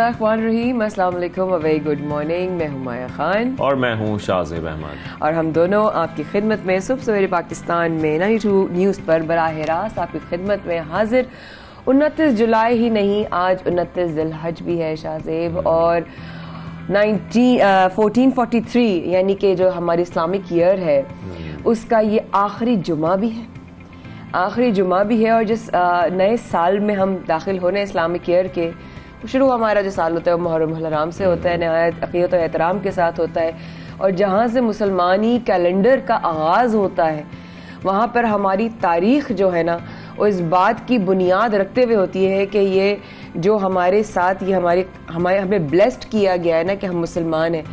बिस्मिल्लाहिर्रहमानिर्रहीम, अस्सलाम वालेकुम, वेरी गुड मॉर्निंग। मैं हूं माया खान और मैं हूं शाहज़ेब अहमद और हम दोनों आपकी खिदमत में सुबह सवेरे पाकिस्तान में 92 न्यूज़ पर बराह रास्त आपकी खिदमत में हाजिर। 29 जुलाई ही नहीं, आज 29 ज़िलहज भी है शाहज़ेब, और 1443 यानी कि जो हमारी इस्लामिक ईयर है उसका ये आखिरी जुमा भी है, आखिरी जुमा भी है। और जिस नए साल में हम दाखिल होने इस्लामिक ईयर के, शुरू हमारा जो साल होता है वो मुहर्रम हराम से होता है, नहायत अक़ीदत और एहतराम के साथ होता है, और जहाँ से मुसलमानी कैलेंडर का आगाज़ होता है वहाँ पर हमारी तारीख़ जो है ना वो इस बात की बुनियाद रखते हुए होती है कि ये जो हमारे साथ ये हमें ब्लेस्ड किया गया है ना कि हम मुसलमान हैं,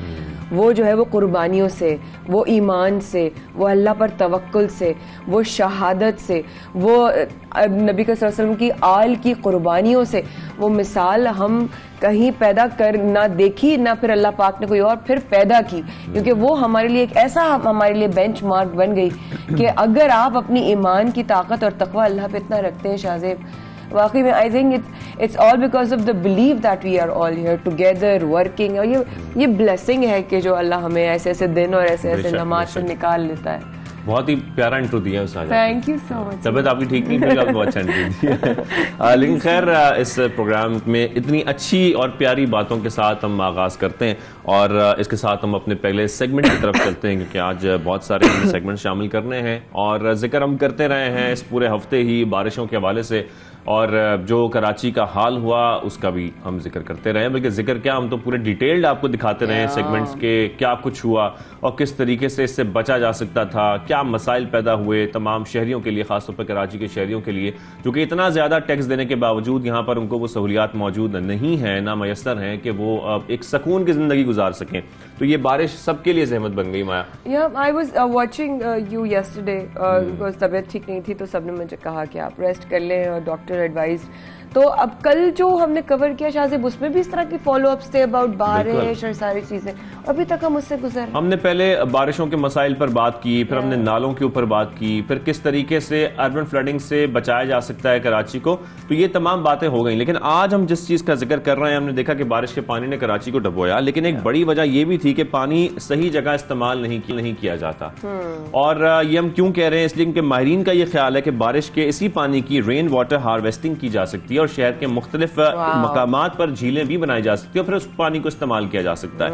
वो जो है वो कुर्बानियों से, वो ईमान से, वो अल्लाह पर तवक्कुल से, वो शहादत से, वो नबी के सल्लल्लाहु अलैहि वसल्लम की आल की कुर्बानियों से, वो मिसाल हम कहीं पैदा कर ना देखी ना फिर अल्लाह पाक ने कोई और फिर पैदा की, क्योंकि वो हमारे लिए एक ऐसा हमारे लिए बेंचमार्क बन गई कि अगर आप अपनी ईमान की ताकत और तकवा अल्लाह पे इतना रखते हैं शाहज़ेब, वाकई में I think it's all because of the believe that we are all here together working. और ये ब्लेसिंग है कि जो अल्लाह हमें ऐसे ऐसे दिन और ऐसे ऐसे नमाज से निकाल लेता है। बहुत ही प्यारा इंट्रो दिया उस आज। Thank you so much. तबीयत आपकी ठीक नहीं थी, आपको अच्छा इंट्रो दिया। लेकिन खैर, इस प्रोग्राम में इतनी अच्छी और प्यारी बातों के साथ हम आगाज करते हैं और इसके साथ हम अपने पहले सेगमेंट की तरफ चलते हैं, क्योंकि आज बहुत सारे सेगमेंट शामिल करने हैं और जिक्र हम करते रहे हैं इस पूरे हफ्ते ही बारिशों के हवाले से, और जो कराची का हाल हुआ उसका भी हम जिक्र करते रहे, बल्कि जिक्र क्या, हम तो पूरे डिटेल्ड आपको दिखाते रहे सेगमेंट्स के क्या कुछ हुआ और किस तरीके से इससे बचा जा सकता था, क्या मसाइल पैदा हुए तमाम शहरियों के लिए, खासतौर पर कराची के शहरियों के लिए जो कि इतना ज्यादा टैक्स देने के बावजूद यहाँ पर उनको वो सहूलियात मौजूद नहीं है, ना मैसर हैं कि वो एक सुकून की जिंदगी गुजार सकें। तो ये बारिश सबके लिए जहमत बन गई। Maya, I was watching you yesterday, तबीयत ठीक नहीं थी तो सबने मुझे कहा कि आप रेस्ट कर लें और डॉक्टर एडवाइज। तो अब कल जो हमने कवर किया शाहज़ेब, उसमें भी इस तरह के फॉलो अप्स थे अबाउट बारिश और सारी चीजें, अभी तक हम उससे गुजर। हमने पहले बारिशों के मसाइल पर बात की, फिर हमने नालों के ऊपर बात की, फिर किस तरीके से अर्बन फ्लडिंग से बचाया जा सकता है कराची को, तो ये तमाम बातें हो गई। लेकिन आज हम जिस चीज का जिक्र कर रहे हैं, हमने देखा कि बारिश के पानी ने कराची को डुबोया, लेकिन एक बड़ी वजह यह भी थी कि पानी सही जगह इस्तेमाल नहीं किया जाता। और ये हम क्यों कह रहे हैं, इसलिए कि माहिरीन का यह ख्याल है कि बारिश के इसी पानी की रेन वाटर हार्वेस्टिंग की जा सकती है और शहर के मुख्तलिफ मकामात पर झीलें भी बनाई जा सकती है और फिर उस पानी को इस्तेमाल किया जा सकता है।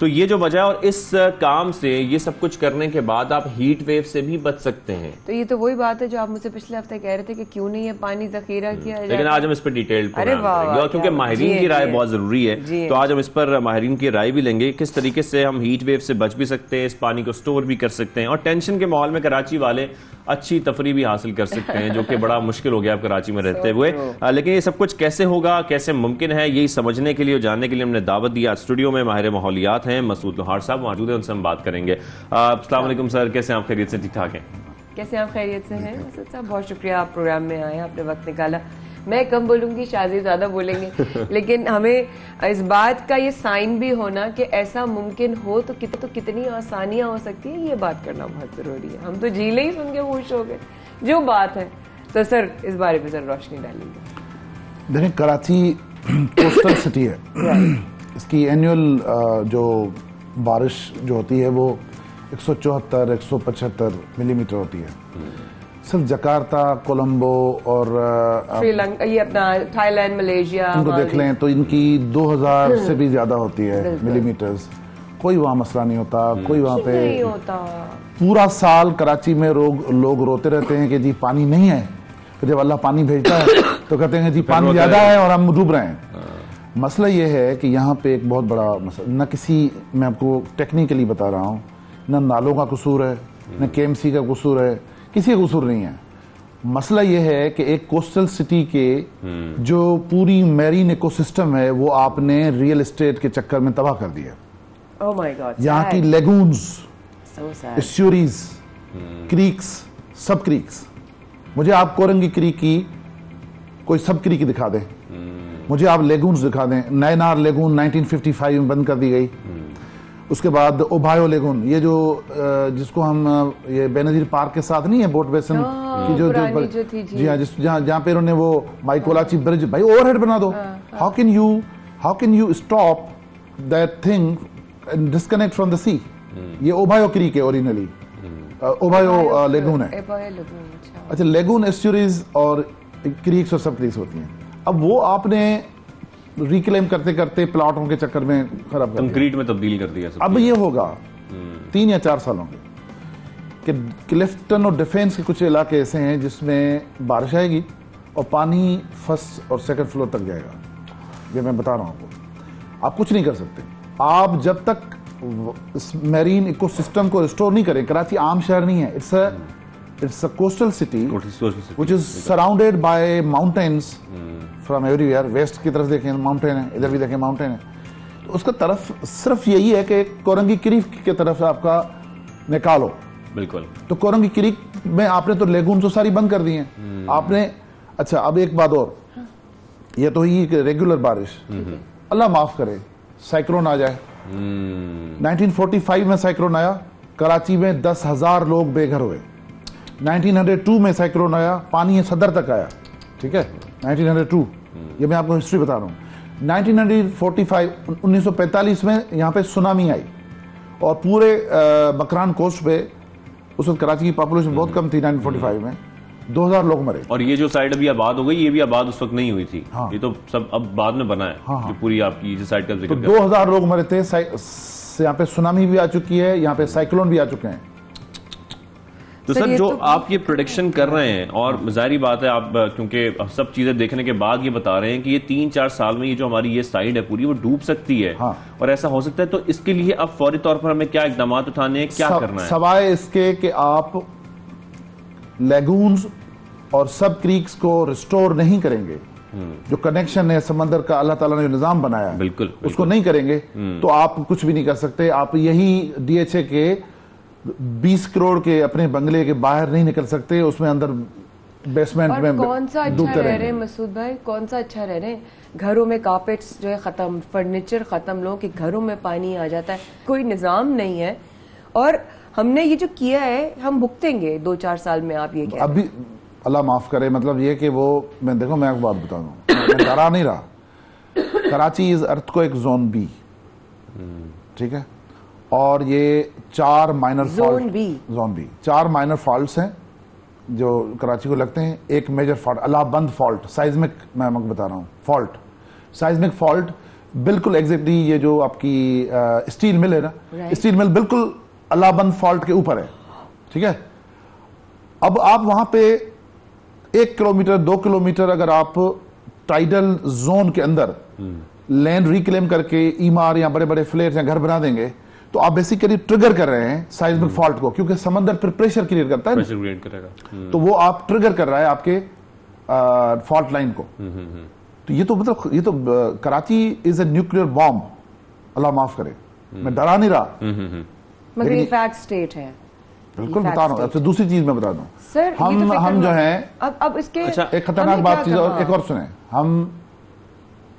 तो ये जो वजह, और इस काम से, ये सब कुछ करने के बाद आप हीट वेव से भी बच सकते हैं। तो ये तो वही बात है जो आप मुझसे पिछले हफ्ते कह रहे थे कि क्यों नहीं है पानी जखीरा किया, लेकिन आज हम इस पर डिटेल करेंगे और क्योंकि माहिरीन की राय बहुत जरूरी है, तो आज हम इस पर माहिरीन की राय भी लेंगे, किस तरीके से हम हीट वेव से बच भी सकते हैं, इस पानी को स्टोर भी कर सकते हैं और टेंशन के माहौल में कराची वाले अच्छी तफरी भी हासिल कर सकते हैं, जो कि बड़ा मुश्किल हो गया अब कराची में रहते हुए। लेकिन ये सब कुछ कैसे होगा, कैसे मुमकिन है, यही समझने के लिए और जानने के लिए हमने दावत दिया। स्टूडियो में माहिर माहौलियात हैं मसूद लोहार साहब मौजूद है, उनसे हम बात करेंगे। अस्सलाम वालेकुम सर, कैसे आप खैरियत से, ठीक ठाक हैं? कैसे आप खैरियत से हैं? मसूद साहब बहुत शुक्रिया, आप प्रोग्राम में आए, आपने वक्त निकाला। मैं कम बोलूंगी, शाहज़ेब ज्यादा बोलेंगे, लेकिन हमें इस बात का ये साइन भी होना कि ऐसा मुमकिन हो तो कितनी आसानियां हो सकती है, ये बात करना बहुत जरूरी है। हम तो झीलें ही सुन के खुश हो गए, जो बात है। तो सर इस बारे में सर रोशनी डालिए। देखिए, कराची कोस्टल सिटी है, इसकी एनुअल जो बारिश जो होती है वो 174-175 मिलीमीटर होती है। सिर्फ जकार्ता, कोलंबो और श्रीलंका, ये अपना थाईलैंड, मलेशिया, इनको देख लें तो इनकी 2000 से भी ज्यादा होती है मिलीमीटर्स। कोई वहाँ मसला नहीं होता, कोई वहाँ पे नहीं होता। पूरा साल कराची में लोग रोते रहते हैं कि जी पानी नहीं है, फिर जब अल्लाह पानी भेजता है तो कहते हैं जी पानी ज्यादा है और हम डूब रहे हैं। मसला ये है कि यहाँ पे एक बहुत बड़ा मसला, मैं आपको टेक्निकली बता रहा हूँ, न नालों का कसूर है, न KMC का कसूर है, किसी का कसूर नहीं है। मसला यह है कि एक कोस्टल सिटी के जो पूरी मैरीन इकोसिस्टम है वो आपने रियल एस्टेट के चक्कर में तबाह कर दिया। Oh my God, यहाँ की लेगून्स, एस्चुरीज, क्रीक्स, सब क्रीक्स, मुझे आप कोरंगी क्रीक की कोई सब क्रीक दिखा दें, मुझे आप लेगून्स दिखा दें। नैनार लेगून 1955 में बंद कर दी गई। उसके बाद ओबायो लेगून, ये जो जिसको हम ये बेनजीर पार्क के साथ नहीं है बोट बेसन की जो जी हाँ, जहाँ पे उन्होंने वो माइकोलाची ब्रिज, भाई ओवरहेड बना दो। How can you how can you stop that thing and disconnect from the sea? ये ओबायो क्रीक है ओरिजिनली, ओबायो लेगून है। अच्छा, लेगून एस्चुरीज और क्रीक्स और सब क्रीक्स होती हैं। अब वो आपने रिक्लेम करते करते प्लॉटों के चक्कर में खराब कर कंक्रीट में तब्दील कर दिया सब। अब ये होगा 3 या 4 सालों में कि क्लिफ्टन और डिफेंस के कुछ इलाके ऐसे हैं जिसमें बारिश आएगी और पानी फर्स्ट और सेकंड फ्लोर तक जाएगा। ये मैं बता रहा हूं आपको, आप कुछ नहीं कर सकते। आप जब तक इस मैरीन इकोसिस्टम को रिस्टोर नहीं करें, कराची आम शहर नहीं है, it's a coastal city which is surrounded by mountains from everywhere. West की तरफ देखें माउंटेन है, इधर भी देखें माउंटेन है। तो उसका तरफ सिर्फ यही है कि कोरंगी क्रीक की तरफ आपका निकालो। बिल्कुल। तो कोरंगी क्रीक में आपने तो लेगून तो सारी बंद कर दी हैं आपने। अच्छा, अब एक बात और, ये तो ही रेगुलर बारिश, अल्लाह माफ करे साइक्लोन आ जाए। 1945 में साइक्लोन आया, कराची में 10,000 लोग बेघर हुए। 1902 में साइक्लोन आया, पानी सदर तक आया। ठीक है, 1902, ये मैं आपको हिस्ट्री बता रहा हूं। 1945 में यहां पे सुनामी आई और पूरे मकरान कोस्ट पे, उस वक्त कराची की पॉपुलेशन बहुत कम थी 1945 में, 2000 लोग मरे। और ये जो साइड अभी आबाद हो गई, ये भी आबाद उस वक्त नहीं हुई थी। हाँ। ये तो सब अब बाद में बना है। हाँ, हाँ। जो पूरी आपकी जिस साइड का जिक्र तो कर रहे हैं। 2000 लोग मरे थे। यहाँ पे सुनामी भी आ चुकी है, यहाँ पे साइक्लोन भी आ चुके हैं। तो सर, जो आप ये प्रोडिक्शन कर रहे हैं, और जाहिर बात है आप क्योंकि सब चीजें देखने के बाद ये बता रहे हैं कि ये 3-4 साल में ये जो हमारी ये साइड है पूरी, वो डूब सकती है। हाँ। और ऐसा हो सकता है, तो इसके लिए अब फौरी तौर पर हमें क्या इकदाम उठाने हैं, क्या करना है? सवाए इसके कि आप लेगून्स और सब क्रीक्स को रिस्टोर नहीं करेंगे, जो कनेक्शन है समंदर का, अल्लाह ताला ने जो निजाम बनाया है, बिल्कुल, उसको नहीं करेंगे तो आप कुछ भी नहीं कर सकते। आप यही DHA के 20 करोड़ के अपने बंगले के बाहर नहीं निकल सकते, उसमें अंदर बेसमेंट में कौन सा अच्छा रह रहे हैं मसूद भाई, कौन सा अच्छा रह रहे हैं? घरों में कार्पेट्स जो है खत्म, फर्नीचर खत्म, लोगों के घरों में पानी आ जाता है, कोई निजाम नहीं है। और हमने ये जो किया है हम भुगतेंगे 2-4 साल में। आप ये क्या अभी अल्लाह माफ करे, मतलब ये कि वो, मैं देखो मैं आपको बात बता दूं, मैं डरा नहीं रहा। Karachi is earthquake zone B, ठीक है, और ये 4 minor zone B 4 minor faults हैं जो कराची को लगते हैं। एक major fault Allahbund fault, seismic, मैं आपको बता रहा हूं, फॉल्ट, साइज्मिक फॉल्ट बिल्कुल एग्जैक्टली ये जो आपकी स्टील मिल है ना, स्टील मिल बिल्कुल अलाबंद फॉल्ट के ऊपर है। ठीक है, अब आप वहां पे 1 किलोमीटर 2 किलोमीटर अगर आप टाइडल जोन के अंदर लैंड रिक्लेम करके ईमार या बड़े बड़े फ्लेट्स या घर बना देंगे, तो आप बेसिकली ट्रिगर कर रहे हैं साइज्मिक फॉल्ट को, क्योंकि समंदर फिर प्रेशर क्रिएट करता है, प्रेशर क्रिएट करेगा। तो वो आप ट्रिगर कर रहा है आपके फॉल्ट लाइन को। तो ये तो मतलब ये तो Karachi is a nuclear bomb, अल्लाह माफ करे, मैं डरा नहीं रहा, मगर ये फैक्ट स्टेट है। बिल्कुल बता रहा हूँ। अच्छा, दूसरी चीज मैं बता दूं सर, हम जो है अब इसके एक खतरनाक बात चीज और एक और सुने, हम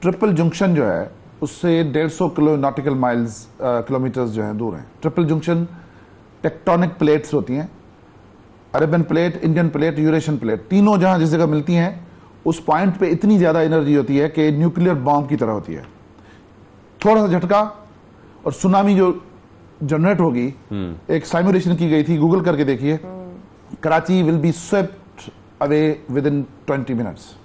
ट्रिपल जंक्शन जो है उससे 150 किलो नॉटिकल माइल्स किलोमीटर्स जो है दूर है। ट्रिपल जंक्शन टेक्टोनिक प्लेट्स होती हैं, Arabian plate, Indian plate, Eurasian plate, तीनों जहां जिस जगह मिलती हैं उस पॉइंट पे इतनी ज्यादा एनर्जी होती है कि न्यूक्लियर बॉम्ब की तरह होती है। थोड़ा सा झटका और सुनामी जो जनरेट होगी, एक साइमुलेशन की गई थी, गूगल करके देखिए, Karachi will be swept away with in 20 minutes.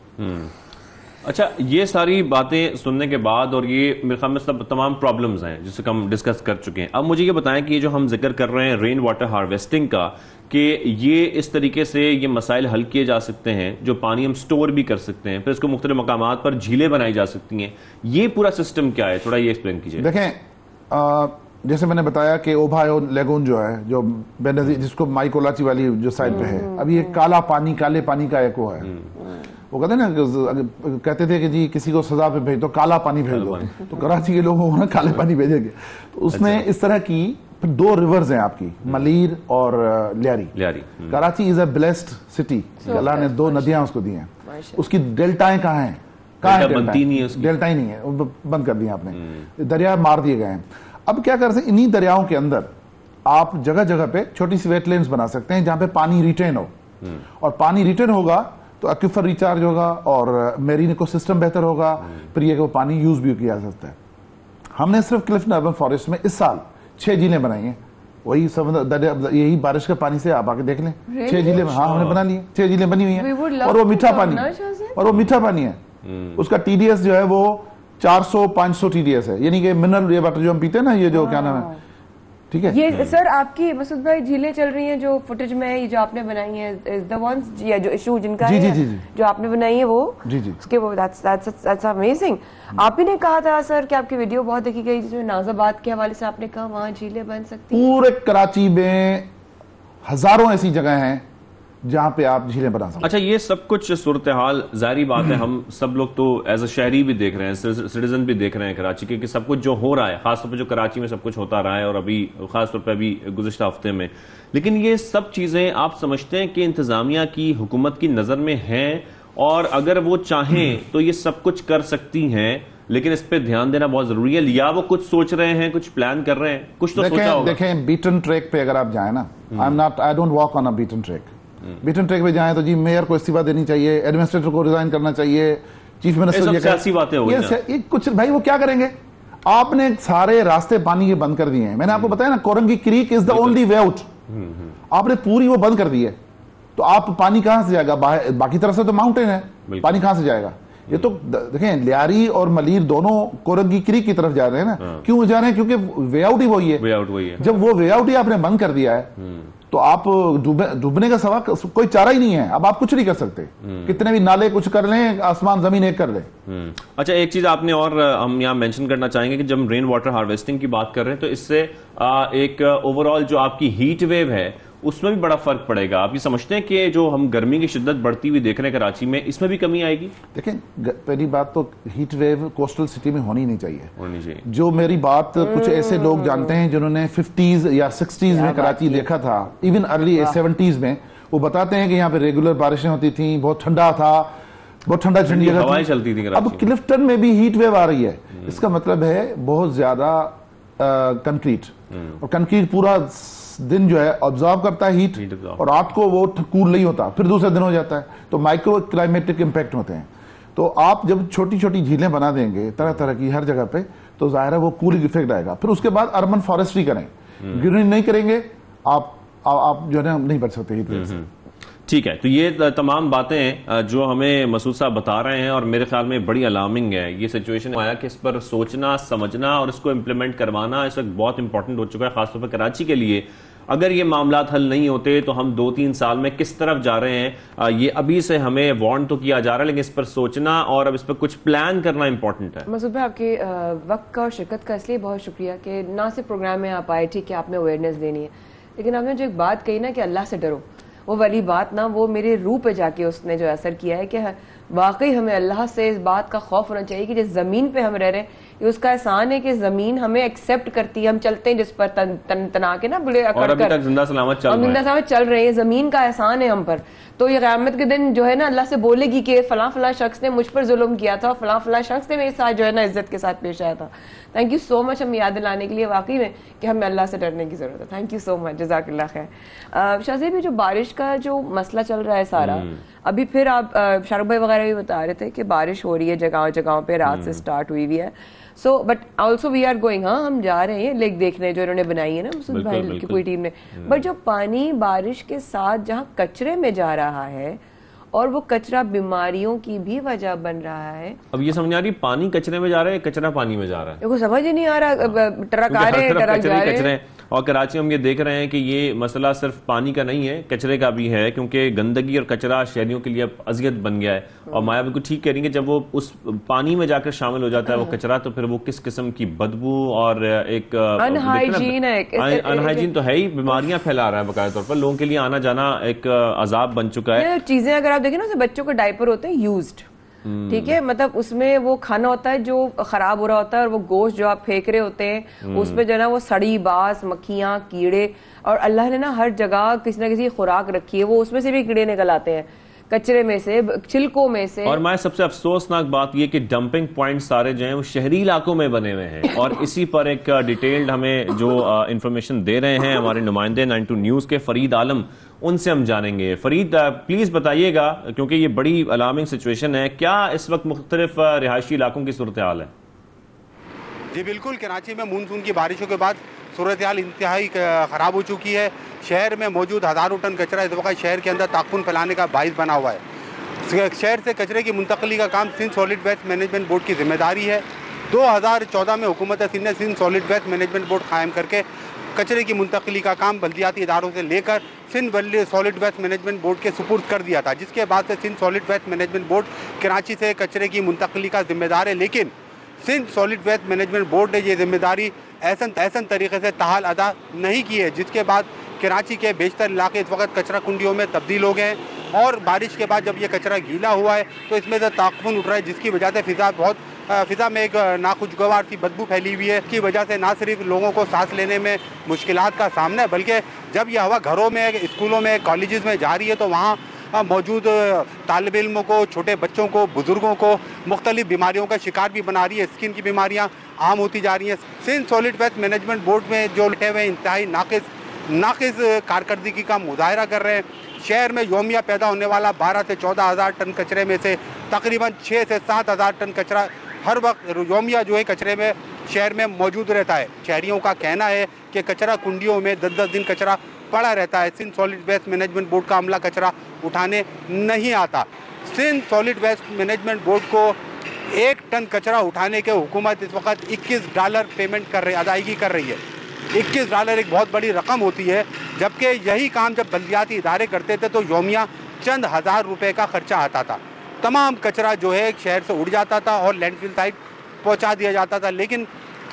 अच्छा, ये सारी बातें सुनने के बाद, और ये मेरे ख्याल में सब तमाम प्रॉब्लम्स हैं जिसे हम डिस्कस कर चुके हैं। अब मुझे ये बताएं कि ये जो हम जिक्र कर रहे हैं रेन वाटर हार्वेस्टिंग का, कि ये इस तरीके से ये मसाइल हल किए जा सकते हैं, जो पानी हम स्टोर भी कर सकते हैं, फिर इसको मुख्तलिफ मकामात पर झीलें बनाई जा सकती हैं, ये पूरा सिस्टम क्या है, थोड़ा ये एक्सप्लेन कीजिए। देखें, जैसे मैंने बताया कि ओबायो लेगून जो है, जो बेनजीर, जिसको माइकोलाची वाली जो साइड पे है, अभी एक काला पानी, काले पानी का एक वो है। वो कहते हैं ना, कहते थे कि जी किसी को सजा पे भेज दो, काला पानी भेज दो, तो कराची के लोगों को ना काले पानी भेजेंगे। तो उसने इस तरह की, फिर 2 रिवर्स हैं आपकी, मलीर और Lyari. Karachi is a blessed city, अल्लाह ने 2 नदियां उसको दी हैं। उसकी डेल्टाएं कहाँ हैं? डेल्टा ही नहीं है, बंद कर दिया आपने, दरिया मार दिए गए हैं। अब क्या कर सकते, इन्हीं दरियाओं के अंदर आप जगह जगह पे छोटी सी वेटलैंड्स बना सकते हैं जहां पे पानी रिटेन हो, और पानी रिटेन होगा तो एक्विफर रिचार्ज होगा और मेरीन इकोसिस्टम बेहतर होगा, फिर ये कि वो पानी यूज भी किया जा सकता है। हमने सिर्फ क्लिफ्टन अर्बन फॉरेस्ट में इस साल 6 झीलें बनाई हैं, वही सब यही बारिश के पानी से आप आके देख लें। 6 झीलें, हाँ हमने बना ली है, 6 झीलें बनी हुई हैं और वो मीठा पानी, और वो मीठा पानी है। उसका TDS जो है वो 400-500 TDS है, यानी कि मिनरल वाटर जो हम पीते हैं ना, ये जो क्या नाम है, ठीक है। ये सर आपकी मसूद भाई झीलें चल रही हैं जो फुटेज में है, ये जो आपने बनाई है इज द वंस या जो इशू जिनका जी, है जी, जी, जो आपने बनाई है वो जी जी उसके वो दैट्स अमेजिंग। आप ही ने कहा था सर कि आपकी वीडियो बहुत देखी गई जिसमें नाजाबाद के हवाले से आपने कहा वहां झीलें बन सकती हैं। पूरे कराची में हजारों ऐसी जगह हैं जहां पे आप झीलें बना सकते हैं। अच्छा, ये सब कुछ सूरत हाल जाहिर बात है, हम सब लोग तो एज अ शहरी भी देख रहे हैं, सिटीजन भी देख रहे हैं कराची के, कि सब कुछ जो हो रहा है, खासतौर पर जो कराची में सब कुछ होता रहा है और अभी खासतौर पर अभी गुज़िश्ता हफ्ते में, लेकिन ये सब चीजें आप समझते हैं कि इंतजामिया की, हुकूमत की नजर में हैं, और अगर वो चाहें तो ये सब कुछ कर सकती हैं, लेकिन इस पे ध्यान देना बहुत जरूरी है, या वो कुछ सोच रहे हैं, कुछ प्लान कर रहे हैं, कुछ तो सोचा होगा। देखें बीटन ट्रैक पे अगर आप जाए ना, I don't walk on a beaten track. Beaten track पे जाए तो जी मेयर को इस्तीफा देनी चाहिए, एडमिनिस्ट्रेटर को रिजाइन करना चाहिए, चीफ मिनिस्टर, ये सियासी बातें हो गई ना। ये कुछ भाई वो क्या करेंगे? आपने सारे रास्ते पानी के बंद कर दिए हैं। मैंने आपको बताया ना, Korangi creek is the only way out, आपने पूरी वो बंद कर दी है, तो आप पानी कहां से जाएगा? बाकी तरफ से तो माउंटेन है, पानी कहां से जाएगा? ये तो देखें, लियारी और मलीर दोनों कोरंगी क्रीक की तरफ जा रहे हैं ना। क्यों जा रहे हैं? क्योंकि वे आउट ही वही है, वे आउट वही है। जब वो वे आउट ही आपने बंद कर दिया है तो आप डूबने का सवाल, कोई चारा ही नहीं है। अब आप कुछ नहीं कर सकते, कितने भी नाले कुछ कर लें, आसमान जमीन एक कर लें। अच्छा, एक चीज आपने और हम यहाँ मेंशन करना चाहेंगे कि जब हम रेन वाटर हार्वेस्टिंग की बात कर रहे हैं तो इससे एक ओवरऑल जो आपकी हीट वेव है उसमें भी बड़ा फर्क पड़ेगा। आप ये समझते हैं कि जो हम गर्मी की शिद्दत बढ़ती हुई देख रहे हैं कराची में, इसमें भी कमी आएगी? देखें, पहली बात तो हीट वेव कोस्टल सिटी में होनी नहीं चाहिए। होनी चाहिए। जो मेरी बात कुछ ऐसे लोग जानते हैं जिन्होंने 50s या 60s में कराची देखा था, इवन अर्ली 70s में, वो बताते हैं कि यहाँ पे रेगुलर बारिशें होती थी, बहुत ठंडा था, बहुत ठंडी जगह हवाएं चलती थी। अब क्लिफ्टन में भी हीट वेव आ रही है। इसका मतलब है बहुत ज्यादा कंक्रीट, और कंक्रीट पूरा दिन जो है ऑब्जॉर्व करता है हीट, और रात को वो कूल नहीं होता, फिर दूसरे दिन हो जाता है, तो माइक्रो क्लाइमेटिक इंपैक्ट होते हैं। तो आप जब छोटी छोटी झीलें बना देंगे तरह तरह की हर जगह पे, तो जाहिर है वो कूलिंग इफेक्ट आएगा। फिर उसके बाद अर्बन फॉरेस्ट्री करें, ग्रीनिंग नहीं करेंगे आप जो है नहीं बच सकते हीट वेव से। ठीक है, तो ये तमाम बातें जो हमें मसूद साहब बता रहे हैं, और मेरे ख्याल में बड़ी अलार्मिंग है ये सिचुएशन आया कि इस पर सोचना, समझना और इसको इम्प्लीमेंट करवाना इस वक्त बहुत इंपॉर्टेंट हो चुका है, खासतौर पर कराची के लिए। अगर ये मामलात हल नहीं होते तो हम 2-3 साल में किस तरफ जा रहे हैं, ये अभी से हमें वार्न तो किया जा रहा है, लेकिन इस पर सोचना और अब इस पर कुछ प्लान करना इंपॉर्टेंट है। मसूद भाई, आपके वक्त का और शिरकत का इसलिए बहुत शुक्रिया कि ना सिर्फ प्रोग्राम में आप आए, ठीक है आपने अवेयरनेस देनी है, लेकिन आपने जो एक बात कही ना कि अल्लाह से डरो, वो वाली बात ना, वो मेरे रूह पे जाके उसने जो असर किया है कि वाकई हमें अल्लाह से इस बात का खौफ होना चाहिए कि जिस जमीन पे हम रह रहे हैं, ये उसका एहसान है कि जमीन हमें एक्सेप्ट करती है, हम चलते हैं जिस पर तना के ना बुले अकड़ जिंदा सलामत चल रहे हैं, जमीन का एहसान है हम पर। तो ये क़यामत के दिन जो है ना अल्लाह से बोलेगी कि फलां फलां शख्स ने मुझ पर जुल्म किया था, फलां फलां शख्स ने मेरे साथ जो है ना इज्जत के साथ पेश आया था। थैंक यू सो मच हमें याद दिलाने के लिए वाकई में कि हमें अल्लाह से डरने की जरूरत है। थैंक यू सो मच, जज़ाकल्लाह खैर। शाहज़ेब, जो बारिश का जो मसला चल रहा है सारा, अभी फिर आप शाहरुख भाई वगैरह भी बता रहे थे कि बारिश हो रही है जगह जगहों पे, रात से स्टार्ट हुई हुई है। So but also we are going, हाँ हम जा रहे हैं लेक देखने जो इन्होंने बनाई है ना मसूद भाई की पूरी टीम ने। बट जो पानी बारिश के साथ जहाँ कचरे में जा रहा है, और वो कचरा बीमारियों की भी वजह बन रहा है। अब ये समझ आ रही, पानी कचरे में जा रहा है, कचरा पानी में जा रहा है, देखो समझ ही नहीं आ रहा। ट्रक आ रहे हैं, ट्रक जा रहे हैं। और कराची में हम ये देख रहे हैं कि ये मसला सिर्फ पानी का नहीं है, कचरे का भी है, क्योंकि गंदगी और कचरा शहरियों के लिए अब अजियत बन गया है। और माया बिल्कुल ठीक कह रही है, जब वो उस पानी में जाकर शामिल हो जाता है वो कचरा, तो फिर वो किस किस्म की बदबू और एक अनहाइजीन है, अनहाइजीन तो है ही, बीमारियां फैला रहा है बकायदा तौर पर, लोगों के लिए आना जाना एक अजाब बन चुका है। चीजें अगर आप देखें ना, बच्चों के डायपर होते हैं यूज्ड, ठीक है, मतलब उसमें वो खाना होता है जो खराब हो रहा होता है, और वो गोश्त जो आप फेंक रहे होते हैं उसमें जो है ना वो सड़ी बास, मक्खियां, कीड़े, और अल्लाह ने ना हर जगह किसी ना किसी खुराक रखी है, वो उसमें से भी कीड़े निकल आते हैं। कचरे में से, छिलकों में से। और मैं सबसे अफसोसनाक बात यह कि डंपिंग पॉइंट सारे जो हैं वो शहरी इलाकों में बने हुए हैं, और इसी पर एक डिटेल्ड हमें जो इंफॉर्मेशन दे रहे हैं हमारे नुमाइंदे 92 न्यूज के फरीद आलम, उनसे हम जानेंगे। फरीद, प्लीज बताइएगा, क्योंकि ये बड़ी अलार्मिंग सिचुएशन है, क्या इस वक्त मुख्तलिफ रिहायशी इलाकों की सूरत हाल है? जी बिल्कुल, कराची में मानसून की बारिशों के बाद सूरत हाल इंतहाई ख़राब हो चुकी है। शहर में मौजूद हज़ारों टन कचरा इस वक्त शहर के अंदर ताक़ुन फैलाने का बाइस बना हुआ है। शहर से कचरे की मुंतकली का काम Sindh solid waste management board की जिम्मेदारी है। 2014 में हुकूमत सिंध ने Sindh solid waste management board कायम करके कचरे की मुंतकली का काम बल्दियाती इदारों से लेकर Sindh solid waste management board के सुपुर्द कर दिया था, जिसके बाद से Sindh solid waste management board Karachi से कचरे की मुंतकली का जिम्मेदार है। लेकिन Sindh solid waste management board ने ये जिम्मेदारी ऐसन तरीके से ताहाल अदा नहीं की है, जिसके बाद कराची के बेशतर इलाके इस वक्त कचरा कुंडियों में तब्दील हो गए हैं। और बारिश के बाद जब ये कचरा गीला हुआ है तो इसमें से ताक़ुन उठ रहा है, जिसकी वजह से फ़िज़ा में एक नाखुशगवार सी बदबू फैली हुई है। इसकी वजह से ना सिर्फ लोगों को सांस लेने में मुश्किलात का सामना है, बल्कि जब यह हवा घरों में, स्कूलों में, कॉलेजेस में जा रही है तो वहाँ मौजूद तालिब इल्मों को, छोटे बच्चों को, बुजुर्गों को मुख्तलिफ बीमारियों का शिकार भी बना रही है। स्किन की बीमारियाँ आम होती जा रही हैं। Sindh solid waste management board में जो बैठे हुए इंतहाई नाकिस कारकर्दगी का मुजाहरा कर रहे हैं। शहर में योमिया पैदा होने वाला 12 से 14 हज़ार टन कचरे में से तकरीबन 6 से 7 हज़ार टन कचरा हर वक्त योमिया जो है कचरे में शहर में मौजूद रहता है। शहरियों का कहना है कि कचरा कुंडियों में 10-10 दिन कचरा पड़ा रहता है। Sindh solid waste management board का अमला कचरा उठाने नहीं आता। Sindh solid waste management board को 1 टन कचरा उठाने के हुकूमत इस वक्त $21 पेमेंट अदायगी कर रही है। $21 एक बहुत बड़ी रकम होती है, जबकि यही काम जब बल्दियाती इदारे करते थे तो योमिया चंद हज़ार रुपए का खर्चा आता था। तमाम कचरा जो है शहर से उड़ जाता था और लैंडफिल साइट पहुंचा दिया जाता था। लेकिन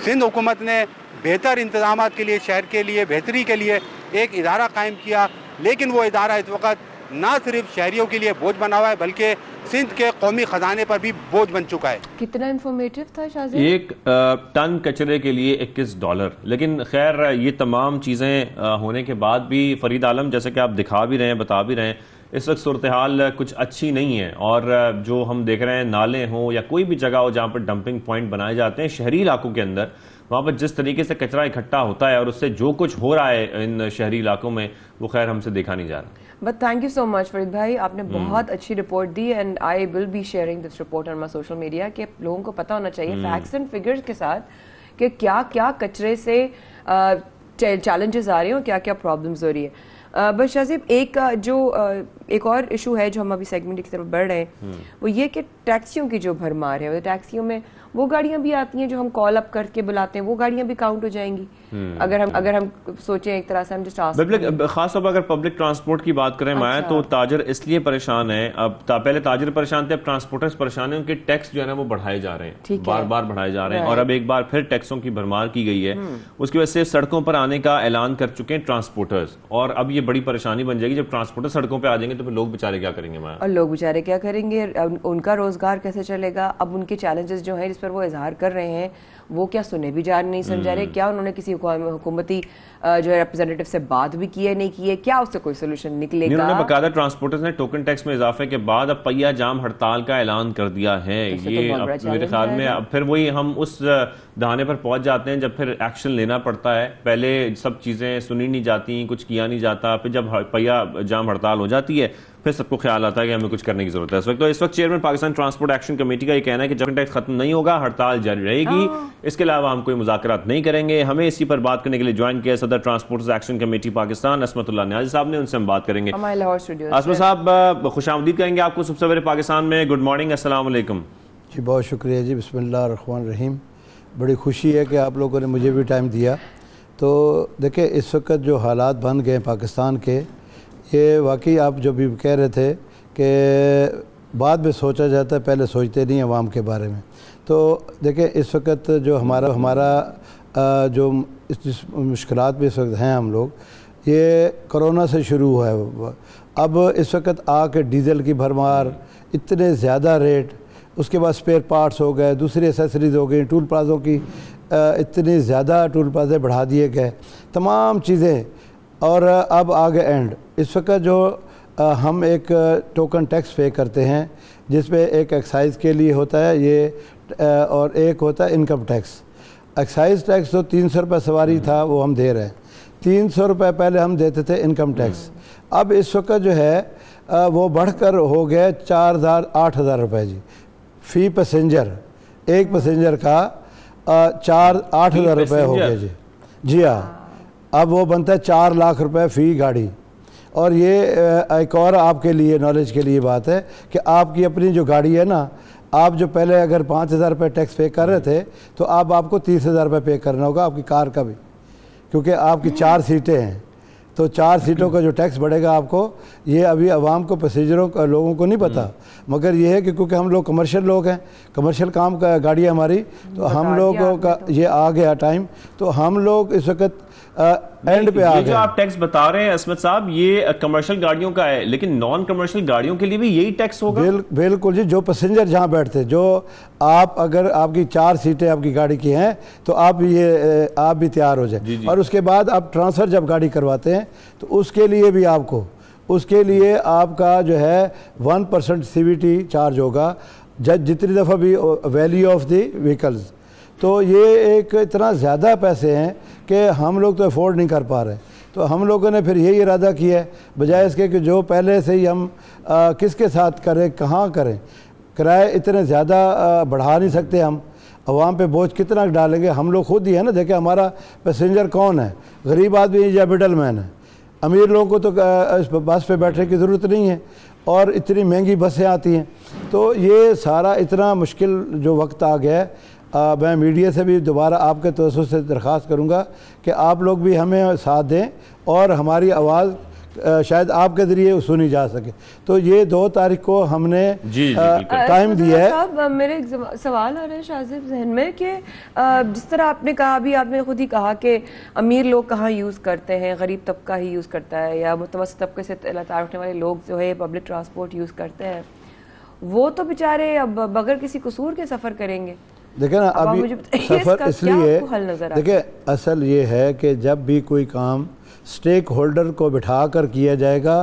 सिंध हुकूमत ने बेहतर इंतजाम के लिए, शहर के लिए बेहतरी के लिए एक इदारा कायम किया, लेकिन वो इदारा इस वक्त ना सिर्फ शहरियों के लिए बोझ बना हुआ है बल्कि सिंध के कौमी खजाने पर भी बोझ बन चुका है। कितना इंफॉर्मेटिव था शाहज़ेब? 1 टन कचरे के लिए $21। लेकिन खैर ये तमाम चीज़ें होने के बाद भी फरीद आलम, जैसे कि आप दिखा भी रहे हैं, बता भी रहे हैं, इस वक्त सूरत हाल कुछ अच्छी नहीं है। और जो हम देख रहे हैं, नाले हों या कोई भी जगह हो जहाँ पर डंपिंग पॉइंट बनाए जाते हैं शहरी इलाकों के अंदर, वहाँ पर जिस तरीके से कचरा इकट्ठा होता है और उससे जो कुछ हो रहा है इन शहरी इलाकों में, वो खैर हमसे देखा नहीं जा रहा। But thank you so much Farid भाई, आपने बहुत अच्छी report the and I will be sharing this report on my social media कि लोगों को पता होना चाहिए फैक्ट्स एंड फिगर्स के साथ कि क्या क्या कचरे से चैलेंजेस आ रहे हैं और क्या क्या प्रॉब्लम्स हो रही है। बस शाहज़ेब, एक और इशू है जो हम अभी सेगमेंट की तरफ बढ़ रहे हैं, वो ये कि टैक्सियों की जो भरमार है, टैक्सियों में वो गाड़ियां भी आती हैं जो हम कॉल अप करके बुलाते हैं, वो गाड़ियां भी काउंट हो जाएंगी अगर हम सोचें एक तरह से हम जस्ट खास तौर पर अगर पब्लिक ट्रांसपोर्ट की बात करें माया, तो ताजर इसलिए परेशान है। अब पहले ताजर परेशान थे, अब ट्रांसपोर्टर्स परेशान है। उनके टैक्स जो है ना वो बढ़ाए जा रहे हैं, बार बार बढ़ाए जा रहे हैं, और अब एक बार फिर टैक्सों की भरमार की गई है। उसकी वजह से सड़कों पर आने का ऐलान कर चुके हैं ट्रांसपोर्टर्स, और अब ये बड़ी परेशानी बन जाएगी। जब ट्रांसपोर्टर सड़कों पर आ जाएंगे तो फिर लोग बेचारे क्या करेंगे माया? और लोग बेचारे क्या करेंगे, उनका रोजगार कैसे चलेगा? अब उनके चैलेंजेस जो हैं जिस पर वो इजहार कर रहे हैं वो क्या सुने भी जा नहीं समझा रहे? क्या उन्होंने किसी हुकूमती जो है रिप्रेजेंटेटिव से बात भी की है, नहीं की है? क्या उससे कोई सोल्यूशन निकलेगा? उन्होंने बकायदा ट्रांसपोर्टर्स ने टोकन टैक्स में इजाफे के बाद अब पहिया जाम हड़ताल का ऐलान कर दिया है। ये मेरे ख्याल में अब फिर वही हम उस दहाने पर पहुंच जाते हैं जब फिर एक्शन लेना पड़ता है। पहले सब चीजें सुनी नहीं जाती, कुछ किया नहीं जाता, फिर जब पहिया जाम हड़ताल हो जाती है फिर सबको ख्याल आता है कि हमें कुछ करने की जरूरत है। इस वक्त chairman Pakistan transport action committee का ये कहना है कि जब टैक्स खत्म नहीं होगा हड़ताल जारी रहेगी, इसके अलावा हम कोई मुज़ाकरात नहीं करेंगे। हमें इसी पर बात करने के लिए ज्वाइन किया Sadar transport action committee Pakistan Asmatullah Niazi साहब ने, उनसे हम बात करेंगे। असमत साहब, खुशामदीद कहेंगे आपको सबसे पहले पाकिस्तान में। गुड मॉर्निंग, अस्सलाम वालेकुम। जी बहुत शुक्रिया जी, बिस्मिल्लाह रहमान रहीम। बड़ी खुशी है कि आप लोगों ने मुझे भी टाइम दिया। तो देखिए, इस वक्त जो हालात बन गए पाकिस्तान के, ये वाकई आप जो भी कह रहे थे कि बाद में सोचा जाता है, पहले सोचते नहीं अवाम के बारे में। तो देखिए, इस वक्त जो हमारा जो इस मुश्किलात में इस वक्त हैं हम लोग, ये कोरोना से शुरू हुआ है। अब इस वक्त आके डीज़ल की भरमार, इतने ज़्यादा रेट, उसके बाद स्पेयर पार्ट्स हो गए, दूसरी एसेसरीज़ हो गई, टूल प्लाज़ों की इतनी ज़्यादा टूल प्लाज़े बढ़ा दिए गए, तमाम चीज़ें। और अब आगे एंड इस वक्त जो हम एक टोकन टैक्स पे करते हैं, जिसमें एक एक्साइज के लिए होता है ये और एक होता है इनकम टैक्स। एक्साइज टैक्स तो 300 रुपये सवारी था वो हम दे रहे हैं, 300 रुपये पहले हम देते थे इनकम टैक्स। अब इस वक्त जो है वो बढ़कर हो गया 4,000-8,000 रुपये जी फ़ी पैसेंजर, एक पैसेंजर का 4,000-8,000 रुपये हो गया जी। जी हाँ, अब वो बनता है 4 लाख रुपए फ़ी गाड़ी। और ये एक और आपके लिए नॉलेज के लिए बात है कि आपकी अपनी जो गाड़ी है ना, आप जो पहले अगर 5,000 रुपये टैक्स पे कर रहे थे तो अब आपको 30,000 रुपये पे करना होगा आपकी कार का भी, क्योंकि आपकी 4 सीटें हैं तो 4 सीटों का जो टैक्स बढ़ेगा आपको, ये अभी आवाम को, पैसेंजरों को, लोगों को नहीं पता। मगर ये है कि क्योंकि हम लोग कमर्शियल लोग हैं, कमर्शियल काम का गाड़ी हमारी, तो हम लोगों का ये आ गया टाइम, तो हम लोग इस वक्त एंड पे आ गए। जो आप टैक्स बता रहे हैं असमत साहब, ये कमर्शियल गाड़ियों का है, लेकिन नॉन कमर्शियल गाड़ियों के लिए भी यही टैक्स होगा? बिल्कुल जी। जो पैसेंजर जहाँ बैठते, जो आप अगर आपकी 4 सीटें आपकी गाड़ी की हैं तो आप भी तैयार हो जाए। और उसके बाद आप ट्रांसफ़र जब गाड़ी करवाते हैं तो उसके लिए भी आपको, उसके लिए आपका जो है 1% CVT चार्ज होगा जितनी दफ़ा भी वैल्यू ऑफ द व्हीकल्स। तो ये एक इतना ज़्यादा पैसे हैं कि हम लोग तो अफोर्ड नहीं कर पा रहे। तो हम लोगों ने फिर यही इरादा किया है, बजाय इसके कि जो पहले से ही हम किसके साथ करें, कहाँ करें, किराए इतने ज़्यादा बढ़ा नहीं सकते हम, आवाम पे बोझ कितना डालेंगे। हम लोग खुद ही है ना, देखें हमारा पैसेंजर कौन है, गरीब आदमी या मिडल मैन है। अमीर लोगों को तो इस बस पे बैठने की ज़रूरत नहीं है और इतनी महंगी बसें आती हैं। तो ये सारा इतना मुश्किल जो वक्त आ गया है, मैं मीडिया से भी दोबारा आपके तवज्जो से दरख्वास्त करूँगा कि आप लोग भी हमें साथ दें और हमारी आवाज़ शायद आपके ज़रिए सुनी जा सके। तो ये 2 तारीख को हमने टाइम दिया है। साहब, मेरे एक सवाल आ रहे हैं शाहज़ेब जहन में कि जिस तरह आपने कहा, अभी आपने खुद ही कहा कि अमीर लोग कहाँ यूज़ करते हैं, गरीब तबका ही यूज़ करता है, या मुतवस्सित तबके से ताल्लुक़ रखने वाले लोग जो है पब्लिक ट्रांसपोर्ट यूज़ करते हैं, वो तो बेचारे अब बगैर किसी कसूर के सफ़र करेंगे। देखें ना, अभी सफ़र इसलिए, देखिए असल ये है कि जब भी कोई काम स्टेक होल्डर को बिठा कर किया जाएगा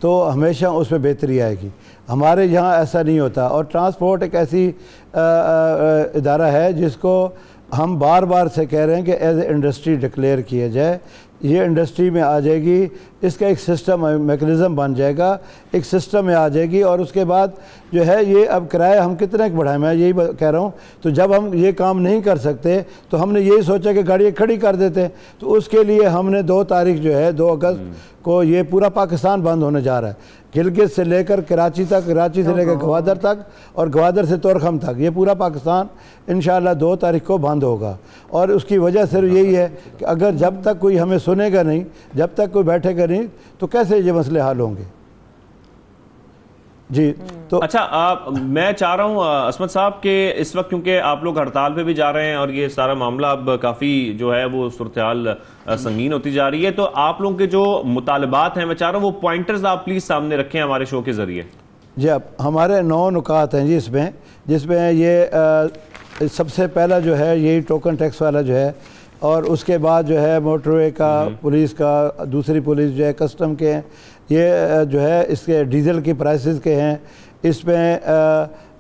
तो हमेशा उसमें बेहतरी आएगी। हमारे यहाँ ऐसा नहीं होता। और ट्रांसपोर्ट एक ऐसी इदारा है जिसको हम बार बार से कह रहे हैं कि एज ए इंडस्ट्री डिक्लेयर किया जाए। ये इंडस्ट्री में आ जाएगी, इसका एक सिस्टम मैकेनिज़्म बन जाएगा, एक सिस्टम में आ जाएगी। और उसके बाद जो है ये अब किराए हम कितने बढ़ाएं, मैं यही कह रहा हूँ। तो जब हम ये काम नहीं कर सकते तो हमने यही सोचा कि गाड़ी खड़ी कर देते हैं। तो उसके लिए हमने 2 तारीख जो है 2 अगस्त को ये पूरा पाकिस्तान बंद होने जा रहा है, गिलगित से लेकर कराची तक, कराची से लेकर गवादर तक और गवादर से तोरखम तक, ये पूरा पाकिस्तान इंशाअल्लाह 2 तारीख को बंद होगा। और उसकी वजह सिर्फ यही है कि अगर जब तक कोई हमें सुनेगा नहीं, जब तक कोई बैठेगा नहीं, तो कैसे ये मसले हल होंगे जी। तो अच्छा, मैं चाह रहा हूं असमत साहब के इस वक्त, क्योंकि आप लोग हड़ताल पे भी जा रहे हैं और ये सारा मामला अब काफ़ी जो है वो सूरत-ए-हाल संगीन होती जा रही है, तो आप लोगों के जो मुतालबात हैं, मैं चाह रहा हूं वो पॉइंटर्स आप प्लीज़ सामने रखें हमारे शो के ज़रिए। जी, अब हमारे 9 नुकात हैं जी इसमें, जिसमें ये सबसे पहला जो है यही टोकन टैक्स वाला जो है, और उसके बाद जो है मोटरवे का, पुलिस का, दूसरी पुलिस जो है, कस्टम के हैं, ये जो है इसके डीजल की प्राइसेस के हैं। इसमें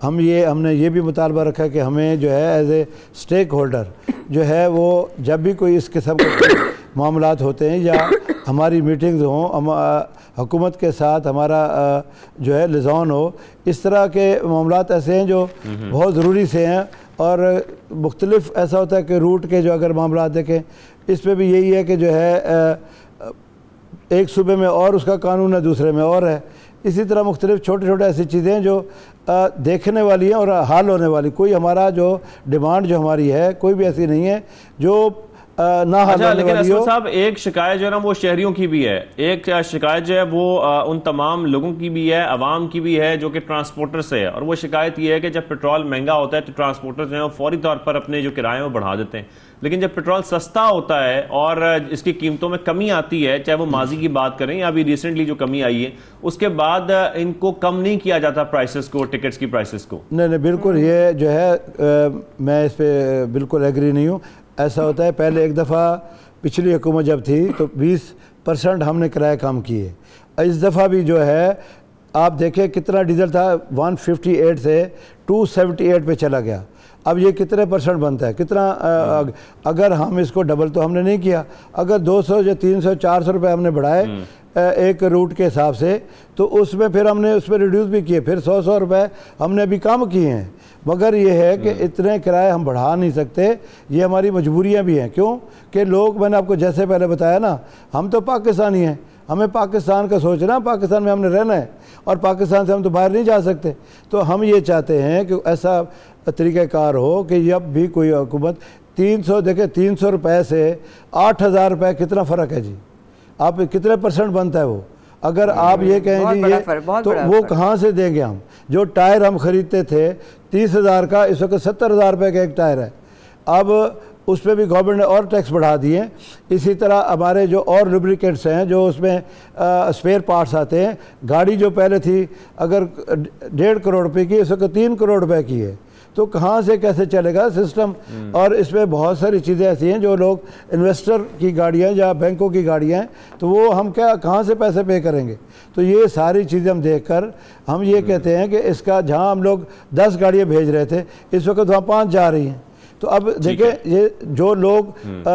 हमने ये भी मुतालबा रखा कि हमें जो है एज ए स्टेक होल्डर जो है वो जब भी कोई इस किस्म के मामलात होते हैं या हमारी मीटिंग्स हों, हुकूमत के साथ हमारा जो है लिज़ान हो, इस तरह के मामलात ऐसे हैं जो बहुत ज़रूरी से हैं। और मुख्तलिफ ऐसा होता है कि रूट के जो अगर मामला देखें, इस पर भी यही है कि जो है एक सूबे में और उसका कानून है, दूसरे में और है। इसी तरह मुख्तलिफ छोटे छोटे ऐसी चीज़ें जो देखने वाली हैं और हाल होने वाली। कोई हमारा जो डिमांड जो हमारी है कोई भी ऐसी नहीं है जो ना हाल होने वाली हो। साहब, एक शिकायत जो है ना वो शहरियों की भी है, एक शिकायत जो है वो उन तमाम लोगों की भी है, आवाम की भी है जो कि ट्रांसपोर्टर से है। और वो शिकायत ये है कि जब पेट्रोल महंगा होता है तो ट्रांसपोर्टर जो है वो फौरी तौर पर अपने जो किराए वो बढ़ा देते हैं, लेकिन जब पेट्रोल सस्ता होता है और इसकी कीमतों में कमी आती है, चाहे वो माजी की बात करें या अभी रिसेंटली जो कमी आई है, उसके बाद इनको कम नहीं किया जाता प्राइसेस को, टिकट्स की प्राइसेस को। नहीं, बिल्कुल ये जो है मैं इस पर बिल्कुल एग्री नहीं हूँ। ऐसा होता है, पहले एक दफ़ा पिछली हुकूमत जब थी तो % हमने किराया कम किए। इस दफ़ा भी जो है आप देखें कितना डीजल था, 158 से 278 पे चला गया। अब ये कितने % बनता है, कितना अगर हम इसको डबल तो हमने नहीं किया, अगर 200 या 300 400 रुपये हमने बढ़ाए एक रूट के हिसाब से, तो उसमें फिर हमने उस पर रिड्यूस भी किए, फिर 100 रुपये हमने अभी कम किए हैं। मगर ये है कि इतने किराए हम बढ़ा नहीं सकते, ये हमारी मजबूरियां भी हैं। क्यों कि लोग, मैंने आपको जैसे पहले बताया ना, हम तो पाकिस्तानी हैं, हमें पाकिस्तान का सोचना, पाकिस्तान में हमने रहना है और पाकिस्तान से हम तो बाहर नहीं जा सकते। तो हम ये चाहते हैं कि ऐसा तरीक़ाकार हो कि जब भी कोई हुकूमत 300, देखें 300 रुपये से 8000 रुपये कितना फ़र्क है जी, आप कितने % बनता है वो। अगर आप ये कहें जी ये तो वो कहाँ से देंगे हम। जो टायर हम ख़रीदते थे 30,000 का, इस वक्त 70,000 रुपये का एक टायर है। अब उस पर भी गवर्नमेंट ने और टैक्स बढ़ा दिए। इसी तरह हमारे जो और लुब्रिकेंट्स हैं, जो उसमें स्पेयर पार्ट्स आते हैं, गाड़ी जो पहले थी अगर 1.5 करोड़ रुपये की, इस वक्त 3 करोड़ रुपये की है। तो कहाँ से कैसे चलेगा सिस्टम। और इसमें बहुत सारी चीज़ें ऐसी हैं जो लोग इन्वेस्टर की गाड़ियाँ या बैंकों की गाड़ियाँ हैं, तो वो हम कहाँ से पैसे पे करेंगे। तो ये सारी चीज़ें हम देखकर हम ये कहते हैं कि इसका, जहाँ हम लोग 10 गाड़ियाँ भेज रहे थे, इस वक्त वहाँ 5 जा रही हैं। तो अब देखें ये जो लोग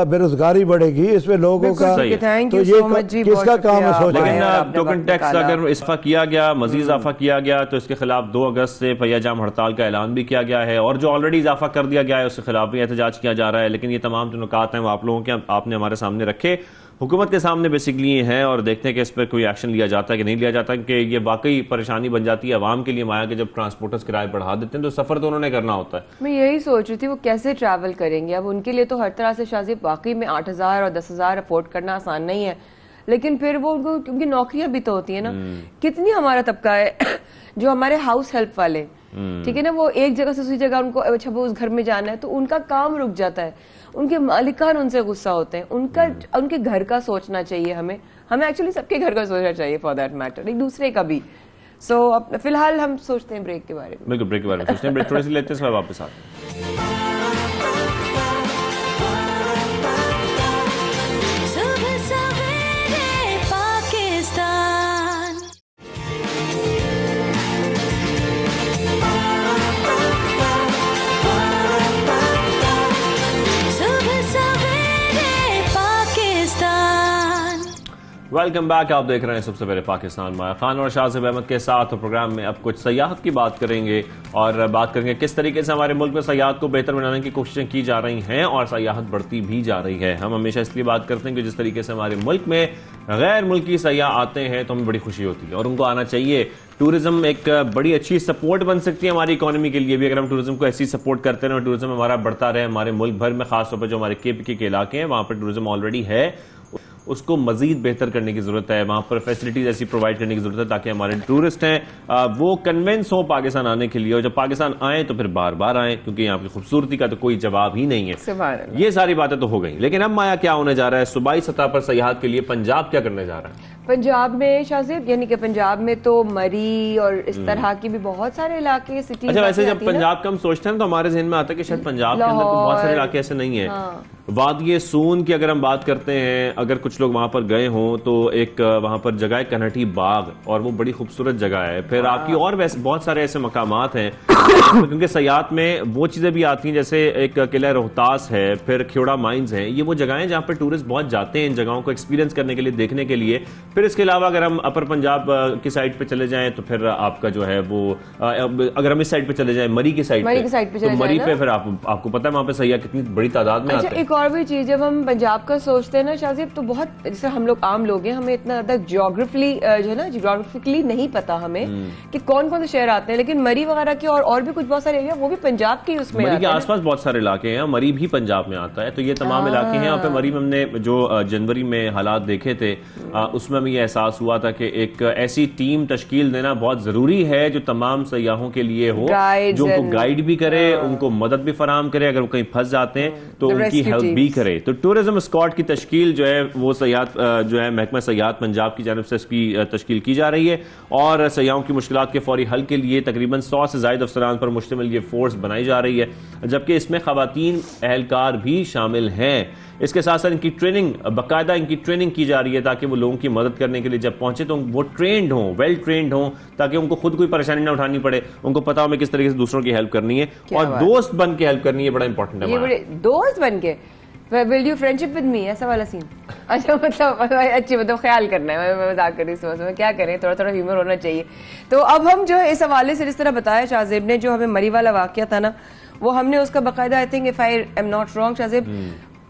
बेरोजगारी बढ़ेगी, इसमें लोगों का, तो ये किसका काम है सोचना। लेकिन टोकन टैक्स अगर इस्फा किया गया, मजीद इजाफा किया गया, तो इसके खिलाफ 2 अगस्त से पहिया-जाम हड़ताल का ऐलान भी किया गया है, और जो ऑलरेडी इजाफा कर दिया गया है उसके खिलाफ भी एहतजाज किया जा रहा है। लेकिन ये तमाम जो नुकात हैं वो आप लोगों के, आपने हमारे सामने रखे, हुकूमत के सामने बेसिकली हैं, और देखते हैं कि इस पर कोई एक्शन लिया जाता है कि नहीं लिया जाता, कि ये वाकई परेशानी बन जाती है आवाम के लिए। माया के जब ट्रांसपोर्टर्स किराए बढ़ा देते हैं तो सफर तो उन्होंने करना होता है। मैं यही सोच रही थी वो कैसे ट्रैवल करेंगे। अब उनके लिए तो हर तरह से शाज़िब वाकई में 8,000 और 10,000 अफोर्ड करना आसान नहीं है, लेकिन फिर वो उनको, क्योंकि नौकरियां भी तो होती है ना। कितनी हमारा तबका है जो हमारे हाउस हेल्प वाले, ठीक है ना, वो एक जगह से दूसरी जगह उनको, अच्छा वो उस घर में जाना है तो उनका काम रुक जाता है, उनके मालिकान उनसे गुस्सा होते हैं। उनके घर का सोचना चाहिए हमें एक्चुअली सबके घर का सोचना चाहिए फॉर दैट मैटर, एक दूसरे का भी। सो फिलहाल हम सोचते हैं ब्रेक के बारे में। बिल्कुल, ब्रेक के बारे में सोचते हैं, ब्रेक थोड़ी सी लेते हैं, वापस आते हैं। वेलकम बैक, आप देख रहे हैं सबसे पहले पाकिस्तान। माया खान और शाहज़ेब अहमद के साथ प्रोग्राम में अब कुछ सयाहत की बात करेंगे, और बात करेंगे किस तरीके से हमारे मुल्क में सयाहत को बेहतर बनाने की कोशिशें की जा रही हैं और सयाहत बढ़ती भी जा रही है। हम हमेशा इसलिए बात करते हैं कि जिस तरीके से हमारे मुल्क में गैर मुल्की सयाह आते हैं तो हमें बड़ी खुशी होती है, और उनको आना चाहिए। टूरिज्म एक बड़ी अच्छी सपोर्ट बन सकती है हमारी इकोनॉमी के लिए भी, अगर हम टूरिज्म को ऐसी सपोर्ट करते रहे और टूरिज्म हमारा बढ़ता रहे। हमारे मुल्क भर में खासतौर पर जो हमारे KPK के इलाके हैं वहां पर टूरिज्म ऑलरेडी है, उसको मजीद बेहतर करने की जरूरत है। वहां पर फैसिलिटीज ऐसी प्रोवाइड करने की जरूरत है ताकि हमारे टूरिस्ट हैं वो कन्विंस हो पाकिस्तान आने के लिए, और जब पाकिस्तान आए तो फिर बार बार आए, क्योंकि यहाँ की खूबसूरती का तो कोई जवाब ही नहीं है। ये सारी बातें तो हो गई, लेकिन अब माया क्या होने जा रहा है सूबाई सतह पर सयाहत के लिए? पंजाब क्या करने जा रहा है? पंजाब में शाहज़ेब, यानी कि पंजाब में तो मरी और इस तरह की भी बहुत सारे इलाके, सिटीज। अच्छा, वैसे जब पंजाब का हम सोचते हैं तो हमारे जहन में आता है कि शायद पंजाब के अंदर तो बहुत सारे इलाके ऐसे नहीं है। वादिये सून की अगर हम बात करते हैं, अगर कुछ लोग वहां पर गए हों तो एक वहां पर जगह है कन्हटी बाग, और वो बड़ी खूबसूरत जगह है। फिर आपकी और वैसे बहुत सारे ऐसे मकामात हैं क्योंकि सयाहत में वो चीजें भी आती हैं, जैसे एक किला रोहतास है, फिर ख्योड़ा माइंस है। ये वो जगहें जहां पर टूरिस्ट बहुत जाते हैं इन जगहों को एक्सपीरियंस करने के लिए, देखने के लिए। फिर इसके अलावा अगर हम अपर पंजाब की साइड पे चले जाएं तो फिर आपका जो है वो, अगर हम इस साइड पे चले जाएं मरी की साइड पे, तो मरी पे फिर आपको पता है वहां पे सयाह कितनी बड़ी तादाद में आते हैं। एक और भी चीज, जब हम पंजाब का सोचते हैं ना शाहज़ेब, तो बहुत, जैसे हम लोग आम लोग हैं, हमें इतना ज्यादा जियोग्राफिकली जो है ना, जियोग्राफिकली नहीं पता हमें कि कौन कौन से शहर आते हैं, लेकिन मरी वगैरह के और भी कुछ बहुत सारे एरिया वो भी पंजाब के उसमें मरी के आसपास बहुत सारे इलाके हैं, मरी भी पंजाब में आता है। तो ये तमाम इलाके हैं। यहाँ पे मरी में हमने जो जनवरी में हालात देखे थे उसमें हमें ये एहसास हुआ था कि एक ऐसी टीम तश्कील देना बहुत जरूरी है जो तमाम सयाहों के लिए हो, जो उनको गाइड भी करे, उनको मदद भी फराहम करे, अगर वो कहीं फंस जाते हैं तो उनकी हेल्प भी करे। तो टूरिज्म स्क्वाड की तश्कील जो है वो सयाहत जो है महकमा सयाहत पंजाब की जानिब से इसकी तश्कील की जा रही है, और सयाहों की मुश्किलात के फौरी हल के लिए तकरीबन 100 से ज़ायद अफसरान पर मुश्तमिल ये फोर्स बनाई जा रही है, जबकि इसमें खवातीन एहलकार भी शामिल हैं। इसके साथ साथ इनकी ट्रेनिंग, बाकायदा इनकी ट्रेनिंग की जा रही है ताकि वो लोगों की मदद करने के लिए जब पहुंचे तो वो ट्रेंड हों, वेल ट्रेंड हों, ताकि उनको खुद कोई परेशानी ना उठानी पड़े, उनको पता हो मैं किस तरीके से दूसरों की हेल्प करनी है और दोस्त बन के हेल्प करनी है। बड़ा इंपॉर्टेंट है। ये बड़े दोस्त बन के will you friendship with me, ऐसा वाला सीन। अच्छा, मतलब अच्छी, मतलब ख्याल करना है। मैं मजाक कर रही हूँ, समझ में क्या करें, थोड़ा थोड़ा ह्यूमर होना चाहिए। तो अब हम जो है इस हवाले से जिस तरह बताया शाहजेब ने, जो हमें मरी वाला वाकया था ना, वो हमने उसका बाकायदा, I think if I am not wrong Shahzeb,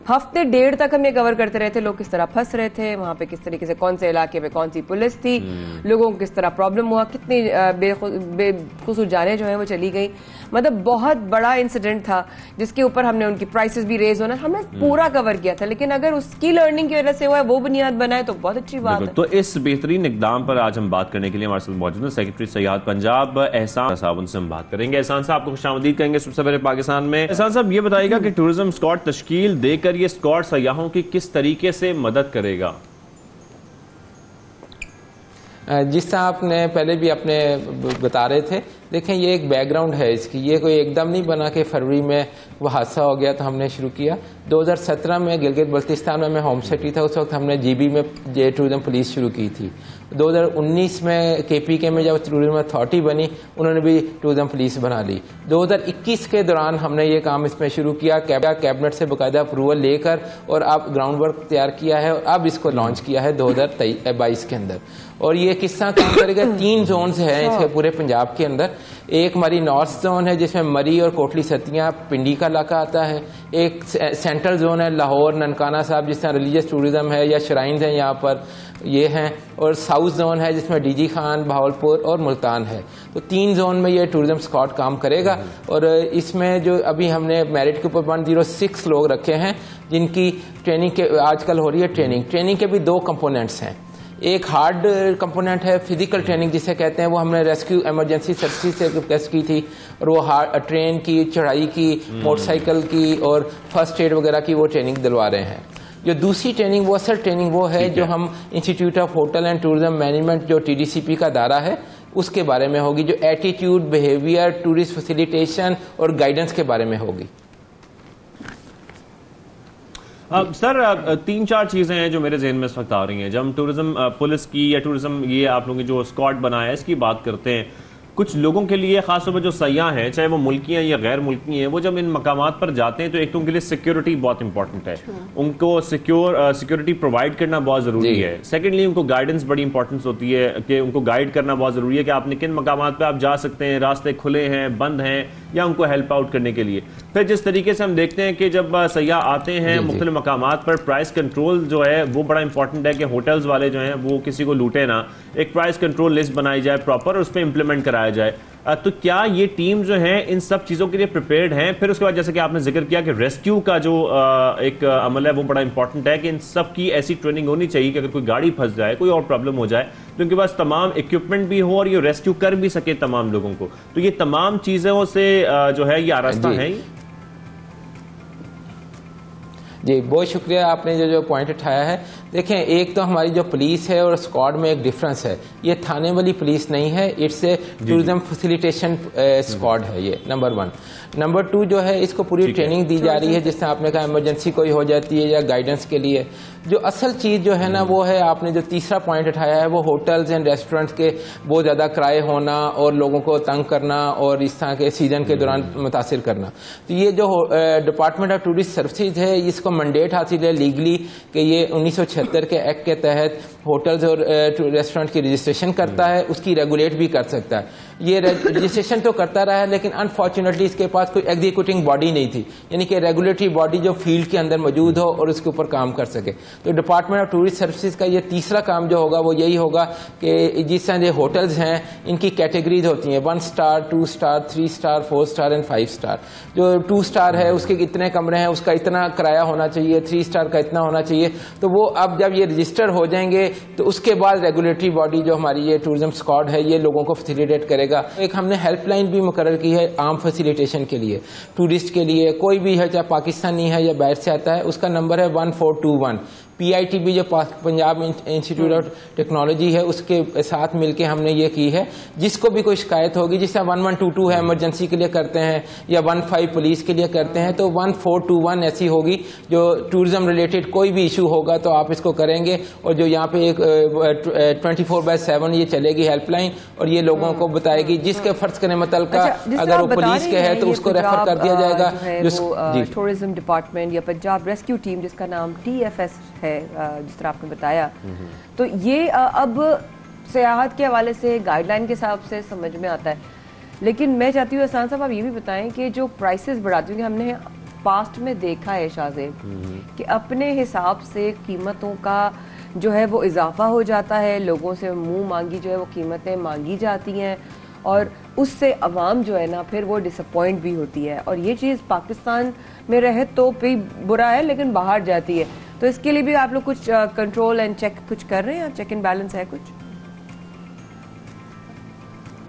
हफ्ते डेढ़ तक हम ये कवर करते रहे थे, लोग किस तरह फंस रहे थे वहां पे, किस तरीके से कौन से इलाके में कौन सी पुलिस थी, लोगों को किस तरह प्रॉब्लम हुआ, कितनी बेखुसूस जाने जो है वो चली गई। मतलब बहुत बड़ा इंसिडेंट था जिसके ऊपर हमने उनकी प्राइसेस भी रेज होना हमने पूरा कवर किया था। लेकिन अगर उसकी लर्निंग की वजह से हुआ है, वो बुनियाद बनाए, तो बहुत अच्छी बात है। तो इस बेहतरीन इकदाम पर आज हम बात करने के लिए हमारे साथ मौजूद है सेक्रेटरी सयाहत पंजाब एहसान साहब, उनसे हम बात करेंगे। एहसान साहब, आपको खुशामदीद कहेंगे सबसे पहले पाकिस्तान में। एहसान साहब, ये बताइएगा कि टूरिज्म स्क्वाड तश्कील देकर ये स्क्वाड सयाहों की किस तरीके से मदद करेगा? जिस तरह आपने पहले भी अपने बता रहे थे, देखें ये एक बैकग्राउंड है इसकी, ये कोई एकदम नहीं बना कि फरवरी में वो हादसा हो गया तो हमने शुरू किया। 2017 में गिलगित बल्तिस्तान में मैं होम सेक्रेटरी था, उस वक्त हमने जीबी में जे टूरिज्म पुलिस शुरू की थी। 2019 में केपीके में जब टूरिज्म अथॉरिटी बनी, उन्होंने भी टूरिज्म पुलिस बना ली। 2021 के दौरान हमने ये काम इसमें शुरू किया, कैबिनेट से बाकायदा अप्रूवल लेकर, और अब ग्राउंड वर्क तैयार किया है और अब इसको लॉन्च किया है 2022 के अंदर। और ये किस तरह काम करेगा? 3 जोन्स हैं इसके पूरे पंजाब के अंदर। एक मरी नॉर्थ जोन है जिसमें मरी और कोटली सतियां पिंडी का इलाका आता है। एक सेंट्रल जोन है लाहौर, ननकाना साहब, जिस तरह रिलीजियस टूरिज्म है या श्राइन्स हैं यहाँ पर, ये हैं। और साउथ जोन है जिसमें डीजी खान, बहावलपुर और मुल्तान है। तो 3 जोन में ये टूरिज्म स्क्वाड काम करेगा। और इसमें जो अभी हमने मेरिट के ऊपर 106 लोग रखे हैं जिनकी ट्रेनिंग के आजकल हो रही है। ट्रेनिंग के भी 2 कंपोनेंट्स हैं। एक हार्ड कंपोनेंट है फिजिकल ट्रेनिंग जिसे कहते हैं, वो हमने रेस्क्यू इमरजेंसी सर्विसेज से टेस्ट की थी, और वो ट्रेन की, चढ़ाई की, मोटरसाइकिल की और फर्स्ट एड वगैरह की वो ट्रेनिंग दिलवा रहे हैं। जो दूसरी ट्रेनिंग, वो असल ट्रेनिंग वो है जो हम institute of hotel and tourism management जो TDCP का दायरा है उसके बारे में होगी, जो एटीट्यूड, बिहेवियर, टूरिस्ट फैसिलिटेशन और गाइडेंस के बारे में होगी। सर 3-4 चीजें हैं जो मेरे जहन में इस वक्त आ रही हैं। जब हम टूरिज्म पुलिस की या टूरिज्म ये आप लोगों की जो स्क्वाड बनाया है इसकी बात करते हैं, कुछ लोगों के लिए खासतौर पर जो सयाह हैं, चाहे वो मुल्की हैं या गैर मुल्की हैं, वो जब इन मकामात पर जाते हैं तो एक तो उनके लिए सिक्योरिटी बहुत इंपॉर्टेंट है, उनको सिक्योरिटी प्रोवाइड करना बहुत जरूरी है। सेकेंडली उनको गाइडेंस बड़ी इंपॉर्टेंस होती है कि उनको गाइड करना बहुत जरूरी है कि आपने किन मकामात पर आप जा सकते हैं, रास्ते खुले हैं, बंद हैं, या उनको हेल्प आउट करने के लिए। फिर जिस तरीके से हम देखते हैं कि जब सयाह आते हैं मुख्तलिफ मकामात पर, प्राइस कंट्रोल जो है वो बड़ा इंपॉर्टेंट है कि होटल्स वाले जो हैं वो किसी को लूटे ना, एक प्राइस कंट्रोल लिस्ट बनाई जाए प्रॉपर और उस पर इंप्लीमेंट कराया जाए। तो क्या ये टीम जो है इन सब चीज़ों के लिए प्रिपेयर्ड हैं? फिर उसके बाद जैसे कि आपने जिक्र किया कि रेस्क्यू का जो एक अमल है वो बड़ा इंपॉर्टेंट है कि इन सब की ऐसी ट्रेनिंग होनी चाहिए कि अगर कोई गाड़ी फंस जाए, कोई और प्रॉब्लम हो जाए, तो उनके पास तमाम इक्विपमेंट भी हो और ये रेस्क्यू कर भी सके तमाम लोगों को। तो ये तमाम चीज़ों से जो है ये आरास्ता है। जी, बहुत शुक्रिया आपने जो पॉइंट उठाया है। देखें, एक तो हमारी जो पुलिस है और स्क्वाड में एक डिफरेंस है, ये थाने वाली पुलिस नहीं है, it's a tourism facilitation squad है, ये नंबर 1। नंबर 2 जो है, इसको पूरी ट्रेनिंग दी जा रही है, जिससे आपने कहा इमरजेंसी कोई हो जाती है या गाइडेंस के लिए। जो असल चीज़ जो है ना वो है, आपने जो तीसरा पॉइंट उठाया है, वो होटल्स एंड रेस्टोरेंट्स के बहुत ज़्यादा किराए होना और लोगों को तंग करना और इस तरह के सीजन के दौरान मुतासिर करना। तो ये जो डिपार्टमेंट ऑफ टूरिस्ट सर्विसेज है, इसको मैंडेट हासिल है लीगली कि ये 1976 के एक्ट के तहत होटल्स और रेस्टोरेंट की रजिस्ट्रेशन करता है, उसकी रेगुलेट भी कर सकता है। ये रजिस्ट्रेशन तो करता रहा है, लेकिन अनफॉर्चुनेटली इसके पास कोई एग्जीक्यूटिंग बॉडी नहीं थी, यानी कि रेगुलेटरी बॉडी जो फील्ड के अंदर मौजूद हो और उसके ऊपर काम कर सके। तो डिपार्टमेंट ऑफ टूरिस्ट सर्विसेज का ये तीसरा काम जो होगा वो यही होगा कि जिस तरह ये होटल्स हैं इनकी कैटेगरीज होती हैं, 1 star, 2 star, 3 star, 4 star and 5 star. जो 2 स्टार है उसके कितने कमरे हैं, उसका इतना किराया होना चाहिए, 3 स्टार का इतना होना चाहिए। तो वो अब जब ये रजिस्टर हो जाएंगे तो उसके बाद रेगुलेटरी बॉडी जो हमारी ये टूरिज्म स्क्वाड है ये लोगों को फैसिलिटेट करेगा। एक हमने हेल्पलाइन भी मुकर्रर की है आम फैसिलिटेशन के लिए, टूरिस्ट के लिए, कोई भी है चाहे पाकिस्तानी है या बाहर से आता है, उसका नंबर है 1421 PITB जो पंजाब इंस्टीट्यूट ऑफ टेक्नोलॉजी है उसके साथ मिलके हमने ये की है। जिसको भी कोई शिकायत होगी, जिससे 1122 है इमरजेंसी के लिए करते हैं या 15 पुलिस के लिए करते हैं, तो 1421 ऐसी होगी जो टूरिज्म रिलेटेड कोई भी इशू होगा तो आप इसको करेंगे। और जो यहाँ पे एक 24/7 ये चलेगी हेल्पलाइन, और ये लोगों को बताएगी जिसके फर्ज करने मुतल्लिका अगर वो पुलिस के है तो उसको रेफर कर दिया जाएगा। टूरिज्म डिपार्टमेंट या पंजाब रेस्क्यू टीम जिसका नाम TFS है, जिस तरह आपने बताया, तो ये अब सियाहत के हवाले से गाइडलाइन के हिसाब से समझ में आता है। लेकिन मैं चाहती हूँ एहसान साहब आप ये भी बताएं कि जो प्राइसेस बढ़ाती हैं, हमने पास्ट में देखा है शाहजेब कि अपने हिसाब से कीमतों का जो है वो इजाफा हो जाता है, लोगों से मुंह मांगी जो है वो कीमतें मांगी जाती हैं और उससे अवाम जो है ना फिर वो डिसअपॉइंट भी होती है। और ये चीज़ पाकिस्तान में रहे तो भी बुरा है लेकिन बाहर जाती है, तो इसके लिए भी आप लोग कुछ कंट्रोल एंड चेक कुछ कर रहे हैं, चेक एंड बैलेंस है कुछ?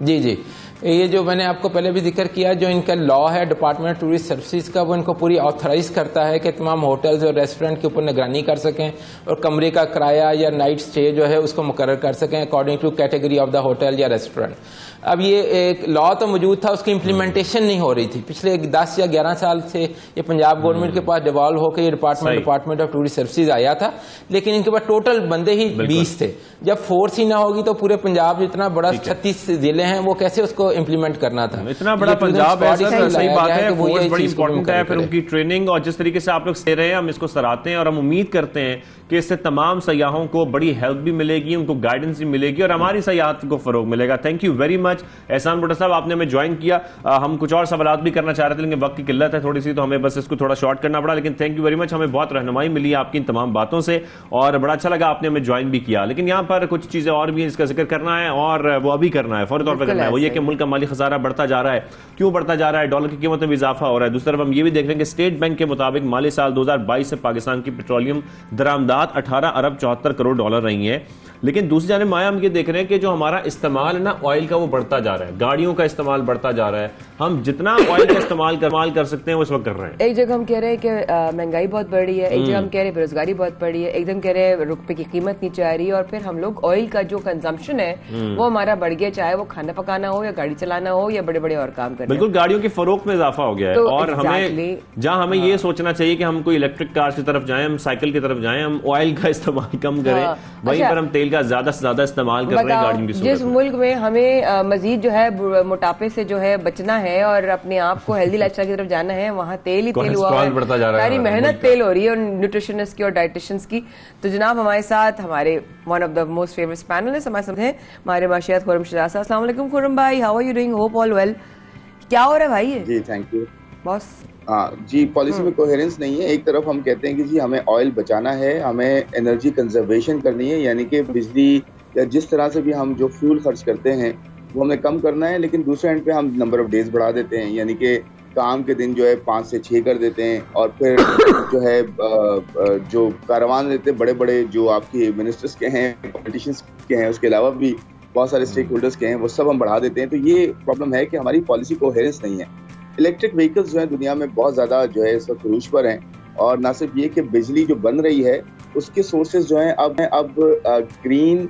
जी जी, ये जो मैंने आपको पहले भी जिक्र किया, जो इनका लॉ है डिपार्टमेंट ऑफ टूरिस्ट सर्विसेज का, वो इनको पूरी ऑथराइज करता है कि तमाम होटल्स और रेस्टोरेंट के ऊपर निगरानी कर सकें और कमरे का किराया या नाइट स्टे जो है उसको मुकर्रर कर सकें according to category of the hotel या रेस्टोरेंट। अब ये एक लॉ तो मौजूद था, उसकी इम्प्लीमेंटेशन नहीं हो रही थी। पिछले 10 या 11 साल से ये पंजाब गवर्नमेंट के पास डिवॉल्व होकर ये डिपार्टमेंट ऑफ टूरिस्ट सर्विसेज आया था, लेकिन इनके पास टोटल बंदे ही 20 थे। जब फोर्स ही ना होगी तो पूरे पंजाब जितना बड़ा 36 जिले हैं वो कैसे उसको इम्प्लीमेंट करना था। इतना बड़ा पंजाब है सर, सही बात है, फोर्स बड़ी इंपॉर्टेंट है, फिर उनकी ट्रेनिंग और जिस तरीके से आप लोग दे रहे हैं हम इसको सराहते हैं और हम उम्मीद करते हैं कि इससे तमाम सयाहों को बड़ी हेल्प भी मिलेगी, उनको गाइडेंस भी मिलेगी और हमारी सयाहत को फरोग मिलेगा। थैंक यू वेरी मच एहसान भुट्टो साहब, आपने हमें ज्वाइन किया। हम कुछ और सवाल भी करना चाह रहे थे लेकिन वक्त की किल्लत है थोड़ी सी, तो हमें बस इसको थोड़ा शॉर्ट करना पड़ा, लेकिन थैंक यू वेरी मच, हमें बहुत रहनुमाई मिली आपकी इन तमाम बातों से और बड़ा अच्छा लगा आपने हमें ज्वाइन भी किया। लेकिन यहाँ पर कुछ चीजें और भी इसका जिक्र करना है और वो अभी करना है, फौरी तौर पर करना है। वो ये कि मुल्क का माली खसारा बढ़ता जा रहा है, क्यों बढ़ता जा रहा है? डॉलर की कीमत में भी इजाफा हो रहा है। दूसरी तरफ हम ये भी देख रहे हैं कि स्टेट बैंक के मुताबिक माली साल 2022 से पाकिस्तान की पेट्रोलियम दरामदात 18 अरब 74 करोड़ डॉलर रही है। लेकिन दूसरी जानिब माया हम ये देख रहे हैं कि जो हमारा इस्तेमाल है ना ऑयल का, वो बढ़ता जा रहा है, गाड़ियों का इस्तेमाल बढ़ता जा रहा है। हम जितना ऑयल का इस्तेमाल कर सकते हैं वो इस वक्त कर रहे हैं। एक जगह हम कह रहे हैं कि महंगाई बहुत बढ़ रही है, एक जगह हम कह रहे हैं बेरोजगारी बहुत बढ़ी है, एकदम कह रहे हैं रुपए की कीमत नीचे आ रही है और फिर हम लोग ऑयल का जो कंजम्पशन है वो हमारा बढ़ गया, चाहे वो खाना पकाना हो या गाड़ी चलाना हो या बड़े बड़े और काम करना। बिल्कुल, गाड़ियों की फरोख्त में इजाफा हो गया है। और हमें जहां हमें ये सोचना चाहिए कि हम कोई इलेक्ट्रिक कार की तरफ जाएं, हम साइकिल की तरफ जाएं, हम ऑयल का इस्तेमाल कम करें, वहीं पर हम तेल का ज्यादा से ज्यादा इस्तेमाल कर रहे हैं गाड़ियों की। जिस मुल्क में हमें मजीद जो है मोटापे से जो है बचना है और अपने आप को हेल्दी लाइफस्टाइल की तरफ जाना है, वहाँ तेल ही तेल हुआ है, सारी मेहनत तेल हो रही है और न्यूट्रिशनिस्ट की और डाइटिशियंस की। तो जनाब हमारे साथ हमारे one of the most favourite panelist हमारे साथ हैं हमारे माशियात खुर्रम शहजाद साहब। अस्सलाम वालेकुम खुर्रम भाई, how are you doing? Hope all well. क्या हो रहा है भाई? जी थैंक यू बॉस। हाँ जी, पॉलिसी में कोहेरेंस नहीं है। एक तरफ हम कहते हैं कि जी हमें ऑयल बचाना है, हमें एनर्जी कंजर्वेशन करनी है, यानी कि बिजली या जिस तरह से भी हम जो फ्यूल खर्च करते हैं वो हमें कम करना है। लेकिन दूसरे एंड पे हम नंबर ऑफ डेज बढ़ा देते हैं, यानी कि काम के दिन जो है 5 से 6 कर देते हैं और फिर जो है जो कारवान देते हैं बड़े बड़े जो आपके मिनिस्टर्स के हैं, पॉलिटिशियंस के हैं, उसके अलावा भी बहुत सारे स्टेक होल्डर्स के हैं, वो सब हम बढ़ा देते हैं। तो ये प्रॉब्लम है कि हमारी पॉलिसी कोहेरेंस नहीं है। इलेक्ट्रिक व्हीकल्स जो है दुनिया में बहुत ज़्यादा जो है इस वक्त रूज पर हैं और ना सिर्फ ये कि बिजली जो बन रही है उसके सोर्सेज जो हैं अब ग्रीन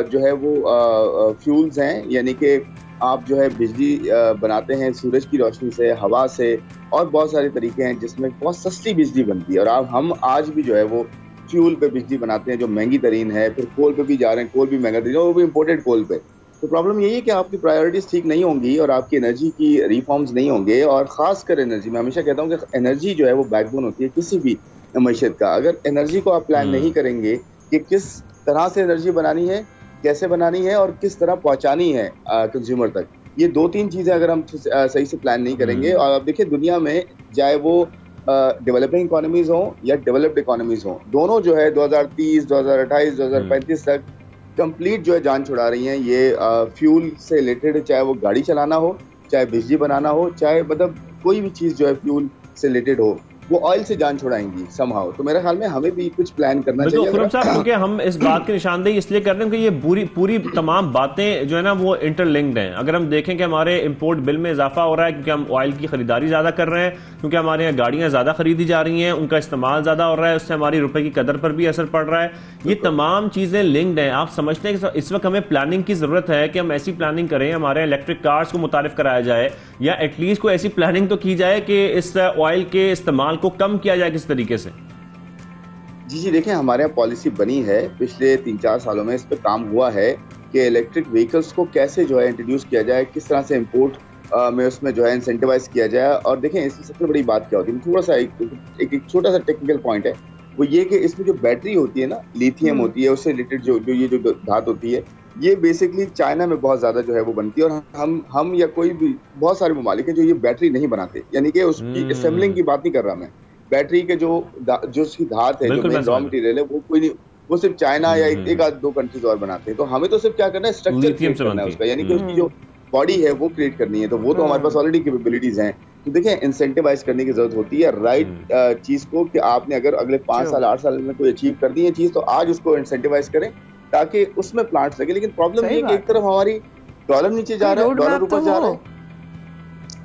जो है वो फ्यूल्स हैं, यानी कि आप जो है बिजली बनाते हैं सूरज की रोशनी से, हवा से और बहुत सारे तरीके हैं जिसमें बहुत सस्ती बिजली बनती है। और हम आज भी जो है वो फ्यूल पे बिजली बनाते हैं जो महंगी तरीन है, फिर कोल पे भी जा रहे हैं, कोल भी महंगा तरीन है, वो भी इम्पोर्टेड कोल पे। तो प्रॉब्लम यही है कि आपकी प्रायोरिटीज ठीक नहीं होंगी और आपकी एनर्जी की रिफॉर्म्स नहीं होंगे। और खासकर एनर्जी, मैं हमेशा कहता हूँ कि एनर्जी जो है वो बैकबोन होती है किसी भी मईशत का। अगर एनर्जी को आप प्लान नहीं करेंगे कि किस तरह से एनर्जी बनानी है, कैसे बनानी है और किस तरह पहुंचानी है कंज्यूमर तक, ये 2-3 चीजें अगर हम सही से प्लान नहीं करेंगे। और अब देखिए दुनिया में चाहे वो डेवलपिंग इकोनॉमीज हों या डेवलप्ड इकोनॉमीज हों, दोनों जो है 2030, 2028, 2035 तक कंप्लीट जो है जान छुड़ा रही हैं ये फ्यूल से रिलेटेड, चाहे वो गाड़ी चलाना हो, चाहे बिजली बनाना हो, चाहे मतलब कोई भी चीज़ जो है फ्यूल से रिलेटेड हो, वो ऑयल से जान छुड़ाएंगी समहाउ। तो मेरे ख्याल में हमें भी कुछ प्लान करना चाहिए। खुरम साहब, क्योंकि हम इस बात की निशानदेही इसलिए कर रहे हैं कि ये पूरी तमाम बातें जो है ना वो इंटरलिंक्ड हैं। अगर हम देखें कि हमारे इंपोर्ट बिल में इजाफा हो रहा है क्योंकि हम ऑयल की खरीदारी ज्यादा कर रहे हैं, क्योंकि हमारे यहाँ गाड़ियां ज्यादा खरीदी जा रही हैं, उनका इस्तेमाल ज्यादा हो रहा है, उससे हमारी रुपए की कदर पर भी असर पड़ रहा है। ये तमाम चीजें लिंक्ड हैं। आप समझते हैं कि इस वक्त हमें प्लानिंग की जरूरत है कि हम ऐसी प्लानिंग करें, हमारे इलेक्ट्रिक कार्स को मुतारिफ कराया जाए, या एटलीस्ट कोई ऐसी प्लानिंग तो की जाए कि इस ऑयल के इस्तेमाल को कम किया जाए किस तरीके से? जी देखिए, हमारे यहाँ पॉलिसी बनी है, पिछले 3-4 सालों में इस पर काम हुआ है कि इलेक्ट्रिक व्हीकल्स को कैसे जो है इंट्रोड्यूस किया जाए, किस तरह से इंपोर्ट में उसमें जो है इंसेंटिवाइज किया जाए। और देखें इसमें सबसे बड़ी बात क्या होती है, थोड़ा सा एक छोटा सा टेक्निकल पॉइंट है, वो ये कि इसमें जो बैटरी होती है ना, लिथियम होती है, उससे रिलेटेड जो ये जो धात होती है, ये बेसिकली चाइना में बहुत ज्यादा जो है वो बनती है। और हम या कोई भी बहुत सारे ममालिक हैं जो ये बैटरी नहीं बनाते, यानी कि उसकी असेंबलिंग की बात नहीं कर रहा मैं। बैटरी के जो उसकी धात है, जो मेन रॉ मटेरियल है, वो कोई नहीं, वो सिर्फ चाइना या एक आध 2 कंट्रीज और बनाते हैं। तो हमें तो सिर्फ क्या करना है, स्ट्रक्चर क्रिएट करना है उसका, यानी कि उसकी जो बॉडी है वो क्रिएट करनी है। तो वो तो हमारे पास ऑलरेडी कैपेबिलिटीज हैं। तो देखिए, इंसेंटिवाइज करने की जरूरत होती है राइट चीज को, कि आपने अगर अगले 5 साल 8 साल में कोई अचीव कर दी है चीज, तो आज उसको इंसेंटिवाइज करें ताकि उसमें प्लांट्स लगे। लेकिन प्रॉब्लम ये है कि एक तरफ हमारी डॉलर नीचे जा रहा है, डॉलर ऊपर जा रहा है।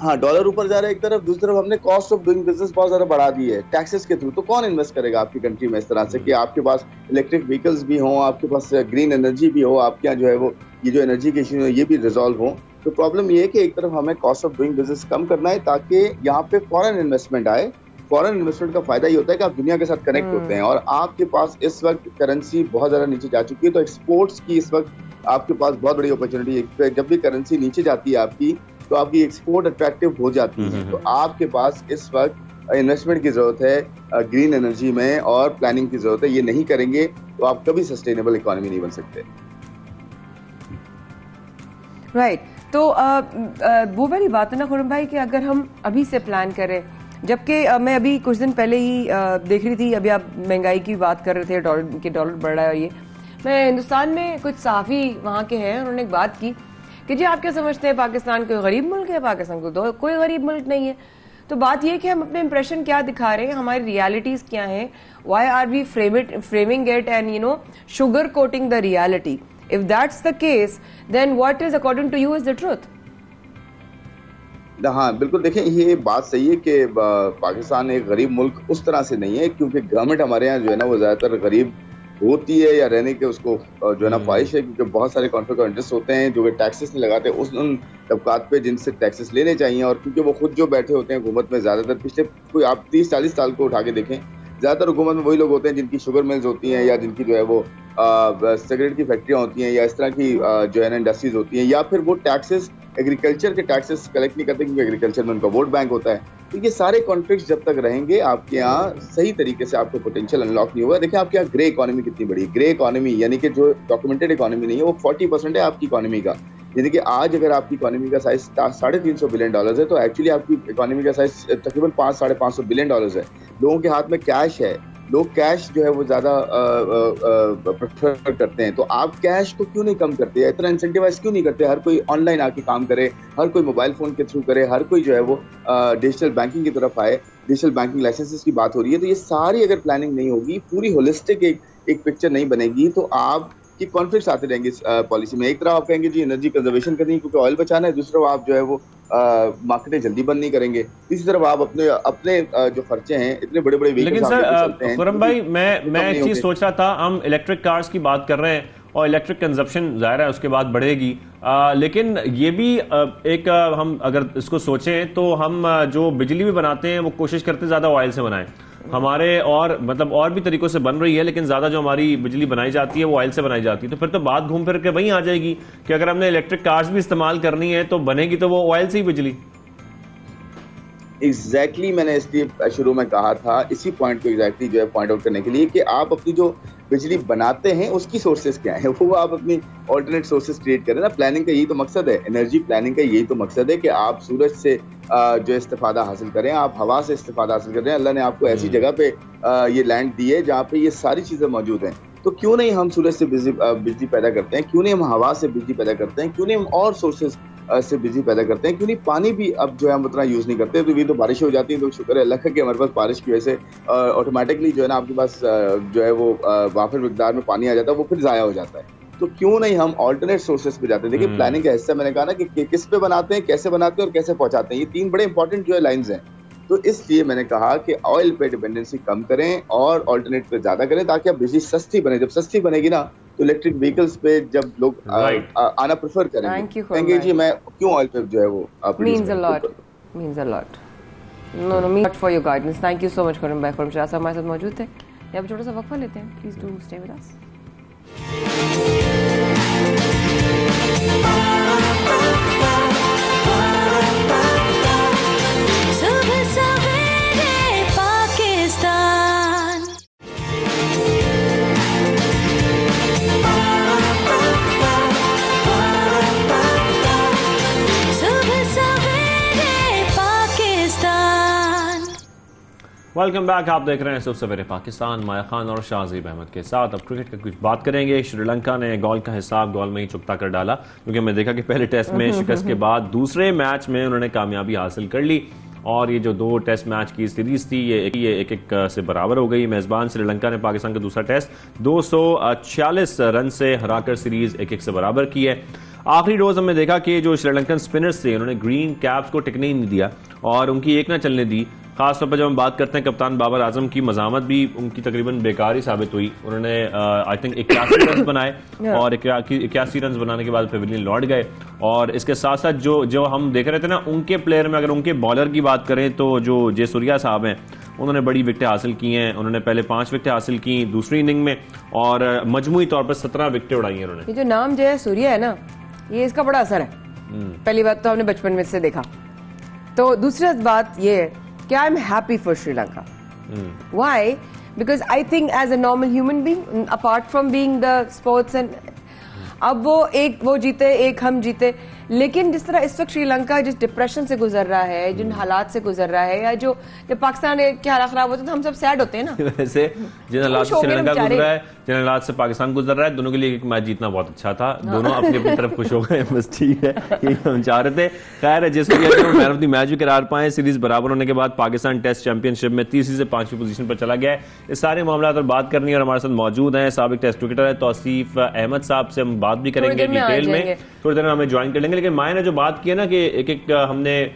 हाँ, डॉलर ऊपर जा रहा है एक तरफ, दूसरी तरफ हमने कॉस्ट ऑफ डूइंग बिजनेस बहुत ज्यादा बढ़ा दी है टैक्सेस के थ्रू। तो कौन इन्वेस्ट करेगा आपकी कंट्री में इस तरह से कि आपके पास इलेक्ट्रिक व्हीकल्स भी हों, आपके पास ग्रीन एनर्जी भी हो, आपके यहाँ जो है वो ये जो एनर्जी के इश्यू है ये भी रिजॉल्व हो। तो प्रॉब्लम ये है कि एक तरफ हमें कॉस्ट ऑफ डूइंग बिजनेस कम करना है ताकि यहाँ पे फॉरेन इन्वेस्टमेंट आए। फॉरेन इन्वेस्टमेंट का फायदा ये होता है कि आप दुनिया के साथ कनेक्ट होते हैं, और आपके पास इस वक्त करेंसी बहुत ज्यादा नीचे जा चुकी है। तो एक्सपोर्ट्स की इस वक्त आपके पास बहुत बड़ी अपॉर्चुनिटी है। जब भी करेंसी नीचे जाती है आपकी, तो आपकी एक्सपोर्ट अट्रैक्टिव हो जाती है। तो आपके पास इस वक्त इन्वेस्टमेंट की जरूरत है ग्रीन एनर्जी में, और प्लानिंग की जरूरत है। ये नहीं करेंगे तो आप कभी सस्टेनेबल इकोनॉमी नहीं बन सकते। राइट तो वो वाली बात है ना खुरम भाई, कि अगर हम अभी से प्लान करें, जबकि मैं अभी कुछ दिन पहले ही देख रही थी, अभी आप महंगाई की बात कर रहे थे, डॉलर बढ़ रहा है, और ये मैं हिंदुस्तान में कुछ सहाफ़ी वहाँ के हैं, उन्होंने एक बात की कि जी आप क्या समझते हैं पाकिस्तान कोई गरीब मुल्क है? पाकिस्तान कोई गरीब मुल्क नहीं है। तो बात यह कि हम अपने इंप्रेशन क्या दिखा रहे हैं, हमारी रियलिटीज क्या हैं, why are we framing it and sugar coating the reality. If that's the case, then what is according to you is the truth? हाँ बिल्कुल, देखें ये बात सही है कि पाकिस्तान एक गरीब मुल्क उस तरह से नहीं है, क्योंकि गवर्नमेंट हमारे यहाँ जो है ना वो ज्यादातर गरीब होती है या रहने के उसको जो है ना ख्वाहिश है, क्योंकि बहुत सारे कॉन्फ्लिक्ट ऑफ इंटरेस्ट होते हैं जो कि टैक्सेस नहीं लगाते उन तबकात पे जिनसे टैक्सेस लेने चाहिए। और क्योंकि वो खुद जो बैठे होते हैं हुकूमत में, ज्यादातर पिछले कोई आप 30-40 साल को उठा के देखें, ज्यादातर हुकूमत में वही लोग होते हैं जिनकी शुगर मिल्स होती हैं, या जिनकी जो है वो सिगरेट की फैक्ट्रियाँ होती हैं, या इस तरह की जो है ना इंडस्ट्रीज होती हैं, या फिर वो टैक्सेस एग्रीकल्चर के टैक्सेस कलेक्ट नहीं करते क्योंकि एग्रीकल्चर में उनका वोट बैंक होता है। तो ये सारे कॉन्फ्लिक्ट्स जब तक रहेंगे, आपके यहाँ सही तरीके से आपको पोटेंशियल अनलॉक नहीं होगा। देखिए आपके यहाँ ग्रे इकोनॉमी कितनी बड़ी है। ग्रे इकोनॉमी यानी कि जो डॉक्यूमेंटेड इकोनॉमी नहीं है, वो 40% है आपकी इकोनॉमी का। यानी कि आज अगर आपकी इकोनॉमी का साइज $350 बिलियन है, तो एक्चुअली आपकी इकोनॉमी का साइज तकरीबन $500-550 बिलियन है। लोगों के हाथ में कैश है, लोग कैश जो है वो ज्यादा प्रेफर करते हैं। तो आप कैश को क्यों नहीं कम करते, इतना इंसेंटिवाइज क्यों नहीं करते? हर कोई ऑनलाइन आके काम करे, हर कोई मोबाइल फोन के थ्रू करे, हर कोई जो है वो डिजिटल बैंकिंग की तरफ आए। डिजिटल बैंकिंग लाइसेंसेस की बात हो रही है, तो ये सारी अगर प्लानिंग नहीं होगी, पूरी होलिस्टिक एक पिक्चर नहीं बनेगी, तो आप कि कॉन्फ्लिक्ट्स आते रहेंगे इस पॉलिसी में। एक तरफ आप कहेंगे जी एनर्जी कंजर्वेशन करनी है क्योंकि ऑयल बचाना है, दूसरी तरफ आप जो है वो मार्केटें जल्दी बंद नहीं करेंगे, तीसरी तरफ आप अपने जो खर्चे हैं इतने बड़े बड़े। लेकिन सर खुरम भाई, मैं एक चीज सोच रहा था, हम इलेक्ट्रिक कार्स की बात कर रहे हैं और इलेक्ट्रिक कंजप्शन जाहिर है उसके बाद बढ़ेगी, लेकिन ये भी एक हम अगर इसको सोचें तो हम जो बिजली भी बनाते हैं वो कोशिश करते हैं ज्यादा ऑयल से बनाएं। हमारे और भी तरीकों से बन रही है, लेकिन ज्यादा जो हमारी बिजली बनाई जाती है वो ऑयल से बनाई जाती है। तो फिर तो बात घूम फिर के वहीं आ जाएगी कि अगर हमने इलेक्ट्रिक कार्स भी इस्तेमाल करनी है तो बनेगी तो वो ऑयल से ही बिजली। एग्जैक्टली मैंने इसलिए शुरू में कहा था, इसी पॉइंट को एग्जैक्टली जो है पॉइंट आउट करने के लिए कि आप अपनी जो बिजली बनाते हैं उसकी सोर्सेज क्या है, वो आप अपनी ऑल्टरनेट सोर्सेज क्रिएट करें ना। प्लानिंग का यही तो मकसद है, एनर्जी प्लानिंग का यही तो मकसद है कि आप सूरज से जो इस्तेफादा हासिल करें, आप हवा से इस्तेफादा हासिल करें। अल्लाह ने आपको ऐसी जगह पे ये लैंड दी है जहाँ पे ये सारी चीजें मौजूद हैं। तो क्यों नहीं हम सूरज से बिजली पैदा करते हैं, क्यों नहीं हम हवा से बिजली पैदा करते हैं, क्यों नहीं हम और सोर्सेज से बिजी पैदा करते हैं, क्योंकि पानी भी अब जो है हम उतना यूज नहीं करते। तो ये तो बारिश हो जाती है तो शुक्र है अल्लाह का कि हमारे पास बारिश की वजह से ऑटोमेटिकली जो है ना आपके पास जो है वो वाफिर मिकदार में पानी आ जाता है, वो फिर जाया हो जाता है। तो क्यों नहीं हम ऑल्टरनेट सोर्सेज पे जाते हैं। देखिए प्लानिंग का हिस्सा मैंने कहा ना कि किस पे बनाते हैं, कैसे बनाते हैं और कैसे पहुंचाते हैं, ये 3 बड़े इंपॉर्टेंट जो है लाइंस हैं। तो इसलिए मैंने कहा कि ऑयल पे डिपेंडेंसी कम करें और ऑल्टरनेट पे ज्यादा करें, ताकि अब बिजली सस्ती बने। जब सस्ती बनेगी ना तो इलेक्ट्रिक व्हीकल्स पे जब लोग आना प्रेफर करेंगे, कहेंगे जी मैं क्यों ऑयल पे जो है वो means a lot no means for your guidance. Thank you so much Khurram भाई। खुर्रम शाह साहब हमारे साथ मौजूद थे। यहाँ पे छोटा सा वक्फा लेते हैं, please do stay with us. Welcome back. आप देख रहे हैं सुबह सवेरे पाकिस्तान, माया खान और शाहजीब अहमद के साथ। अब क्रिकेट का कुछ बात करेंगे। श्रीलंका ने गोल का हिसाब गोल में ही चुकता कर डाला, क्योंकि हमने देखा कि पहले टेस्ट में शिकस्त के बाद दूसरे मैच में उन्होंने कामयाबी हासिल कर ली और ये जो 2 टेस्ट मैच की सीरीज थी ये एक से बराबर हो गई। मेजबान श्रीलंका ने पाकिस्तान का दूसरा टेस्ट 246 रन से हराकर सीरीज 1-1 से बराबर की है। आखिरी रोज हमने देखा कि जो श्रीलंकन स्पिनर्स थे उन्होंने ग्रीन कैप्स को टिकने ही नहीं दिया और उनकी एक ना चलने दी। खासतौर पर जब हम बात करते हैं कप्तान बाबर आजम की, मजामत भी उनकी तकरीबन बेकार ही साबित हुई। उन्होंने आई थिंक 81 रन बनाए और 81 रन बनाने के बाद पेविलियन लौट गए। और इसके साथ साथ जो हम देख रहे थे ना उनके प्लेयर में, अगर उनके बॉलर की बात करें तो जो जयसूर्या साहब हैं उन्होंने बड़ी विकेटें हासिल की हैं। उन्होंने पहले 5 विकेटें हासिल की दूसरी इनिंग में और मजमूई तौर पर 17 विकेटें उड़ाई हैं उन्होंने। ये जो नाम जयसूर्या है ना, ये इसका बड़ा असर है। पहली बात तो हमने बचपन में से देखा। तो दूसरी बात ये है कि I am happy for Sri Lanka. Why? Because I think as a normal human being, apart from being the sports and, अब वो जीते, एक हम जीते, लेकिन जिस तरह इस वक्त श्रीलंका जिस डिप्रेशन से गुजर रहा है, जिन हालात से गुजर रहा है, या जो जब पाकिस्तान के हालात खराब होते हैं तो हम सब सैड होते हैं ना। वैसे जिन हालात से श्रीलंका गुजर रहा है, जिन हालात से पाकिस्तान गुजर रहा है, दोनों के लिए एक मैच जीतना बहुत अच्छा था। दोनों अपनी अपनी तरफ खुश हो गए, बस ठीक है, यही हम चाह रहे थे। खैर जिस मैन ऑफ द मैच भी करार पाए, सीरीज बराबर होने के बाद पाकिस्तान टेस्ट चैंपियनशिप में तीसरी से 5वीं पोजीशन पर चला गया है। इस सारे मामला पर बात करनी और हमारे साथ मौजूद हैं साबिक टेस्ट क्रिकेटर है तौसीफ अहमद साहब, से हम बात भी करेंगे डिटेल में, थोड़ी देर में हमें ज्वाइन कर लेंगे। लेकिन माया ने जो बात की है ना कि एक हमने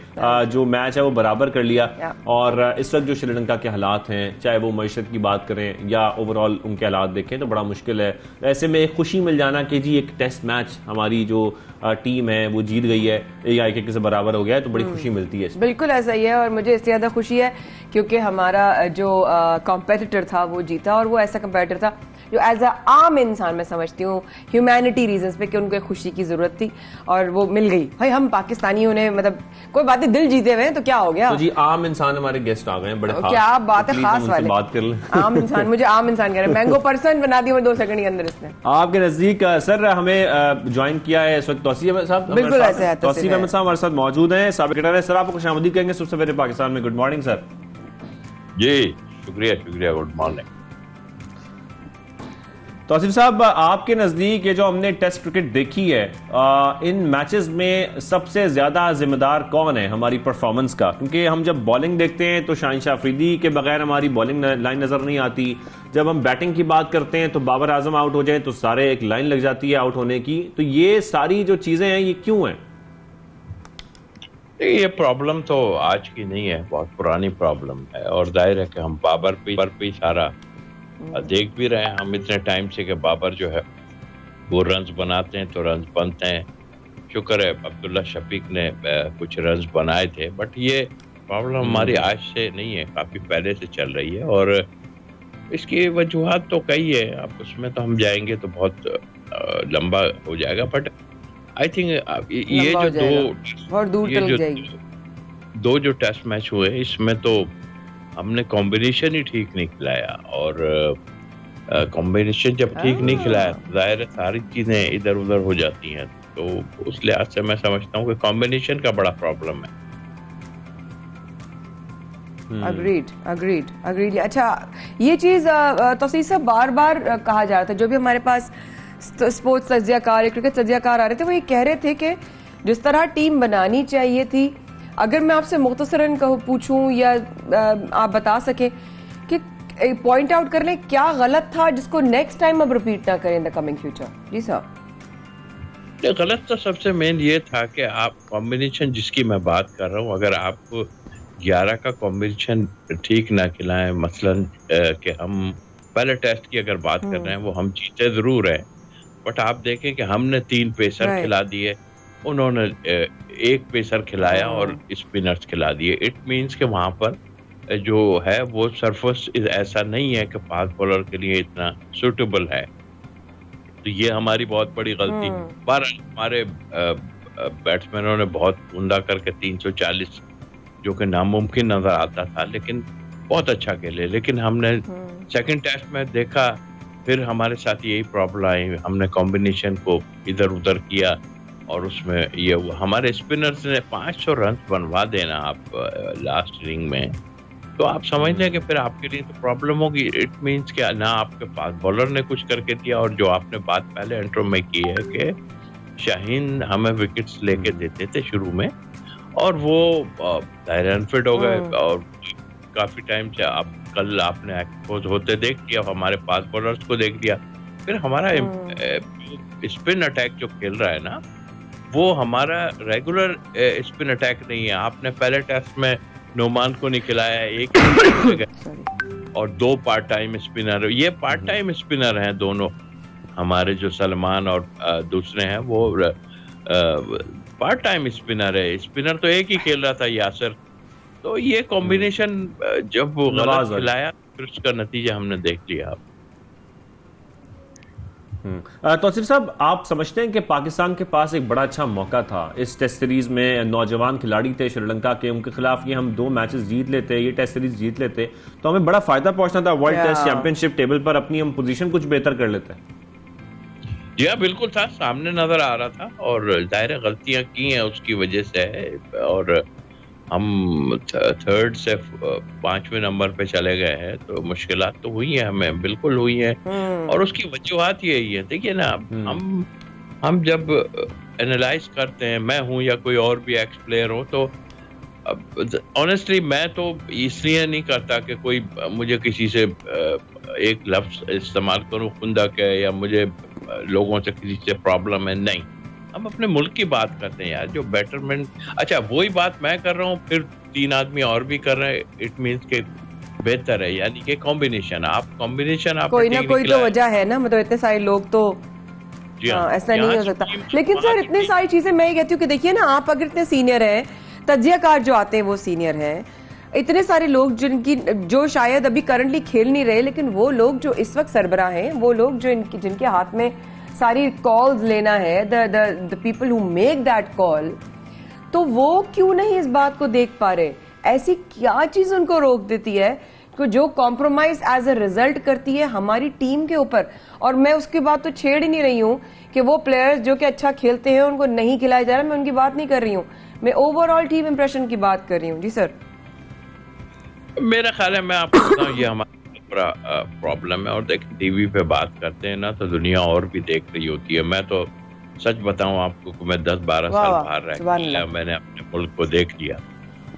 जो मैच है वो बराबर कर लिया और इस वक्त जो श्रीलंका के हालात हैं, चाहे वो मईशत की बात करें या ओवरऑल उनके हालात देखें तो बड़ा मुश्किल है। ऐसे में एक खुशी मिल जाना कि जी एक टेस्ट मैच हमारी जो टीम है वो जीत गई है या 1-1 से बराबर हो गया है, तो बड़ी खुशी मिलती है। बिल्कुल ऐसा ही है और मुझे इससे ज्यादा खुशी है क्योंकि हमारा जो कॉम्पिटिटर था वो जीता और वो ऐसा कॉम्पिटिटर था जो एज अ आम इंसान मैं समझती हूँ ह्यूमैनिटी रीजंस पे कि उनको एक खुशी की जरूरत थी और वो मिल गई। भाई हम पाकिस्तानियों ने मतलब कोई बात नहीं, दिल जीते हुए हैं तो क्या हो गया। तो जी आम इंसान हमारे गेस्ट आ गए हैं, बड़े क्या बात है, खास वाले बात कर ले। आम इंसान, मुझे आम इंसान कह रहे हैं, मैंगो पर्सन बना दिया 2 सेकंड के अंदर इसने। आपके नजदीक सर हमें ज्वाइन किया है इस वक्त तौसीफ अहमद साहब। बिल्कुल ऐसे है, तौसीफ अहमद साहब हमारे साथ मौजूद हैं, साबिक क्रिकेटर हैं। सर आपको खुशामदीद कहेंगे सुबह सवेरे पाकिस्तान में। Good morning sir. जी शुक्रिया, गुड मॉर्निंग। तौसीफ साहब आपके नजदीक ये जो हमने टेस्ट क्रिकेट देखी है, इन मैचेस में सबसे ज्यादा जिम्मेदार कौन है हमारी परफॉर्मेंस का? क्योंकि हम जब बॉलिंग देखते हैं तो शाहिन अफरीदी के बगैर हमारी बॉलिंग लाइन नजर नहीं आती। जब हम बैटिंग की बात करते हैं तो बाबर आजम आउट हो जाए तो सारे एक लाइन लग जाती है आउट होने की। तो ये सारी जो चीजें हैं ये क्यों हैं? ये प्रॉब्लम तो आज की नहीं है, बहुत पुरानी प्रॉब्लम है और जाहिर है कि हम बाबर पे सारा देख भी रहे हैं हम इतने टाइम से कि बाबर जो है वो रन्स बनाते हैं तो रन्स बनते हैं। शुक्र है अब्दुल्ला शफीक ने कुछ रन्स बनाए थे, बट ये प्रॉब्लम हमारी आज से नहीं है, काफ़ी पहले से चल रही है और इसकी वजूहात तो कई है। अब उसमें तो हम जाएंगे तो बहुत लंबा हो जाएगा, बट आई थिंक ये जो 2 टेस्ट मैच हुए इसमें तो हमने कॉम्बिनेशन ही ठीक नहीं खिलाया और कॉम्बिनेशन जब ठीक नहीं खिलाया जाहिर है सारी चीजें इधर उधर हो जाती हैं। तो उस लिहाज से मैं समझता हूँ कि कॉम्बिनेशन का बड़ा प्रॉब्लम है। अग्रीड। अच्छा ये चीज तौसीफ साहब बार बार कहा जा रहा था, जो भी हमारे पास स्पोर्ट्स तज्जियाकार, क्रिकेट तज्जियाकार आ रहे थे वो ये कह रहे थे कि जिस तरह टीम बनानी चाहिए थी, अगर मैं आपसे मुख्तसरन पूछूं या आप बता सकें कि पॉइंट आउट कर लें क्या गलत था जिसको नेक्स्ट टाइम अब रिपीट ना करें इन द कमिंग फ्यूचर। जी साहब। गलत तो सबसे मेन ये था कि आप कॉम्बिनेशन जिसकी मैं बात कर रहा हूँ, अगर आप 11 का कॉम्बिनेशन ठीक ना खिलाएं, मसलन कि हम पहले टेस्ट की अगर बात कर रहे हैं वो हम जीते जरूर हैं, बट आप देखें कि हमने 3 पेसर खिला दिए, उन्होंने 1 पेसर खिलाया और स्पिनर्स खिला दिए। इट मीन्स कि वहां पर जो है वो सरफेस ऐसा नहीं है कि फास्ट बॉलर के लिए इतना सूटेबल है। तो ये हमारी बहुत बड़ी गलती। पर हमारे बैट्समैनों ने बहुत उमदा करके 340 जो कि नामुमकिन नजर आता था, लेकिन बहुत अच्छा खेले। लेकिन हमने सेकंड टेस्ट में देखा, फिर हमारे साथ यही प्रॉब्लम आई, हमने कॉम्बिनेशन को इधर उधर किया और उसमें ये हमारे स्पिनर्स ने 500 रन बनवा देना आप लास्ट इनिंग में, तो आप समझते हैं कि फिर आपके लिए तो प्रॉब्लम होगी। इट मीन्स कि ना आपके फास्ट बॉलर ने कुछ करके दिया, और जो आपने बात पहले इंट्रो में की है कि शाहीन हमें विकेट्स लेके देते थे शुरू में, और वो जाहिर अनफिट हो गए और काफी टाइम से आप कल आपने एक्सपोज होते देख लिया, हमारे फास्ट बॉलर्स को देख लिया। फिर हमारा स्पिन अटैक जो खेल रहा है ना, वो हमारा रेगुलर स्पिन अटैक नहीं है। आपने पहले टेस्ट में नोमान को नहीं खिलाया, एक और 2 पार्ट टाइम स्पिनर, ये पार्ट टाइम स्पिनर हैं दोनों हमारे, जो सलमान और दूसरे हैं वो पार्ट टाइम स्पिनर है। स्पिनर तो एक ही खेल रहा था, यासर। तो ये कॉम्बिनेशन जब वो गलत खिलाया, फिर उसका नतीजा हमने देख लिया। तौसीफ साहब, आप समझते हैं कि पाकिस्तान के पास एक बड़ा अच्छा मौका था इस टेस्ट सीरीज में? नौजवान खिलाड़ी थे श्रीलंका के, उनके खिलाफ ये हम 2 मैचेस जीत लेते, ये टेस्ट सीरीज जीत लेते तो हमें बड़ा फायदा पहुंचना था। वर्ल्ड टेस्ट चैंपियनशिप टेबल पर अपनी हम पोजीशन कुछ बेहतर कर लेते। जी हाँ, बिल्कुल था, सामने नजर आ रहा था, और जाहिर गलतियां की हैं उसकी वजह से, और हम 3rd से 5वें नंबर पे चले गए हैं, तो मुश्किलात तो हुई है, हमें बिल्कुल हुई है, और उसकी वजूहात यही है। देखिए ना, हम जब एनालाइज करते हैं, मैं हूं या कोई और भी एक्स प्लेयर हो, तो ऑनेस्टली मैं तो इसलिए नहीं करता कि कोई मुझे किसी से एक लफ्ज इस्तेमाल करूं खुंदा के, या मुझे लोगों से किसी से प्रॉब्लम है, नहीं। हम अपने मुल्क की बात करते हैं यार, जो बेटरमेंट। अच्छा, वही बात मैं कर रहा हूँ, फिर 3 आदमी और भी कर रहे हैं, इट मीन्स के बेहतर है, यानी कि कॉम्बिनेशन आप कोई ना कोई तो वजह है ना, मतलब इतने सारे लोग तो ऐसा नहीं हो सकता। लेकिन सर, इतनी सारी चीजें मैं ये कहती हूँ कि देखिए ना, आप अगर इतने सीनियर हैं, तज्जियाकार जो आते हैं वो सीनियर हैं, इतने सारे लोग जो शायद अभी करंटली खेल नहीं रहे, लेकिन वो लोग जो इस वक्त सरबराह हैं, वो लोग जो जिनके हाथ में सारी कॉल्स लेना है, the people who make that call, तो वो क्यों नहीं इस बात को देख पा रहे? ऐसी क्या चीज उनको रोक देती है कि जो कॉम्प्रोमाइज एज अ रिजल्ट करती है हमारी टीम के ऊपर? और मैं उसकी बात तो छेड़ ही नहीं रही हूं कि वो प्लेयर्स जो कि अच्छा खेलते हैं उनको नहीं खिलाया जा रहा, मैं उनकी बात नहीं कर रही हूं, मैं ओवरऑल टीम इंप्रेशन की बात कर रही हूँ। जी सर। मेरा ख्याल है, मैं आपको बताऊं, ये हमारा प्रॉब्लम है। और देखिए, टीवी पे बात करते हैं ना, तो दुनिया और भी देख रही होती है। मैं तो सच बताऊं आपको कि मैं 10-12 साल बाहर रह गया, मैंने अपने मुल्क को देख लिया,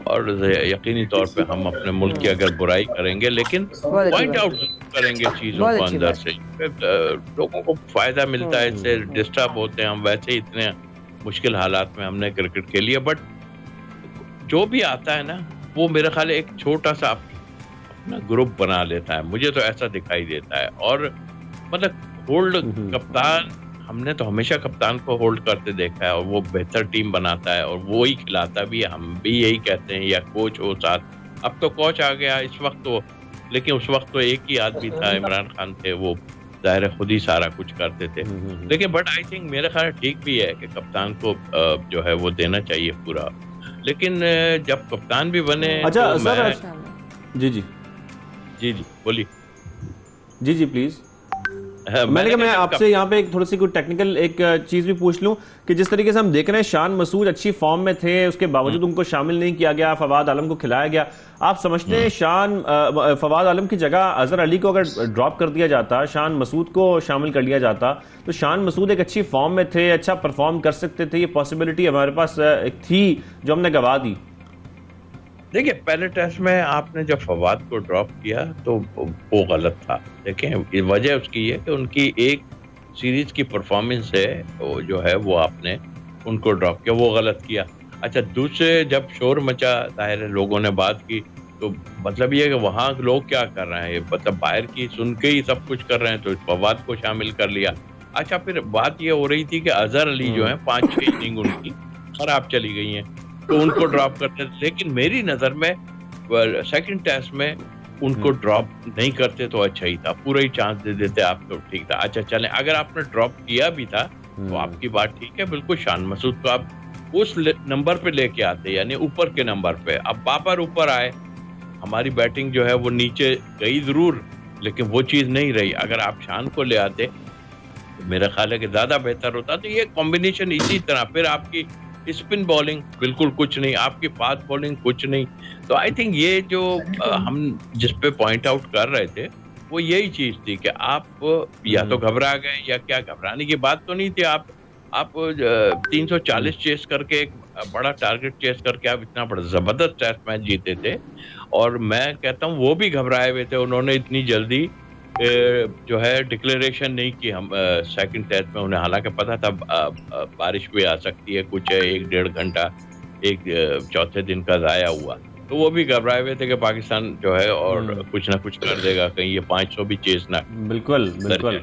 और यकीनी तौर पे हम अपने मुल्क की अगर बुराई करेंगे, लेकिन पॉइंट आउट करेंगे चीजों को अंदर से, लोगों को फायदा मिलता है, इससे डिस्टर्ब होते हैं हम। वैसे ही इतने मुश्किल हालात में हमने क्रिकेट खेली है, बट जो भी आता है ना, वो मेरा ख्याल है एक छोटा सा अपना ग्रुप बना लेता है, मुझे तो ऐसा दिखाई देता है। और मतलब होल्ड कप्तान, हमने तो हमेशा कप्तान को होल्ड करते देखा है, और वो बेहतर टीम बनाता है, और वो ही खिलाता भी है, हम भी यही कहते हैं, या कोच हो साथ। अब तो कोच आ गया इस वक्त तो, लेकिन उस वक्त तो एक ही आदमी था, इमरान खान थे, वो जाहिर खुद ही सारा कुछ करते थे। लेकिन बट आई थिंक मेरा ख्याल ठीक भी है कि कप्तान को जो है वो देना चाहिए पूरा। लेकिन जब कप्तान भी बने, अच्छा तो सर, जी बोलिए। जी प्लीज। मैंने कहा मैं आपसे यहाँ पे थोड़ी सी कोई टेक्निकल एक चीज भी पूछ लूं कि जिस तरीके से हम देख रहे हैं शान मसूद अच्छी फॉर्म में थे, उसके बावजूद उनको शामिल नहीं किया गया, फवाद आलम को खिलाया गया। आप समझते हैं फवाद आलम की जगह अजहर अली को अगर ड्रॉप कर दिया जाता, शान मसूद को शामिल कर लिया जाता, तो शान मसूद एक अच्छी फॉर्म में थे, अच्छा परफॉर्म कर सकते थे, ये पॉसिबिलिटी हमारे पास एक थी जो हमने गवा दी। देखिए, पहले टेस्ट में आपने जब फवाद को ड्रॉप किया तो वो गलत था। देखें, वजह उसकी है कि उनकी एक सीरीज की परफॉर्मेंस है वो जो है वो आपने उनको ड्रॉप किया, वो गलत किया। अच्छा, दूसरे जब शोर मचा, जाहिर है लोगों ने बात की, तो मतलब ये कि वहाँ लोग क्या कर रहे हैं, मतलब बाहर की सुन के ही सब कुछ कर रहे हैं, तो फवाद को शामिल कर लिया। अच्छा, फिर बात ये हो रही थी कि अजहर अली जो है 5-6 इनिंग उनकी खराब चली गई हैं, तो उनको ड्रॉप करते। लेकिन मेरी नजर में सेकंड टेस्ट में उनको ड्रॉप नहीं करते तो अच्छा ही था, पूरा ही चांस दे देते आप तो ठीक था। अच्छा चलें, अगर आपने ड्रॉप किया भी था तो आपकी बात ठीक है, बिल्कुल शान मसूद को आप उस नंबर पे लेके आते, यानी ऊपर के नंबर पे। अब बाबर ऊपर आए, हमारी बैटिंग जो है वो नीचे गई जरूर, लेकिन वो चीज नहीं रही। अगर आप शान को ले आते तो मेरा ख्याल है कि ज्यादा बेहतर होता। तो ये कॉम्बिनेशन इसी तरह, फिर आपकी स्पिन बॉलिंग बिल्कुल कुछ नहीं, आपकी फास्ट बॉलिंग कुछ नहीं। तो आई थिंक ये जो हम जिस पे पॉइंट आउट कर रहे थे वो यही चीज थी कि आप या तो घबरा गए या क्या, घबराने की बात तो नहीं थी। आप 340 चेस करके, एक बड़ा टारगेट चेस करके आप इतना बड़ा जबरदस्त टेस्ट मैच जीते थे, और मैं कहता हूँ वो भी घबराए हुए थे। उन्होंने इतनी जल्दी जो है डिक्लेरेशन नहीं की हम सेकंड टेस्ट में। उन्हें हालांकि पता था बारिश भी आ सकती है, कुछ 1-1.5 घंटा एक चौथे दिन का जाया हुआ, तो वो भी घबराए हुए थे कि पाकिस्तान जो है और कुछ ना कुछ कर देगा, कहीं ये 500 भी चेस ना। बिल्कुल बिल्कुल।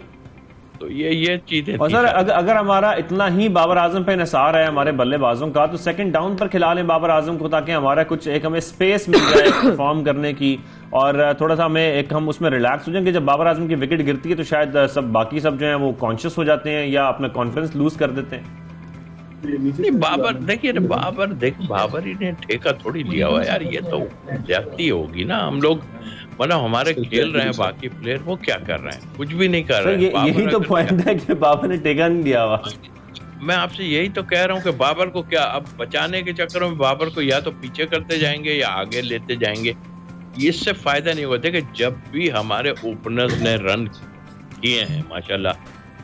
तो ये चीजें। और सर अगर हमारा इतना ही बाबर आजम पे निसार है हमारे बल्लेबाजों का, तो सेकंड डाउन पर खिला लें बाबर आजम को, ताकि हमारा कुछ एक हमें स्पेस मिल जाए परफॉर्म करने की, और थोड़ा सा हमें एक हम उसमें रिलैक्स हो जाएंगे। जब बाबर आजम की विकेट गिरती है तो शायद सब बाकी सब जो है वो कॉन्शियस हो जाते हैं या अपना कॉन्फिडेंस लूज कर देते हैं। नहीं, बाबर देखिए, बाबर ही ने ठेका थोड़ी लिया हुआ यार, ये तो ज्यादती होगी ना। हम लोग मतलब हमारे खेल रहे हैं, बाकी प्लेयर वो क्या कर रहे हैं, कुछ भी नहीं कर रहे हैं। यही तो पॉइंट है कि बाबर ने ठेका नहीं लिया हुआ। मैं आपसे यही तो कह रहा हूँ कि बाबर को क्या अब बचाने के चक्कर में बाबर को या तो पीछे करते जाएंगे या आगे लेते जाएंगे, इससे फायदा नहीं होगा। देखिए, जब भी हमारे ओपनर्स ने रन किए हैं माशाल्लाह,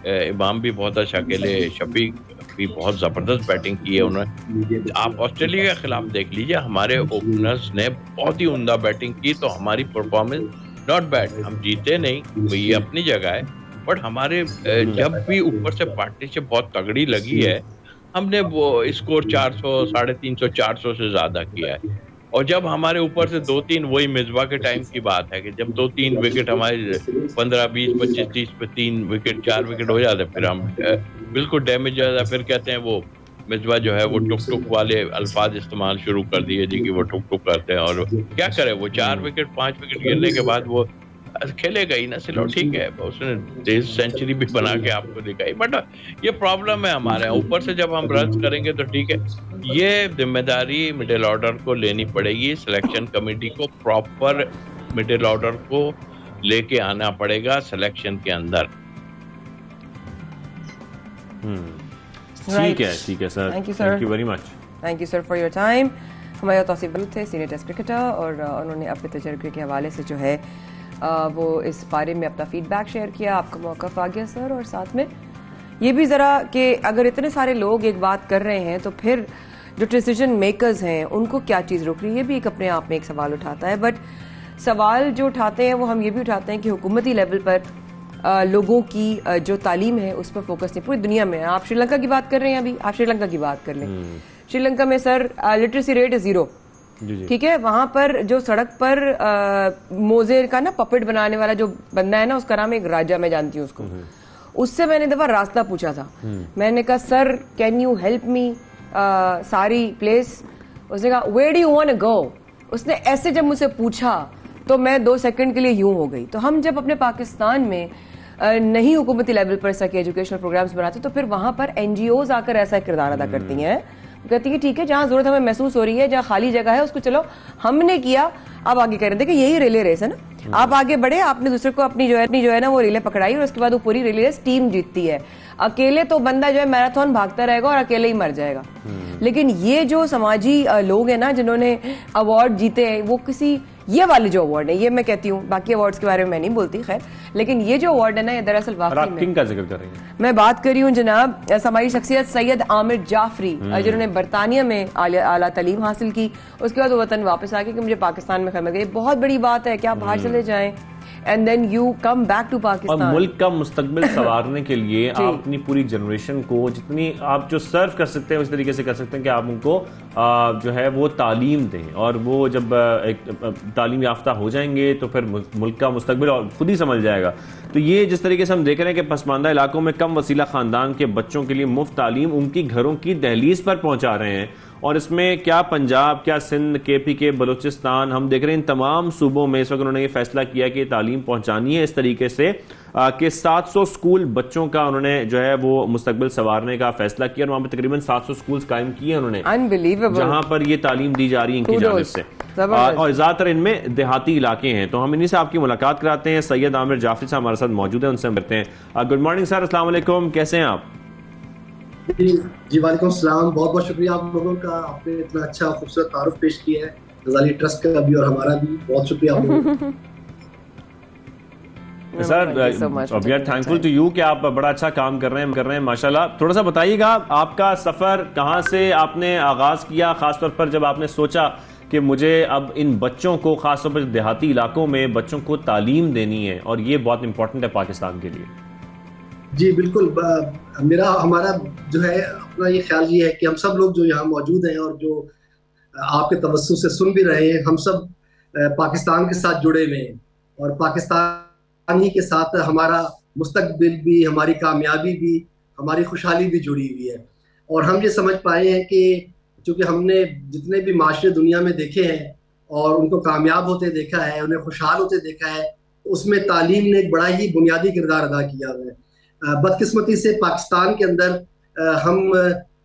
इमाम भी बहुत अच्छा खेले, शफीक भी बहुत जबरदस्त बैटिंग की है उन्होंने। आप ऑस्ट्रेलिया के खिलाफ देख लीजिए, हमारे ओपनर्स ने बहुत ही उम्दा बैटिंग की, तो हमारी परफॉर्मेंस नॉट बैड। हम जीते नहीं, ये अपनी जगह है, बट हमारे जब भी ऊपर से पार्टनरशिप बहुत तगड़ी लगी है, हमने वो स्कोर 400, 350, 400 से ज्यादा किया है। और जब हमारे ऊपर से 2-3, वही मिसबा के टाइम की बात है कि जब 2-3 विकेट हमारे 15, 20, 25, 30 पे 3 विकेट 4 विकेट हो जाते, फिर हम बिल्कुल डैमेज हो जाता। फिर कहते हैं वो मिसबा जो है वो टुक टुक वाले अल्फाज इस्तेमाल शुरू कर दिए जी, कि वो टुक टुक करते हैं, और क्या करे वो 4 विकेट 5 विकेट गिरने के बाद वो खेलेगा ही ना। चलो ठीक है, उसने 23 सेंचुरी भी बना के आपको दिखाई, बट ये प्रॉब्लम है हमारे ऊपर से जब हम रन करेंगे तो ठीक है। ये जिम्मेदारी मिडिल ऑर्डर को लेनी पड़ेगी, सिलेक्शन कमेटी को प्रॉपर मिडिल ऑर्डर को लेके आना पड़ेगा सिलेक्शन के अंदर। ठीक है sir, thank you very much. Thank you sir for your time. हमारे तौसीफ बलूच थे, सीनियर टेस्ट क्रिकेटर, और उन्होंने अपने तजर्बे के हवाले से जो है वो इस बारे में अपना फीडबैक शेयर किया। आपका मौक़िफ़ आ गया सर, और साथ में ये भी ज़रा कि अगर इतने सारे लोग एक बात कर रहे हैं तो फिर जो डिसीजन मेकर्स हैं उनको क्या चीज़ रोक रही है, ये भी एक अपने आप में एक सवाल उठाता है। बट सवाल जो उठाते हैं वो हम ये भी उठाते हैं कि हुकूमती लेवल पर लोगों की जो तालीम है उस पर फोकस नहीं पूरी दुनिया में। आप श्रीलंका की बात कर रहे हैं, अभी आप श्रीलंका की बात कर लें। श्रीलंका में सर लिटरेसी रेट है 0, ठीक है। वहां पर जो सड़क पर मोजे का ना पपेट बनाने वाला जो बंदा है ना, उसका नाम एक राजा, मैं जानती हूँ उसको। उससे मैंने दफा रास्ता पूछा था, मैंने कहा sir can you help me सारी प्लेस। उसने कहा where do you want to go. उसने ऐसे जब मुझसे पूछा तो मैं 2 सेकंड के लिए यूं हो गई। तो हम जब अपने पाकिस्तान में नहीं हुकूमती लेवल पर ऐसा के एजुकेशनल प्रोग्राम्स बनाते तो फिर वहां पर NGOs आकर ऐसा किरदार अदा करती हैं, कहती है ठीक है, जहाँ जरूरत हमें महसूस हो रही है, जहाँ खाली जगह है, उसको चलो हमने किया, अब आगे करें। देखिए यही रिले रेस है ना, आप आगे बढ़े, आपने दूसरे को अपनी जो है ना वो रिले पकड़ाई, और उसके बाद वो पूरी रिले रेस टीम जीतती है। अकेले तो बंदा जो है मैराथन भागता रहेगा और अकेले ही मर जाएगा। लेकिन ये जो समाजी लोग हैं ना जिन्होंने अवार्ड जीते हैं, वो किसी ये वाले जो अवार्ड है, ये मैं कहती हूँ, बाकी अवार्ड्स के बारे में मैं नहीं बोलती खैर, लेकिन ये जो अवार्ड है ना, ये दरअसल वाकई में, किंग का जिक्र करेंगे, मैं बात कर रही हूँ जनाब हमारी शख्सियत सैयद आमिर जाफरी, जिन्होंने बरतानिया में आला तालीम हासिल की, उसके बाद वो वतन वापस आ गए कि मुझे पाकिस्तान में खत्म गई। बहुत बड़ी बात है कि आप बाहर चले जाएं and then you come back to Pakistan, और मुल्क का मुस्तकबिल संवारने के लिए आप अपनी पूरी जनरेशन को जितनी आप जो सर्व कर सकते हैं उस तरीके से कर सकते हैं कि आप उनको जो है वो तालीम दें, और वो जब एक तालीम याफ्ता हो जाएंगे तो फिर मुल्क का मुस्तकबिल और खुद ही समझ जाएगा। तो ये जिस तरीके से हम देख रहे हैं कि पसमानदा इलाकों में कम वसीला खानदान के बच्चों के लिए मुफ्त तालीम उनकी घरों की दहलीज पर पहुंचा रहे हैं, और इसमें क्या पंजाब, क्या सिंध, KPK, बलूचिस्तान, हम देख रहे हैं इन तमाम सूबों में इस वक्त उन्होंने ये फैसला किया कि तालीम पहुंचानी है इस तरीके से कि 700 स्कूल बच्चों का उन्होंने जो है वो मुस्तकबिल संवारने का फैसला किया, और वहां पर तकरीबन 700 स्कूल कायम किए उन्होंने, अनबिलीवेबल, जहां पर ये तालीम दी जा रही है इनकी जानिब से, और ज्यादातर इनमें देहाती इलाके हैं। तो हम इन्हीं से आपकी मुलाकात कराते हैं। सैयद आमिर जाफरी साहब हमारे साथ मौजूद है, उनसे मिलते हैं। गुड मॉर्निंग सर, अस्सलाम वालेकुम, कैसे हैं आप? जी वालेकुम सलाम, बहुत बहुत शुक्रिया आप लोगों का, आपने इतना अच्छा खूबसूरत तारुफ पेश किया है, गजाली ट्रस्ट का भी और हमारा भी बहुत शुक्रिया आप लोगों का। Sir we are thankful to you कि आप बड़ा अच्छा काम कर रहे हैं माशाल्लाह। थोड़ा सा बताइएगा आपका सफर कहाँ से आपने आगाज किया, खासतौर पर जब आपने सोचा कि मुझे अब इन बच्चों को, खासतौर पर देहाती इलाकों में बच्चों को तालीम देनी है, और ये बहुत इंपॉर्टेंट है पाकिस्तान के लिए। जी बिल्कुल, हमारा जो है अपना ये ख्याल ये है कि हम सब लोग जो यहाँ मौजूद हैं और जो आपके तवज्जो से सुन भी रहे हैं, हम सब पाकिस्तान के साथ जुड़े हुए हैं, और पाकिस्तान ही के साथ हमारा मुस्तकबिल भी, हमारी कामयाबी भी, हमारी खुशहाली भी जुड़ी हुई है। और हम ये समझ पाए हैं कि चूँकि हमने जितने भी माशरे दुनिया में देखे हैं और उनको कामयाब होते देखा है, उन्हें खुशहाल होते देखा है, उसमें तालीम ने एक बड़ा ही बुनियादी किरदार अदा किया हुआ है। बदकिस्मती से पाकिस्तान के अंदर हम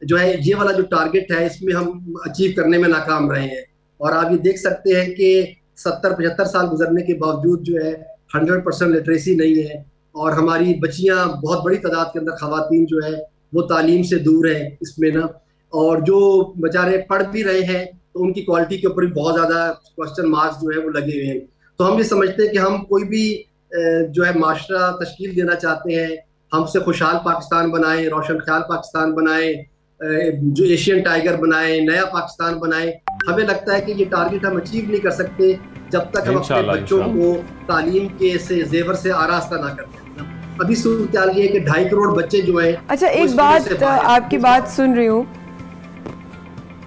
जो है ये वाला जो टारगेट है इसमें हम अचीव करने में नाकाम रहे हैं, और आप ये देख सकते हैं कि 70-75 साल गुजरने के बावजूद जो है 100% लिटरेसी नहीं है, और हमारी बच्चियां बहुत बड़ी तादाद के अंदर खवातीन जो है वो तालीम से दूर है इसमें ना, और जो बेचारे पढ़ भी रहे हैं तो उनकी क्वालिटी के ऊपर भी बहुत ज़्यादा क्वेश्चन मार्क्स जो है वो लगे हुए हैं। तो हम ये समझते हैं कि हम कोई भी जो है माशरा तश्कील देना चाहते हैं, हमसे खुशहाल पाकिस्तान बनाएं, रोशन ख्याल पाकिस्तान बनाएं, जो एशियन टाइगर बनाएं, नया पाकिस्तान बनाएं। हमें लगता है कि ये टारगेट हम अचीव नहीं कर सकते जब तक हम अपने बच्चों को तालीम के से जेवर से आरास्ता ना करते। अभी सूरत हाल ये है कि 2.5 करोड़ बच्चे जो है। अच्छा, एक बात, आपकी बात सुन रही हूँ,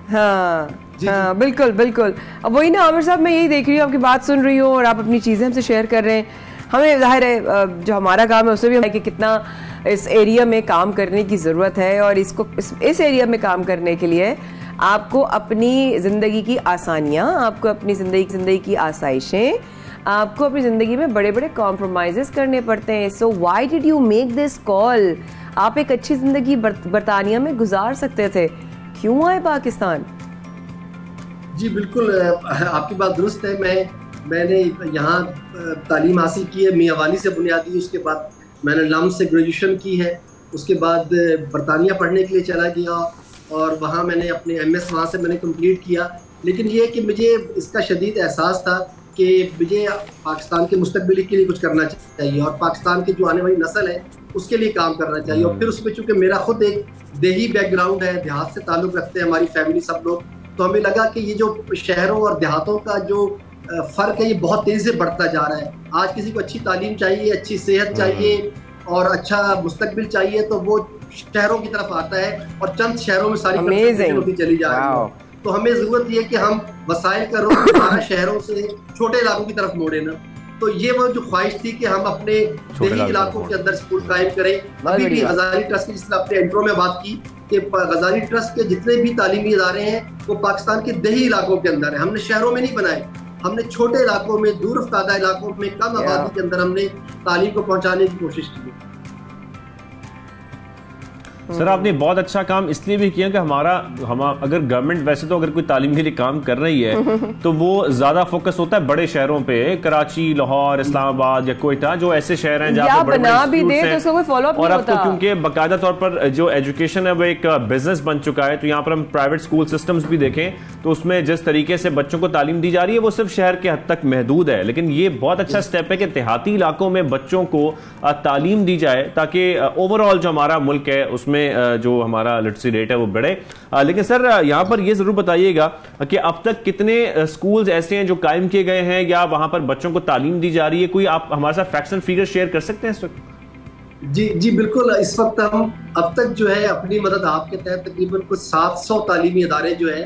हाँ बिल्कुल बिल्कुल, अब वही ना आमिर साहब, मैं यही देख रही हूँ, आपकी बात सुन रही हूँ और आप अपनी चीज़ें हमसे शेयर कर रहे हैं। हमें जाहिर है जो हमारा काम है उससे भी कि कितना इस एरिया में काम करने की ज़रूरत है, और इसको इस एरिया में काम करने के लिए आपको अपनी ज़िंदगी की आसानियाँ, आपको अपनी ज़िंदगी की आसाइशें, आपको अपनी ज़िंदगी में बड़े बड़े कॉम्प्रोमाइज़ करने पड़ते हैं। So why did you make this call? आप एक अच्छी ज़िंदगी बरतानिया में गुजार सकते थे, क्यों आए पाकिस्तान? जी बिल्कुल, आपकी बात दुरुस्त है। मैंने यहाँ तालीम हासिल की है मियाँवाली से बुनियादी, उसके बाद मैंने लम से ग्रेजुएशन की है, उसके बाद बरतानिया पढ़ने के लिए चला गया और वहाँ मैंने अपने MS वहाँ से मैंने कंप्लीट किया। लेकिन ये कि मुझे इसका शदीद एहसास था कि मुझे पाकिस्तान के मुस्तकबिल के लिए कुछ करना चाहिए और पाकिस्तान की जो आने वाली नस्ल है उसके लिए काम करना चाहिए। और फिर उसमें चूँकि मेरा खुद एक देही बैकग्राउंड है, देहात से ताल्लुक़ रखते हैं हमारी फैमिली सब लोग, तो हमें लगा कि ये जो शहरों और देहातों का जो फ़र्क है ये बहुत तेज़ी से बढ़ता जा रहा है। आज किसी को अच्छी तालीम चाहिए, अच्छी सेहत चाहिए और अच्छा मुस्तकबिल चाहिए तो वो शहरों की तरफ आता है और चंद शहरों में सारी होती चली जा रही है। तो हमें ज़रूरत ये है कि हम वसाइल का रुख हमारा शहरों से छोटे इलाकों की तरफ मोड़े ना। तो ये वो जो ख्वाहिश थी कि हम अपने देही इलाकों के अंदर स्कूल कायम करें। अभी भी गजाली ट्रस्ट की, जिसने अपने इंट्रो में बात की कि गजाली ट्रस्ट के जितने भी तालीमी इदारे हैं वो पाकिस्तान के देही इलाकों के अंदर है। हमने शहरों में नहीं बनाए, हमने छोटे इलाकों में, दूर अफ्तादा इलाकों में, कम आबादी के अंदर हमने तालीम को पहुंचाने की कोशिश की। सर आपने बहुत अच्छा काम इसलिए भी किया कि हम अगर गवर्नमेंट वैसे तो अगर कोई तालीम के लिए काम कर रही है तो वो ज्यादा फोकस होता है बड़े शहरों पे, कराची, लाहौर, इस्लामाबाद या कोयटा, जो ऐसे शहर हैं जहाँ पर बना भी दे तो उसको कोई फॉलो अप नहीं होता। और अब तो क्योंकि बाकायदा तौर पर जो एजुकेशन है वो एक बिजनेस बन चुका है, तो यहाँ पर हम प्राइवेट स्कूल सिस्टम्स भी देखें तो उसमें जिस तरीके से बच्चों को तालीम दी जा रही है वो सिर्फ शहर के हद तक महदूद है। लेकिन ये बहुत अच्छा स्टेप है कि देहाती इलाकों में बच्चों को तालीम दी जाए ताकि ओवरऑल जो हमारा मुल्क है उसमें जो हमारा लिटरेसी रेट है वो बढ़े। लेकिन सर यहाँ पर ये जरूर बताइएगा कि अब तक कितने स्कूल्स ऐसे हैं जो कायम किए गए हैं या वहां पर बच्चों को तालीम दी जा रही है, कोई आप हमारे साथ फैक्ट्स एंड फिगर शेयर कर सकते हैं इस वक्त? जी बिल्कुल। इस वक्त हम अब तक जो है अपनी मदद आपके तहत तकरीबन कुछ 700 तालीमी इदारे जो है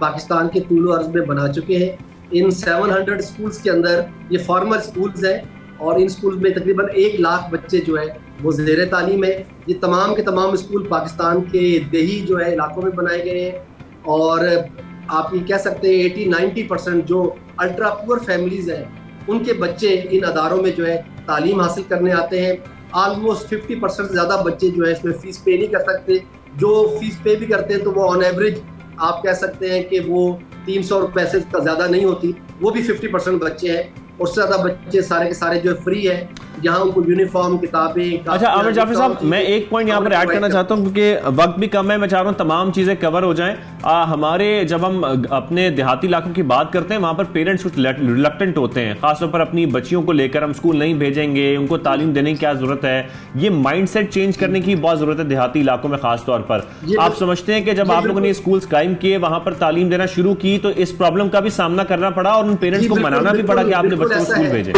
पाकिस्तान के तूल अर्ज में बना चुके हैं। इन 700 स्कूल्स के अंदर ये फॉर्मल स्कूल्स हैं और इन स्कूल में तकरीबन 1 लाख बच्चे जो है वो ज़ेर तालीम है। ये तमाम के तमाम स्कूल पाकिस्तान के देही जो है इलाकों में बनाए गए हैं और आप ये कह सकते हैं 80-90% जो अल्ट्रा पुअर फैमिलीज हैं उनके बच्चे इन अदारों में जो है तालीम हासिल करने आते हैं। ऑलमोस्ट 50% से ज़्यादा बच्चे जो है इसमें फ़ीस पे नहीं कर सकते। जो फीस पे भी करते हैं तो वो ऑन एवरेज आप कह सकते हैं कि वो 300 रुपये से ज़्यादा नहीं होती, वो भी 50% बच्चे हैं। उससे ज़्यादा बच्चे सारे के सारे जो फ्री है, जहाँ उनको यूनिफॉर्म, किताबें। अच्छा आमिर जाफर साहब, मैं एक पॉइंट यहाँ पर ऐड करना चाहता हूँ क्योंकि वक्त भी कम है, मैं चाह रहा हूँ तमाम चीज़ें कवर हो जाएं। हमारे जब हम अपने देहाती इलाकों की बात करते हैं वहाँ पर पेरेंट्स कुछ रिलक्टेंट होते हैं, खासतौर पर अपनी बच्चियों को लेकर हम स्कूल नहीं भेजेंगे, उनको तालीम देने की क्या ज़रूरत है। ये माइंडसेट चेंज करने की बहुत ज़रूरत है देहाती इलाकों में खासतौर पर। आप समझते हैं कि जब आप लोगों ने स्कूल्स कायम किए, वहाँ पर तालीम देना शुरू की, तो इस प्रॉब्लम का भी सामना करना पड़ा और उन पेरेंट्स को मनाना भी पड़ा कि आपने बच्चों को स्कूल भेजें?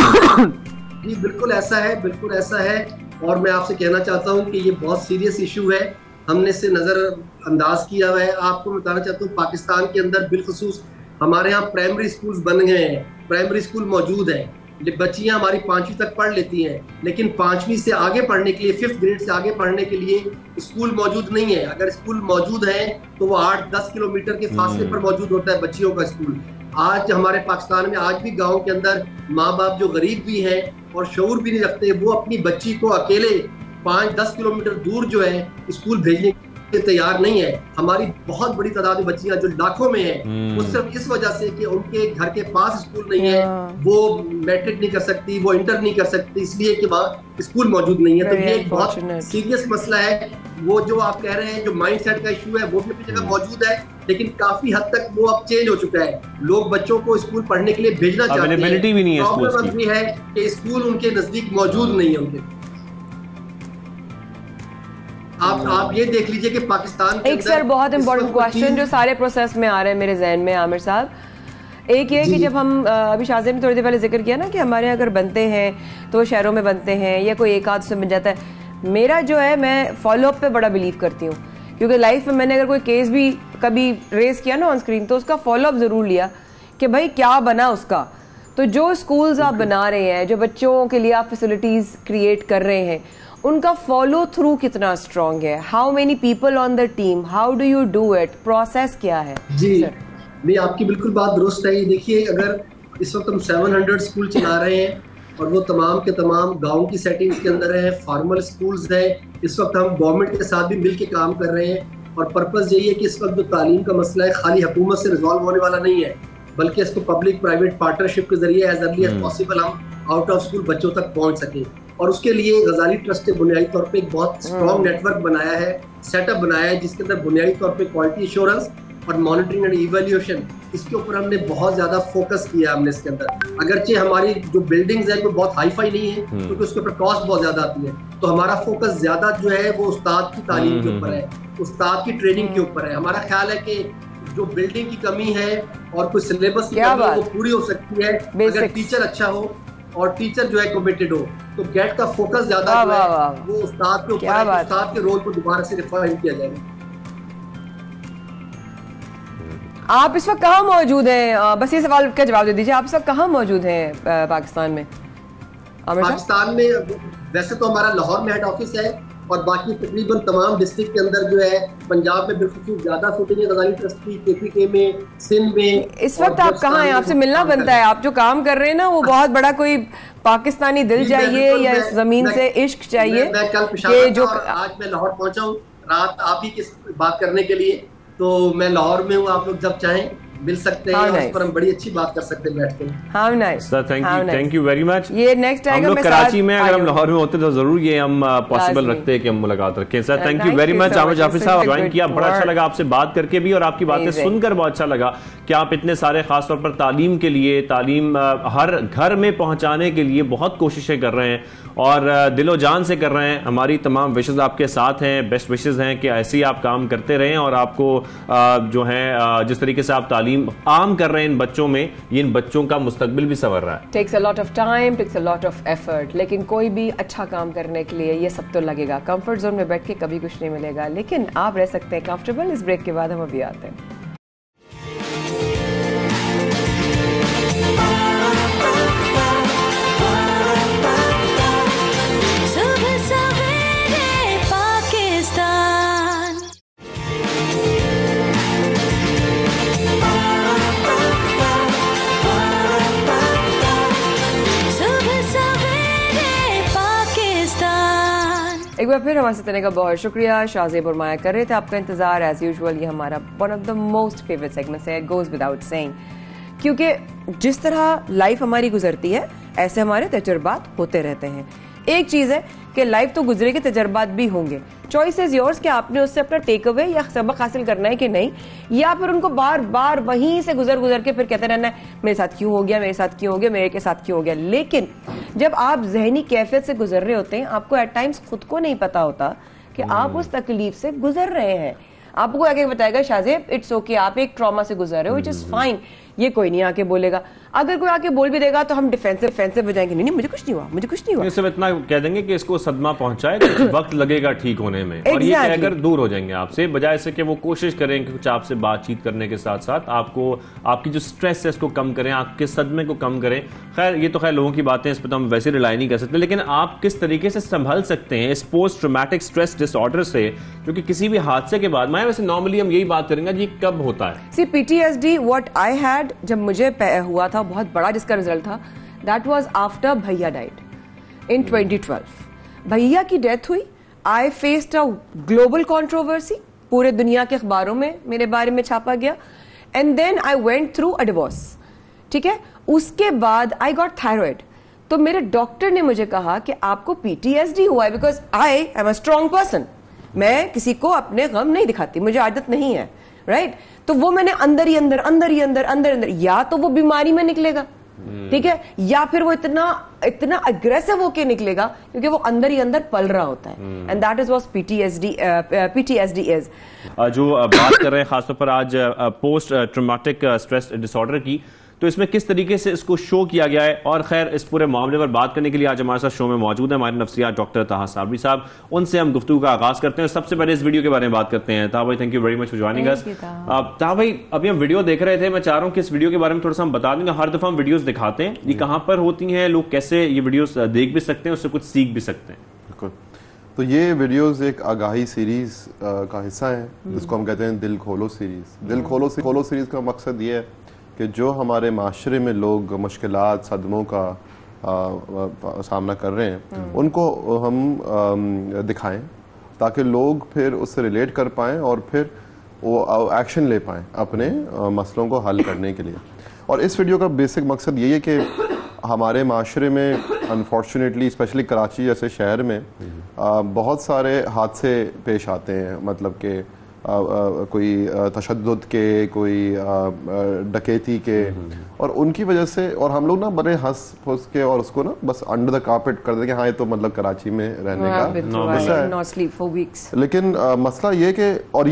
जी बिल्कुल ऐसा है, बिल्कुल ऐसा है। और मैं आपसे कहना चाहता हूँ कि ये बहुत सीरियस इशू है, हमने इससे नज़रअंदाज किया हुआ है। आपको बताना चाहता हूँ पाकिस्तान के अंदर बिलखुसूस हमारे यहाँ प्राइमरी स्कूल्स बन गए हैं, प्राइमरी स्कूल मौजूद है। बच्चियाँ हमारी 5वीं तक पढ़ लेती हैं, लेकिन 5वीं से आगे पढ़ने के लिए, 5th ग्रेड से आगे पढ़ने के लिए स्कूल मौजूद नहीं है। अगर स्कूल मौजूद है तो वो 8-10 किलोमीटर के फासले पर मौजूद होता है बच्चियों का स्कूल। आज हमारे पाकिस्तान में आज भी गाँव के अंदर माँ बाप जो गरीब भी हैं और शऊर भी नहीं रखते, वो अपनी बच्ची को अकेले 5-10 किलोमीटर दूर जो है स्कूल भेजने के तैयार नहीं है। हमारी बहुत बड़ी तादाद में बच्चियां जो लाखों में हैं, वो सिर्फ इस वजह से कि उनके घर के पास स्कूल नहीं है, वो मैट्रिक नहीं कर सकती, वो इंटर नहीं कर सकती, इसलिए कि वहाँ स्कूल मौजूद नहीं है। तो ये एक बहुत सीरियस मसला है। वो जो आप कह रहे हैं जो माइंडसेट का इशू है वो भी अपनी जगह मौजूद है, लेकिन काफी हद तक वो अब चेंज हो चुका है। लोग बच्चों को स्कूल पढ़ने के लिए भेजना चाहते हैं, प्रॉब्लम ये है कि स्कूल उनके नजदीक मौजूद नहीं है उनके। आप ये देख लीजिए कि पाकिस्तान के एक सर बहुत इंपॉर्टेंट क्वेश्चन जो सारे प्रोसेस में आ रहे हैं मेरे जहन में आमिर साहब, एक ये कि जब हम अभी शाज़िब ने थोड़ी देर पहले जिक्र किया ना कि हमारे अगर बनते हैं तो शहरों में बनते हैं या कोई एक आध से बन जाता है। मेरा जो है मैं फॉलोअप पे बड़ा बिलीव करती हूँ, क्योंकि लाइफ में मैंने अगर कोई केस भी कभी रेस किया ना ऑन स्क्रीन तो उसका फॉलोअप ज़रूर लिया कि भाई क्या बना उसका। तो जो स्कूल्स आप बना रहे हैं, जो बच्चों के लिए आप फैसिलिटीज़ क्रिएट कर रहे हैं, उनका फॉलो थ्रू कितना स्ट्रॉन्ग है? How many people on the team, how do you do it, process क्या है? जी नहीं, आपकी बिल्कुल बात दुरुस्त है। ये देखिए, अगर इस वक्त हम 700 स्कूल चला रहे हैं और वो तमाम के तमाम गांव की सेटिंग्स के अंदर है, फॉर्मल स्कूल्स हैं। इस वक्त हम गवर्नमेंट के साथ भी मिल के काम कर रहे हैं और पर्पज़ यही है कि इस वक्त जो तालीम का मसला है खाली हुकूमत से रिजॉल्व होने वाला नहीं है, बल्कि इसको पब्लिक प्राइवेट पार्टनरशिप के जरिए एज अर्ली एज पॉसिबल हम आउट ऑफ स्कूल बच्चों तक पहुंच सकें। और उसके लिए गजाली ट्रस्ट ने बुनियादी तौर पे एक बहुत स्ट्रॉन्ग नेटवर्क बनाया है, सेटअप बनाया है, जिसके अंदर बुनियादी तौर पे क्वालिटी एश्योरेंस और मॉनिटरिंग एंड इवैल्यूएशन, इसके ऊपर हमने बहुत ज़्यादा फोकस किया हमने इसके अंदर। अगरचे हमारी जो बिल्डिंग्स है वो बहुत हाई फाई नहीं है, क्योंकि उसके ऊपर कॉस्ट बहुत ज़्यादा आती है, तो हमारा फोकस ज़्यादा जो है वो उस्ताद की तालीम के ऊपर है, उस्ताद की ट्रेनिंग के ऊपर है। हमारा ख्याल है कि जो बिल्डिंग की कमी है और कोई सिलेबस की कमी वो पूरी हो सकती है अगर टीचर अच्छा हो और टीचर जो है कमिटेड हो। तो गेट का फोकस ज्यादा जो है वो उस्ताद के ऊपर है, उस्ताद के रोल को दोबारा से रिफाइन किया जाएगा। आप इस वक्त कहाँ मौजूद हैं? बस ये सवाल का जवाब दे दीजिए, आप इस वक्त कहाँ मौजूद हैं पाकिस्तान में? पाकिस्तान में वैसे तो हमारा लाहौर में हेड ऑफिस है और बाकी तकरीबन तमाम डिस्ट्रिक्ट के अंदर जो है, पंजाब में बिल्कुल ज्यादा शूटिंग है, गजाली ट्रस्ट की, KPK में, सिंध में। इस वक्त आप कहाँ हैं? आपसे मिलना बनता है। आप जो काम कर रहे हैं ना वो बहुत बड़ा कोई पाकिस्तानी दिल चाहिए या इस जमीन से इश्क चाहिए। मैं कल पेशावर था और आज मैं लाहौर पहुंचा हूँ। रात आप ही के बात करने के लिए। तो मैं लाहौर में हूँ, आप लोग जब चाहें मिल सकते हैं और इस पर हम बड़ी अच्छी बात कर सकते हैं बैठ के। How nice sir, thank you very much. ये नेक्स्ट हम लोग कराची में, अगर हम लाहौर में होते तो जरूर ये हम पॉसिबल रखते हैं कि हम मुलाकात रखें। Sir thank you very much. Aamir Jafri साहब ज्वाइन किया, बड़ा अच्छा लगा आपसे बात करके भी और आपकी बातें सुनकर बहुत अच्छा लगा कि आप इतने सारे खासतौर पर तालीम के लिए, तालीम हर घर में पहुंचाने के लिए बहुत कोशिशें कर रहे हैं और दिलो जान से कर रहे हैं। हमारी तमाम विशेज़ आपके साथ हैं, बेस्ट विशेज़ हैं कि ऐसे ही आप काम करते रहें और आपको जो है जिस तरीके से आप तालीम आम कर रहे हैं इन बच्चों में, ये इन बच्चों का मुस्तकबिल भी संवर रहा है। Takes a lot of time, takes a lot of effort, लेकिन कोई भी अच्छा काम करने के लिए ये सब तो लगेगा। कंफर्ट जोन में बैठ के कभी कुछ नहीं मिलेगा, लेकिन आप रह सकते हैं कंफर्टेबल। इस ब्रेक के बाद हम अभी आते हैं। एक बार फिर हमारे साथ रहने का बहुत शुक्रिया। शाहजेब और माया कर रहे थे आपका इंतजार एज यूजुअल। ये हमारा one of the most favourite segments है, गोज विदाउट सेइंग, क्योंकि जिस तरह लाइफ हमारी गुजरती है ऐसे हमारे तजुर्बात होते रहते हैं। एक चीज है कि लाइफ तो गुजरेगी, तजुर्बात भी होंगे। चॉइस इज योर्स कि आपने उससे अपना टेक अवे या सबक हासिल करना है कि नहीं, या फिर उनको बार बार वहीं से गुजर के फिर कहते रहना है मेरे साथ क्यों हो गया, मेरे साथ क्यों हो गया, मेरे के साथ क्यों हो गया। लेकिन जब आप जहनी कैफियत से गुजर रहे होते हैं, आपको एट टाइम्स खुद को नहीं पता होता कि आप उस तकलीफ से गुजर रहे हैं। आपको आके बताएगा शाहजेब इट्स ओके, आप एक ट्रॉमा से गुजर रहे हो, विच इज फाइन, ये कोई नहीं आके बोलेगा। अगर कोई आके बोल भी देगा तो हम डिफेंसिव हो जाएंगे, नहीं मुझे कुछ नहीं हुआ, मुझे कुछ नहीं हुआ। सिर्फ इतना कह देंगे कि इसको सदमा पहुंचाए, कुछ वक्त लगेगा ठीक होने में, और ये कहकर दूर हो जाएंगे आपसे, बजाय से कि वो कोशिश करें कि कुछ आपसे बातचीत करने के साथ साथ आपको आपकी जो स्ट्रेस है इसको कम करें, आपके सदमे को कम करें। खैर ये तो खैर लोगों की बातें, इस पर तो हम वैसे रिलाई नहीं कर सकते, लेकिन आप किस तरीके से संभल सकते हैं इस पोस्ट ट्रॉमेटिक स्ट्रेस डिसऑर्डर से, जो कि किसी भी हादसे के बाद, मैं वैसे नॉर्मली हम यही बात करेंगे जी कब होता है। सी PTSD व्हाट आई हैड जब मुझे हुआ था, बहुत बड़ा जिसका रिजल्ट था, दैट वाज आफ्टर भैया डाइड इन 2012। भैया की डेथ हुई, I faced a global controversy, पूरे दुनिया के अखबारों में मेरे बारे में छापा गया, and then I went through a divorce. ठीक है, उसके बाद आई गॉट थायराइड। तो मेरे डॉक्टर ने मुझे कहा कि आपको PTSD हुआ है, because I am a strong person, मैं किसी को अपने गम नहीं दिखाती, मुझे आदत नहीं है, राइट। तो वो मैंने अंदर ही अंदर, या तो वो बीमारी में निकलेगा, ठीक है, या फिर वो इतना अग्रेसिव होके निकलेगा क्योंकि वो अंदर ही अंदर पल रहा होता है, and that is what PTSD is. जो बात कर रहे हैं खासतौर पर आज पोस्ट ट्रॉमेटिक स्ट्रेस डिसऑर्डर की, तो इसमें किस तरीके से इसको शो किया गया है, और खैर इस पूरे मामले पर बात करने के लिए आज हमारे साथ शो में मौजूद है हमारे नफ्सियात डॉक्टर ताहा साबरी साहब। उनसे हम गुफ्तगू का आगाज करते हैं। सबसे पहले इस वीडियो के बारे में बात करते हैं। ताहा भाई thank you very much for joining us. ताहा भाई अभी हम वीडियो देख रहे थे, मैं चाह रहा हूँ कि इस वीडियो के बारे में थोड़ा सा हम बता देंगे। हर दफा हम वीडियोस दिखाते हैं, ये कहाँ पर होती हैं, लोग कैसे ये वीडियोस देख भी सकते हैं, उससे कुछ सीख भी सकते हैं। बिल्कुल, तो ये वीडियोस एक आगाही सीरीज का हिस्सा है जिसको हम कहते हैं दिल खोलो सीरीज। दिल खोलो सीरीज का मकसद ये है कि जो हमारे माशरे में लोग मुश्किलात, सदमों का सामना कर रहे हैं, उनको हम दिखाएं ताकि लोग फिर उससे रिलेट कर पाएं और फिर वो एक्शन ले पाएं अपने मसलों को हल करने के लिए। और इस वीडियो का बेसिक मकसद यही है कि हमारे माशरे में अनफॉर्चुनेटली स्पेशली कराची जैसे शहर में बहुत सारे हादसे पेश आते हैं, मतलब कि कोई तशद्दुद के, कोई डकैती के, और उनकी वजह से, और हम लोग ना बड़े हंस फुस के और उसको ना बस अंडर द कार्पेट कर देंगे, हाँ ये तो मतलब कराची में रहने का है। लेकिन मसला ये कि और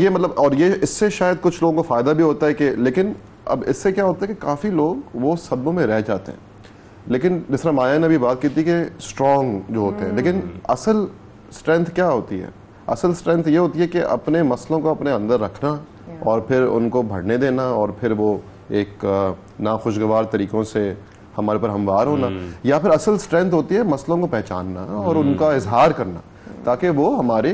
ये इससे शायद कुछ लोगों को फायदा भी होता है कि, लेकिन अब इससे क्या होता है कि काफी लोग वो सदमों में रह जाते हैं। लेकिन जिस तरह माया ने भी बात की थी कि स्ट्रॉन्ग जो होते हैं, लेकिन असल स्ट्रेंथ क्या होती है? असल स्ट्रेंथ ये होती है कि अपने मसलों को अपने अंदर रखना और फिर उनको बढ़ने देना, और फिर वो एक नाखुशगवार तरीकों से हमारे पर हमवार होना। या फिर असल स्ट्रेंथ होती है मसलों को पहचानना और उनका इजहार करना, ताकि वो हमारे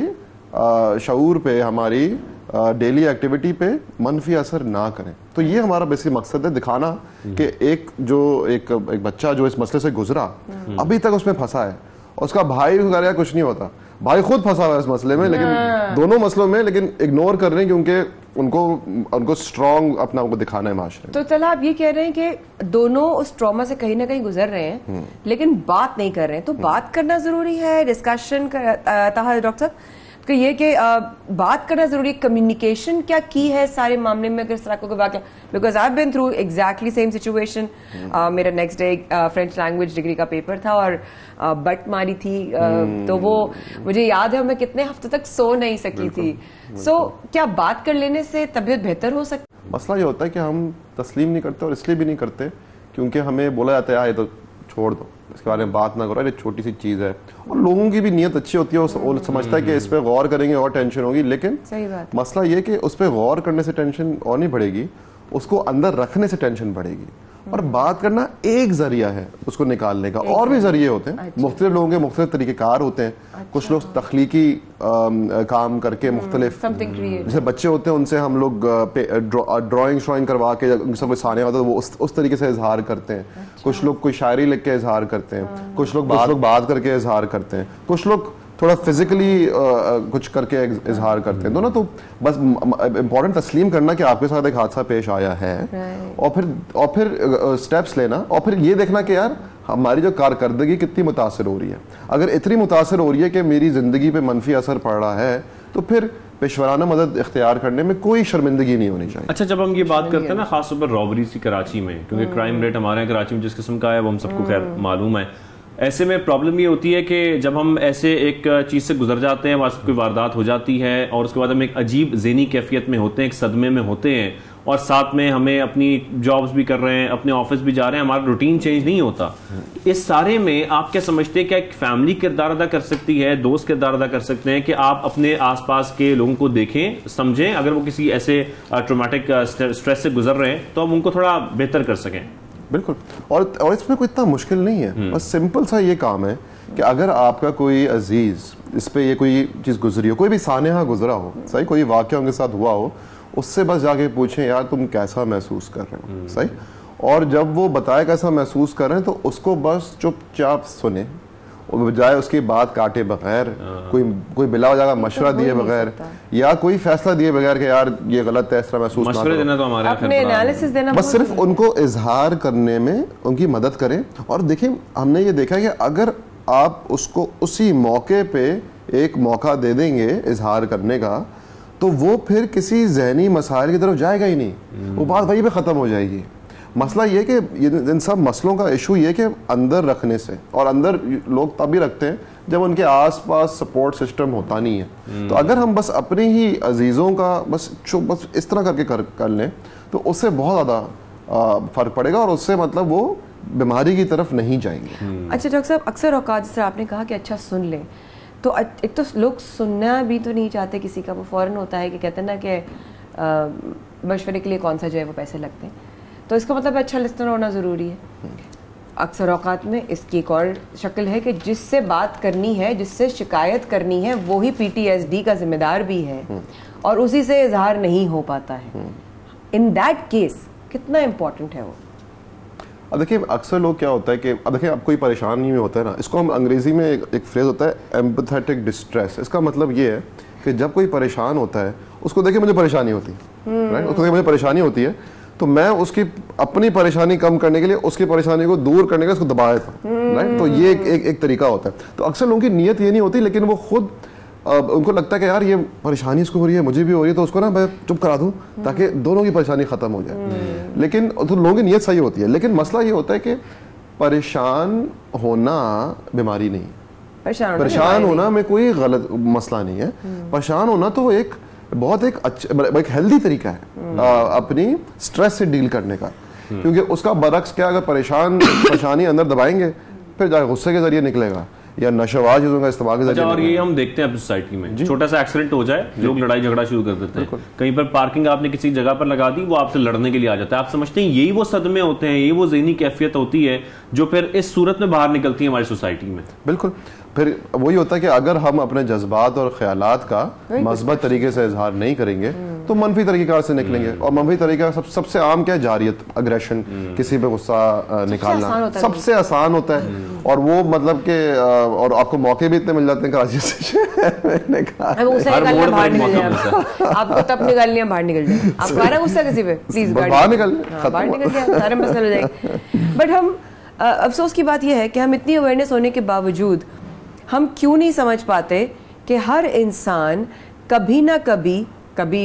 शऊर पे, हमारी डेली एक्टिविटी पे मनफी असर ना करें। तो ये हमारा बेसिक मकसद है, दिखाना कि एक बच्चा जो इस मसले से गुजरा, अभी तक उसमें फंसा है, उसका भाई वगैरह कुछ नहीं होता, भाई खुद फंसा हुआ है इस मसले में, लेकिन दोनों मसलों में, लेकिन इग्नोर कर रहे हैं क्योंकि उनको स्ट्रॉन्ग अपना उनको दिखाना है माशरे। तो चला आप ये कह रहे हैं कि दोनों उस ट्रॉमा से कहीं ना कहीं गुजर रहे हैं, लेकिन बात नहीं कर रहे हैं, तो बात करना जरूरी है, डिस्कशन डॉक्टर साहब कि ये कि बात करना जरूरी, कम्युनिकेशन क्या की है सारे मामले में अगर इस तरह को वाक़या, because I have been through exactly same situation. मेरा next day French language degree का पेपर था और बट मारी थी, तो वो मुझे याद है मैं कितने हफ्तों तक सो नहीं सकी थी। सो क्या बात कर लेने से तबीयत बेहतर हो सकती? मसला ये होता है कि हम तस्लीम नहीं करते, और इसलिए भी नहीं करते क्योंकि हमें बोला जाता है ये तो छोड़ दो, इसके बारे में बात ना करो, ये छोटी सी चीज़ है। और लोगों की भी नीयत अच्छी होती है, वो समझता है कि इस पे गौर करेंगे और टेंशन होगी, लेकिन सही बात। मसला ये कि उस पे गौर करने से टेंशन और नहीं बढ़ेगी, उसको अंदर रखने से टेंशन बढ़ेगी। और बात करना एक जरिया है उसको निकालने का, और भी जरिए होते हैं। अच्छा। मुख्तलिफ लोगों के मुख्तलिफ तरीक़ेकार होते हैं। अच्छा। कुछ लोग तख्लीकी काम करके मुख्तलिफ, जैसे बच्चे होते हैं उनसे हम लोग ड्राइंग करवा के उनसे कोई सानिया होता है वो उस तरीके से इजहार करते हैं। अच्छा। कुछ लोग कोई शायरी लिख के इजहार करते हैं, कुछ लोग बात करके इजहार करते हैं, कुछ लोग थोड़ा फिजिकली कुछ करके इजहार करते हैं। तो ना, तो बस इम्पोर्टेंट तस्लीम करना कि आपके साथ एक हादसा पेश आया है, और फिर स्टेप्स लेना, और फिर ये देखना कि यार हमारी जो कारकर्दगी कितनी मुतासर हो रही है। अगर इतनी मुतासर हो रही है कि मेरी ज़िंदगी पे मनफी असर पड़ रहा है, तो फिर पेशवराना मदद इख्तियार करने में कोई शर्मिंदगी नहीं होनी चाहिए। अच्छा, जब हम ये बात करते हैं ना खासतौर पर रॉबरीज की कराची में, क्योंकि क्राइम रेट हमारे यहाँ कराची में जिस किस्म का है वो हम सबको खैर मालूम है, ऐसे में प्रॉब्लम ये होती है कि जब हम ऐसे एक चीज़ से गुजर जाते हैं, हमारे साथ कोई वारदात हो जाती है और उसके बाद हम एक अजीब ज़हनी कैफियत में होते हैं, एक सदमे में होते हैं, और साथ में हमें अपनी जॉब्स भी कर रहे हैं, अपने ऑफिस भी जा रहे हैं, हमारा रूटीन चेंज नहीं होता। इस सारे में आप क्या समझते हैं, क्या एक फैमिली किरदार अदा कर सकती है, दोस्त किरदार अदा कर सकते हैं कि आप अपने आसपास के लोगों को देखें, समझें, अगर वो किसी ऐसे ट्रोमेटिक स्ट्रेस से गुजर रहे हैं तो हम उनको थोड़ा बेहतर कर सकें? बिल्कुल, और इसमें कोई इतना मुश्किल नहीं है, बस सिंपल सा ये काम है कि अगर आपका कोई अजीज इस पे ये कोई चीज़ गुजरी हो, कोई भी सानेहा गुजरा हो, सही, कोई वाक़या उनके साथ हुआ हो, उससे बस जाके पूछें यार तुम कैसा महसूस कर रहे हो, सही। और जब वो बताए कैसा महसूस कर रहे हैं तो उसको बस चुपचाप सुने, बजाय उसकी बात काटे बगैर, कोई बिला वजह का मशवरा दिए बगैर, या कोई फैसला दिए बगैर कि यार ये गलत है, इस तरह महसूस मशवरे देना तो हमारे अपने एनालिसिस देना, बस सिर्फ उनको इजहार करने में उनकी मदद करें। और देखिए, हमने ये देखा है कि अगर आप उसको उसी मौके पे एक मौका दे देंगे इजहार करने का, तो वो फिर किसी जहनी मसाइल की तरफ जाएगा ही नहीं, वो बात वहीं पे ख़त्म हो जाएगी। मसला ये कि इन सब मसलों का इशू ये कि अंदर रखने से, और अंदर लोग तभी रखते हैं जब उनके आसपास सपोर्ट सिस्टम होता नहीं है। तो अगर हम बस अपने ही अजीज़ों का बस इस तरह करके कर लें तो उससे बहुत ज़्यादा फ़र्क पड़ेगा, और उससे मतलब वो बीमारी की तरफ नहीं जाएंगे। अच्छा डॉक्टर साहब, अक्सर औकात जैसे आपने कहा कि अच्छा सुन लें, तो एक तो लोग सुनना भी तो नहीं चाहते किसी का, वो फ़ौरन होता है कि कहते हैं ना कि मशवरे के लिए कौन सा जो है वो पैसे लगते हैं, तो इसका मतलब अच्छा लिस्नर होना ज़रूरी है। अक्सर औकात में इसकी एक और शक्ल है कि जिससे बात करनी है, जिससे शिकायत करनी है, वो ही PTSD का जिम्मेदार भी है, और उसी से इजहार नहीं हो पाता है। इन दैट केस कितना इम्पोर्टेंट है वो? अब देखिए, अक्सर लोग क्या होता है कि अब देखिए, अब कोई परेशानी में होता है ना, इसको हम अंग्रेजी में एक फ्रेज होता है एम्पैथेटिक डिस्ट्रेस। इसका मतलब ये है कि जब कोई परेशान होता है, उसको देखिए मुझे परेशानी होती है, राइट, उसको देखिए मुझे परेशानी होती है, तो मैं उसकी अपनी परेशानी कम करने के लिए उसकी परेशानी को दूर करने के लिए उसको दबा देता हूं, राइट। तो ये एक तरीका होता है। तो अक्सर लोगों की नीयत ये नहीं होती, लेकिन वो खुद उनको लगता है कि यार ये परेशानी इसको हो रही है, मुझे भी हो रही है, तो उसको ना मैं चुप करा दूं ताकि दोनों की परेशानी खत्म हो जाए। लेकिन तो लोगों की नीयत सही होती है, लेकिन मसला ये होता है कि परेशान होना बीमारी नहीं, परेशान होना में कोई गलत मसला नहीं है। परेशान होना तो एक बहुत एक हेल्दी तरीका है अपनी स्ट्रेस से डील करने का, क्योंकि उसका बरक्स क्या, अगर परेशानी अंदर दबाएंगे फिर जाके गुस्से के जरिए निकलेगा या नशेबाज चीजों का इस्तेमाल के जरिए। और ये हम देखते हैं अपनी सोसाइटी में, छोटा सा एक्सीडेंट हो जाए लोग लड़ाई झगड़ा शुरू कर देते हैं। कहीं पर पार्किंग आपने किसी जगह पर लगा दी, वो आपसे लड़ने के लिए आ जाता है। आप समझते हैं यही वो सदमे होते हैं, यही वो ज़हनी कैफियत होती है जो फिर इस सूरत में बाहर निकलती है हमारी सोसाइटी में। बिल्कुल, फिर वही होता है कि अगर हम अपने जज्बात और ख्यालात का मस्बत तरीके से इजहार नहीं करेंगे तो मनफी तरीक़ेकार से निकलेंगे। और मनफी तरीका सबसे आम क्या है, जारियत, अग्रेशन, किसी पे गुस्सा निकालना सबसे आसान होता है। और वो मतलब कि और आपको मौके भी इतने मिल जाते हैं कराची से आपको तब निकालनी, बाहर निकल जाए, आप बाहर गुस्सा किसी पे प्लीज बाहर निकल जाए, सारे मसले हो जाएंगे। बट हम अफसोस की बात यह है कि हम इतनी अवेयरनेस होने के बावजूद हम क्यों नहीं समझ पाते कि हर इंसान कभी ना कभी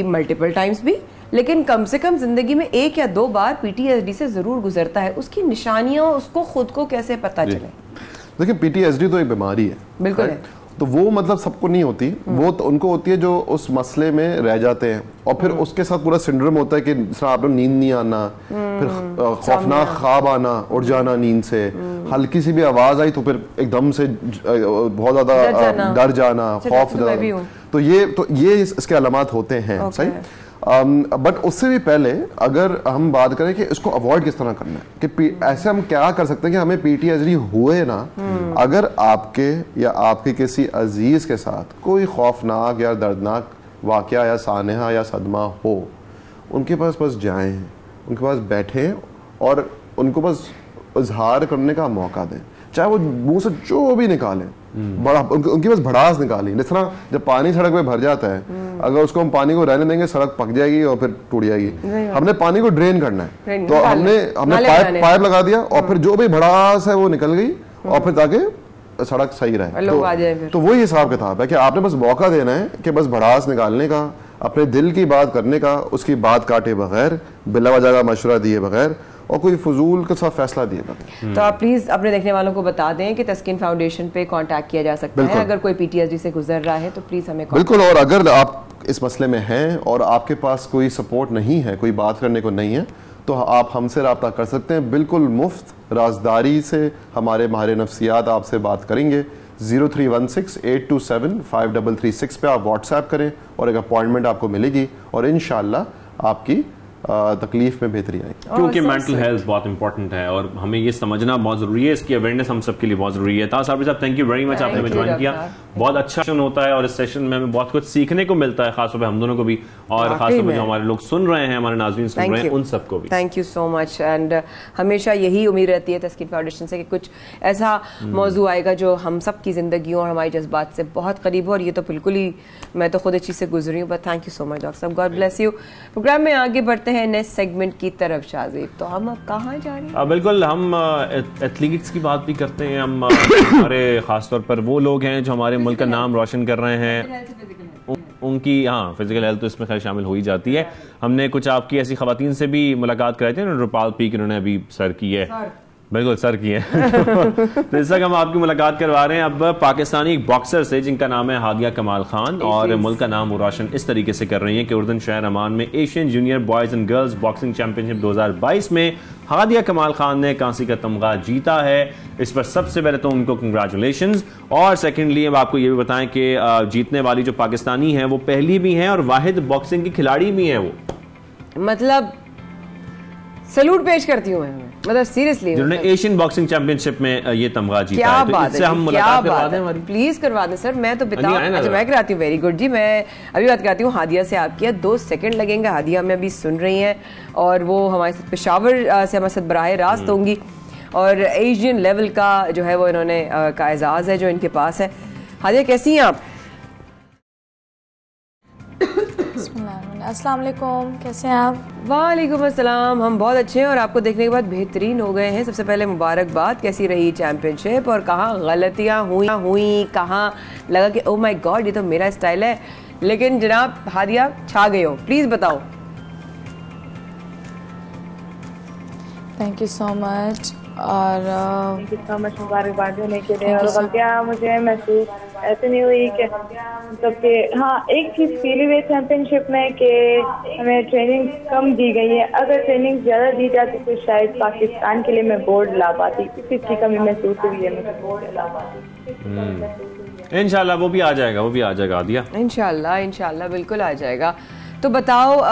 मल्टीपल टाइम्स भी, लेकिन कम से कम जिंदगी में 1 या 2 बार PTSD से जरूर गुजरता है। उसकी निशानियां उसको खुद को कैसे पता चले? देखिए PTSD तो एक बीमारी है, बिल्कुल है। तो वो मतलब सबको नहीं होती, वो तो उनको होती है जो उस मसले में रह जाते हैं। और फिर उसके साथ पूरा सिंड्रोम होता है कि जिस तरह आपको नींद नहीं आना, फिर खौफनाक ख्वाब आना, उठ जाना नींद से, हल्की सी भी आवाज आई तो फिर एकदम से बहुत ज्यादा डर जाना, खौफ जाना। तो ये इसके अलामात होते हैं, सही। बट उससे भी पहले अगर हम बात करें कि इसको अवॉइड किस तरह करना है, कि ऐसे हम क्या कर सकते हैं कि हमें PTSD हुए ना, अगर आपके या आपके किसी अजीज के साथ कोई खौफनाक या दर्दनाक वाकया या सानहा या सदमा हो, उनके पास बस जाएं, उनके पास बैठें और उनको बस इजहार करने का मौका दें, चाहे वो मुंह से जो भी निकालें, बड़ा उनकी बस भड़ास निकाली। जिस तरह जब पानी सड़क पे भर जाता है, अगर उसको हम पानी को रहने देंगे सड़क पक जाएगी और फिर टूट जाएगी। हमने पानी को ड्रेन करना है, तो हमने पाइप लगा दिया और फिर जो भी भड़ास है वो निकल गई और फिर ताकि सड़क सही रहे। तो वही हिसाब किताब है कि आपने बस मौका देना है कि बस भड़ास निकालने का, अपने दिल की बात करने का, उसकी बात काटे बगैर, बिला वजह का मशवरा दिए बगैर और कोई फजूल का सा फैसला दिएगा। तो आप प्लीज अपने देखने वालों को बता दें कि तस्कीन फाउंडेशन पे कांटेक्ट किया जा सकता है अगर कोई PTSD से गुजर रहा है, तो प्लीज हमें बिल्कुल। और अगर आप इस मसले में हैं और आपके पास कोई सपोर्ट नहीं है, कोई बात करने को नहीं है, तो आप हमसे रब्ता कर सकते हैं बिल्कुल मुफ्त, राजदारी से। हमारे माहिर नफ्सियात आपसे बात करेंगे। 0316-827-5336 पे आप व्हाट्सएप करें और एक अपॉइंटमेंट आपको मिलेगी और इंशाअल्लाह आपकी तकलीफ में बेहतरी आएगी। क्योंकि मेंटल हेल्थ बहुत इंपॉर्टेंट है और हमें ये समझना बहुत जरूरी है, इसकी अवेयरनेस हम सबके लिए बहुत जरूरी है। साहब थैंक यू वेरी मच, आपने हमें ज्वाइन किया। बहुत अच्छा सेशन होता है और इस सेशन में हमें बहुत कुछ सीखने को मिलता है, खासतौर पे हम दोनों को भी और खासतौर पे जो हमारे लोग सुन रहे हैं, हमारे नाज़रीन सुन रहे हैं, उन सबको भी thank you so much. And हमेशा यही उम्मीद रहती है तस्कीन फाउंडेशन से कि कुछ ऐसा मौजू आएगा जो हम सब की जिंदगियों और हमारी जज्बात से बहुत करीब हो, और ये तो बिल्कुल ही मैं तो खुद इस चीज़ से गुजरी हूँ। But thank you so much doctor साहब, गॉड ब्लेस यू। प्रोग्राम में आगे बढ़ते हैं नेक्स्ट सेगमेंट की तरफ। शाहज़ेब, तो हम अब कहाँ जा रहे हैं? बिल्कुल, हम एथलीट्स की बात भी करते हैं। हम हमारे खासतौर पर वो लोग हैं जो हमारे मुल्क का नाम रोशन कर रहे हैं, उनकी फिजिकल हेल्थ तो इसमें खैर शामिल हो ही जाती है। हमने कुछ आपकी ऐसी खवातीन से भी मुलाकात कराई थी, रुपाल पीक इन्होंने अभी सर की है, बिल्कुल सर की है तो इस वक्त हम आपकी मुलाकात करवा रहे हैं अब पाकिस्तानी बॉक्सर से जिनका नाम है हादिया कमाल खान, और मुल्क का नाम वो रोशन इस तरीके से कर रही हैं कि उर्दन शहर अमान में Asian junior boys and girls boxing championship 2022 में हादिया कमाल खान ने कांसी का तमगा जीता है। इस पर सबसे पहले तो उनको कंग्रेचुलेशंस, और सेकेंडली अब आपको ये भी बताएं कि जीतने वाली जो पाकिस्तानी है वो पहली भी हैं और वाहिद बॉक्सिंग की खिलाड़ी भी हैं। वो मतलब सैल्यूट पेश करती हूँ मैं, मतलब सीरियसली, जिन्होंने एशियन बॉक्सिंग चैंपियनशिप में ये तमगा जीता है। तो इससे हम मुलाकात करवा दें हमारी, प्लीज करवा दें सर। मैं तो बताऊं, अच्छा मैं कराती हूँ। वेरी गुड जी, मैं अभी बात कराती हूँ हादिया से। आपकी 2 सेकंड लगेंगे। हादिया हमें अभी सुन रही हैं और वो हमारे साथ पेशावर से हमारे साथ बराह रास्त होंगी, और एशियन लेवल का जो है वो इन्होंने का एजाज़ है जो इनके पास है। हादिया कैसी हैं आप? अस्सलाम वालेकुम, कैसे हैं आप? वालेकुम अस्सलाम, हम बहुत अच्छे हैं और आपको देखने के बाद बेहतरीन हो गए हैं। सबसे पहले मुबारकबाद। कैसी रही चैंपियनशिप और कहाँ गलतियाँ हुई, कहाँ लगा कि ओह माय गॉड ये तो मेरा स्टाइल है, लेकिन जनाब हादिया छा गए हो, प्लीज़ बताओ। थैंक यू सो मच, और थैंक यू सो मच मुबारकबाद देने के लिए। और गलतियाँ मुझे महसूस ऐसे नहीं हुई कि मतलब कि एक चीज़ फील हुई चैंपियनशिप में कि हमें ट्रेनिंग कम दी गई है। अगर ट्रेनिंग ज़्यादा दी जाती तो शायद पाकिस्तान के लिए मैं गोल्ड ला पाती। इस चीज़ की कमी महसूस हुई है मुझे, गोल्ड ला पाती। इंशाल्लाह वो भी आ जाएगा, वो भी आ जाएगा आदिया, इंशाल्लाह बिल्कुल आ जाएगा। तो बताओ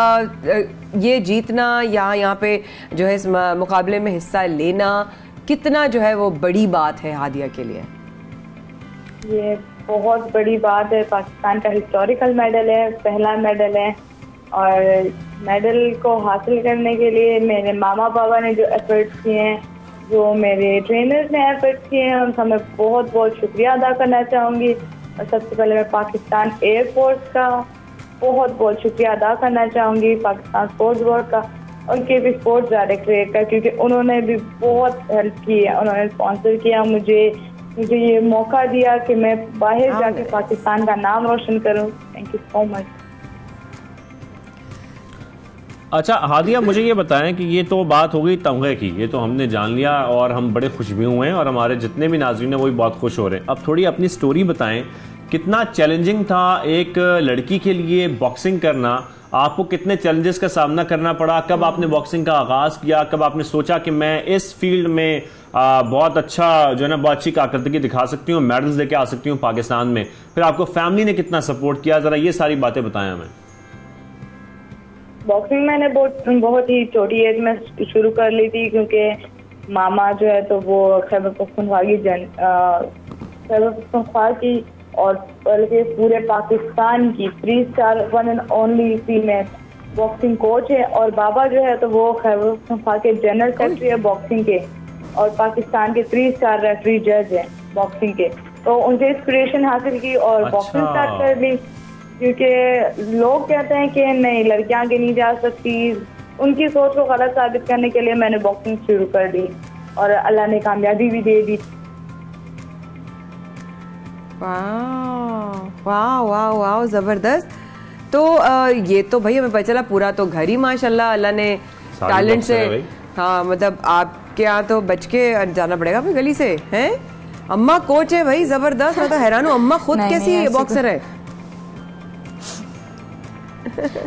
ये जीतना या यहाँ पे जो है इस मुकाबले में हिस्सा लेना कितना जो है वो बड़ी बात है हादिया के लिए? ये बहुत बड़ी बात है। पाकिस्तान का हिस्टोरिकल मेडल है, पहला मेडल है, और मेडल को हासिल करने के लिए मेरे मामा पापा ने जो एफर्ट्स किए हैं, जो मेरे ट्रेनर्स ने एफर्ट्स किए हैं, उन सब मैं बहुत बहुत शुक्रिया अदा करना चाहूँगी। और सबसे पहले मैं पाकिस्तान एयरफोर्स का बहुत बहुत शुक्रिया अदा करना चाहूँगी, पाकिस्तान स्पोर्ट्स बोर्ड का और केपी स्पोर्ट्स डायरेक्टरेट का, क्योंकि उन्होंने भी बहुत हेल्प की है। उन्होंने स्पॉन्सर किया मुझे ये मौका दिया कि मैं बाहर जाके पाकिस्तान का नाम रोशन करूँ। Thank you so much. अच्छा हादिया, मुझे ये बताएं कि ये तो बात हो गई तमगे की, ये तो हमने जान लिया और हम बड़े खुश भी हुए हैं और हमारे जितने भी नाज़रीन हैं वो भी बहुत खुश हो रहे हैं। अब थोड़ी अपनी स्टोरी बताएं, कितना चैलेंजिंग था एक लड़की के लिए बॉक्सिंग करना, आपको कितने चैलेंजेस का सामना करना पड़ा, कब आपने बॉक्सिंग का आगाज़ किया, कब आपने सोचा कि मैं इस फील्ड में बहुत अच्छा जो है ना बहुत अच्छी कारकर्दगी दिखा सकती हूँ, मेडल्स लेके आ सकती हूँ पाकिस्तान में, फिर आपको फैमिली ने कितना सपोर्ट किया, ज़रा ये सारी बातें बताएं हमें। बॉक्सिंग मैंने बहुत ही छोटी एज में शुरू कर ली थी, क्योंकि मामा जो है तो वो खैबर पख्तूनख्वा की और बल्कि पूरे पाकिस्तान की 3 star 1 and only female boxing coach है, और बाबा जो है तो वो खैबर पख्तूनख्वा के जनरल सेक्रेटरी है बॉक्सिंग के, और पाकिस्तान के 3 स्टार रेफरी जज है बॉक्सिंग के। तो उनसे इंस्पिरेशन हासिल की और बॉक्सिंग स्टार्ट कर ली, क्योंकि लोग कहते हैं कि नहीं लड़कियां आगे नहीं जा सकती, उनकी सोच को गलत साबित करने के लिए मैंने बॉक्सिंग शुरू कर दी और अल्लाह ने कामयाबी भी दे दी। वाह वाह वाह, जबरदस्त। तो ये तो भाई हमें पता चला पूरा तो घर ही माशाल्लाह अल्लाह ने टैलेंट से, हाँ मतलब आपके यहाँ तो बच के जाना पड़ेगा अपनी गली से, हैं? अम्मा कोच है भाई, जबरदस्त। मैं तो हैरान हूँ, अम्मा खुद कैसी बॉक्सर है?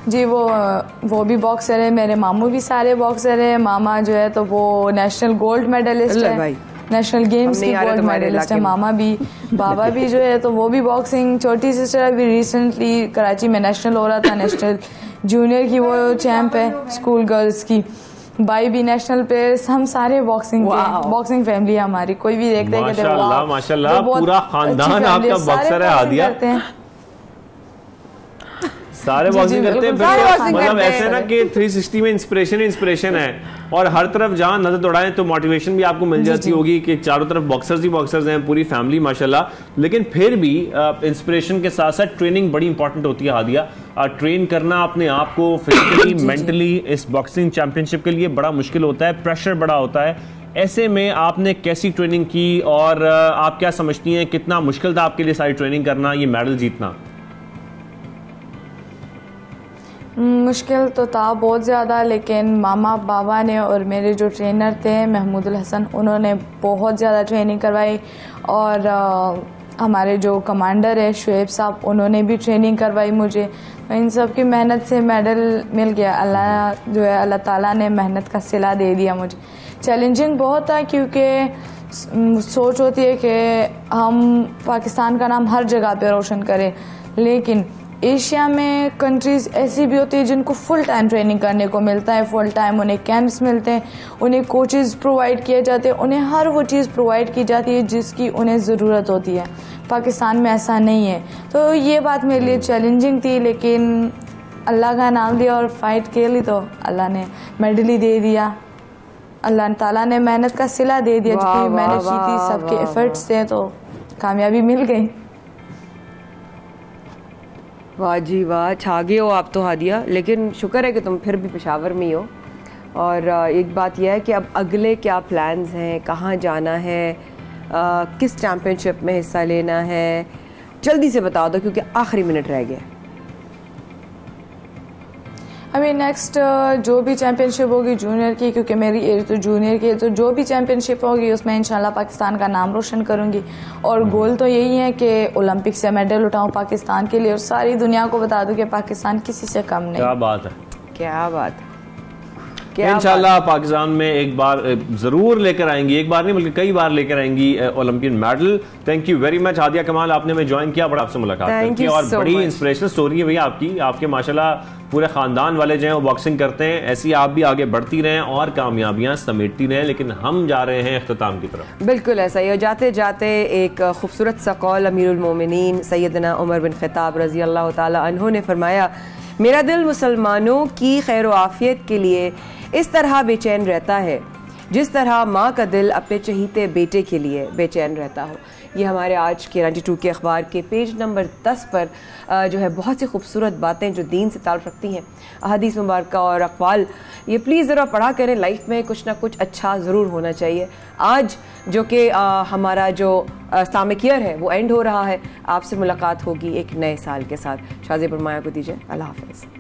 जी वो भी बॉक्सर है, मेरे मामू भी सारे बॉक्सर है। मामा जो है तो वो नेशनल गोल्ड मेडलिस्ट है, नेशनल गेम्स की गोल्ड मेडलिस्ट है मामा भी। बाबा भी जो है तो वो भी बॉक्सिंग, छोटी सिस्टर अभी रिसेंटली कराची में नेशनल हो रहा था, नेशनल जूनियर की वो चैंप है स्कूल गर्ल्स की। भाई भी नेशनल प्लेयर्स, हम सारे बॉक्सिंग के, बॉक्सिंग फैमिली है हमारी। कोई भी देखते हैं माशाल्लाह माशाल्लाह, पूरा खानदान आपका बॉक्सर है हादिया, सारे बॉक्सिंग करते हैं। मतलब ऐसे ना कि 360 में इंस्पिरेशन है और हर तरफ जहां नजर दौड़ाएं तो मोटिवेशन भी आपको मिल जाती होगी कि चारों तरफ बॉक्सर्स ही बॉक्सर्स हैं, पूरी फैमिली माशाल्लाह। लेकिन फिर भी इंस्पिरेशन के साथ साथ ट्रेनिंग बड़ी इंपॉर्टेंट होती है हादिया। ट्रेन करना अपने आप को फिजिकली मेंटली इस बॉक्सिंग चैंपियनशिप के लिए बड़ा मुश्किल होता है, प्रेशर बड़ा होता है। ऐसे में आपने कैसी ट्रेनिंग की और आप क्या समझती हैं कितना मुश्किल था आपके लिए सारी ट्रेनिंग करना, ये मेडल जीतना? मुश्किल तो था बहुत ज़्यादा, लेकिन मामा बाबा ने और मेरे जो ट्रेनर थे महमूदुल हसन, उन्होंने बहुत ज़्यादा ट्रेनिंग करवाई। और हमारे जो कमांडर है शुएब साहब, उन्होंने भी ट्रेनिंग करवाई मुझे। इन सब की मेहनत से मेडल मिल गया। अल्लाह जो है अल्लाह ताला ने मेहनत का सिला दे दिया मुझे। चैलेंजिंग बहुत था, क्योंकि सोच होती है कि हम पाकिस्तान का नाम हर जगह पे रोशन करें, लेकिन एशिया में कंट्रीज़ ऐसी भी होती है जिनको फुल टाइम ट्रेनिंग करने को मिलता है, फुल टाइम उन्हें कैंप्स मिलते हैं, उन्हें कोचेज़ प्रोवाइड किए जाते हैं, उन्हें हर वो चीज़ प्रोवाइड की जाती है जिसकी उन्हें ज़रूरत होती है। पाकिस्तान में ऐसा नहीं है, तो ये बात मेरे लिए चैलेंजिंग थी, लेकिन अल्लाह का नाम लिया और फाइट के लिए तो अल्लाह ने मेडल ही दे दिया। अल्लाह ताला ने मेहनत का सिला दे दिया, जितनी मेहनत की थी सबके एफर्ट्स थे तो कामयाबी मिल गई। वाह जी वाह, छा गए हो आप तो हादिया। लेकिन शुक्र है कि तुम फिर भी पेशावर में ही हो। और एक बात यह है कि अब अगले क्या प्लान्स हैं, कहाँ जाना है, किस चैम्पियनशिप में हिस्सा लेना है, जल्दी से बता दो क्योंकि आखिरी मिनट रह गया। अभी नेक्स्ट जो भी चैम्पियनशिप होगी जूनियर की, क्योंकि मेरी एज तो जूनियर की है, तो जो भी चैम्पियनशिप होगी उसमें इंशाल्लाह पाकिस्तान का नाम रोशन करूंगी। और गोल तो यही है कि ओलंपिक से मेडल उठाऊं पाकिस्तान के लिए और सारी दुनिया को बता दूं कि पाकिस्तान किसी से कम नहीं। क्या बात है, क्या बात है। इंशाल्लाह पाकिस्तान में एक बार जरूर लेकर आएंगी, एक बार नहीं बल्कि कई बार लेकर आएंगी Olympian medal. Thank you very much Hadiya कमाल, आपने हमें ज्वाइन किया, बड़ा आपसे मुलाकात करके और बड़ी इंस्पिरेशनल स्टोरी है भैया आपके माशाल्लाह पूरे खानदान वाले जो हैं वो बॉक्सिंग करते हैं। ऐसी आप भी आगे बढ़ती रहें और कामयाबियां समेटती रहें। लेकिन हम जा रहे हैं इख्तिताम की तरफ। बिल्कुल ऐसा ही, और जाते जाते एक खूबसूरत सा कौल अमीरुल मोमिनीन सैयदना उमर बिन खिताब रजी अल्लाह ताला अन्हु ने फरमाया मेरा दिल मुसलमानों की खैर व आफियत के लिए इस तरह बेचैन रहता है जिस तरह माँ का दिल अपने चहीते बेटे के लिए बेचैन रहता हो। ये हमारे आज के 92 के अखबार के पेज नंबर 10 पर जो है बहुत सी खूबसूरत बातें जो दीन से ताल्लुक़ रखती हैं, अहादीस मुबारक और अक़वाल, ये प्लीज़ ज़रा पढ़ा करें। लाइफ में कुछ ना कुछ अच्छा ज़रूर होना चाहिए। आज जो कि हमारा जो इस्लामिक ईयर है वो एंड हो रहा है, आपसे मुलाकात होगी एक नए साल के साथ। शाज़िब और माया को दीजिए अल्लाह हाफ़िज़।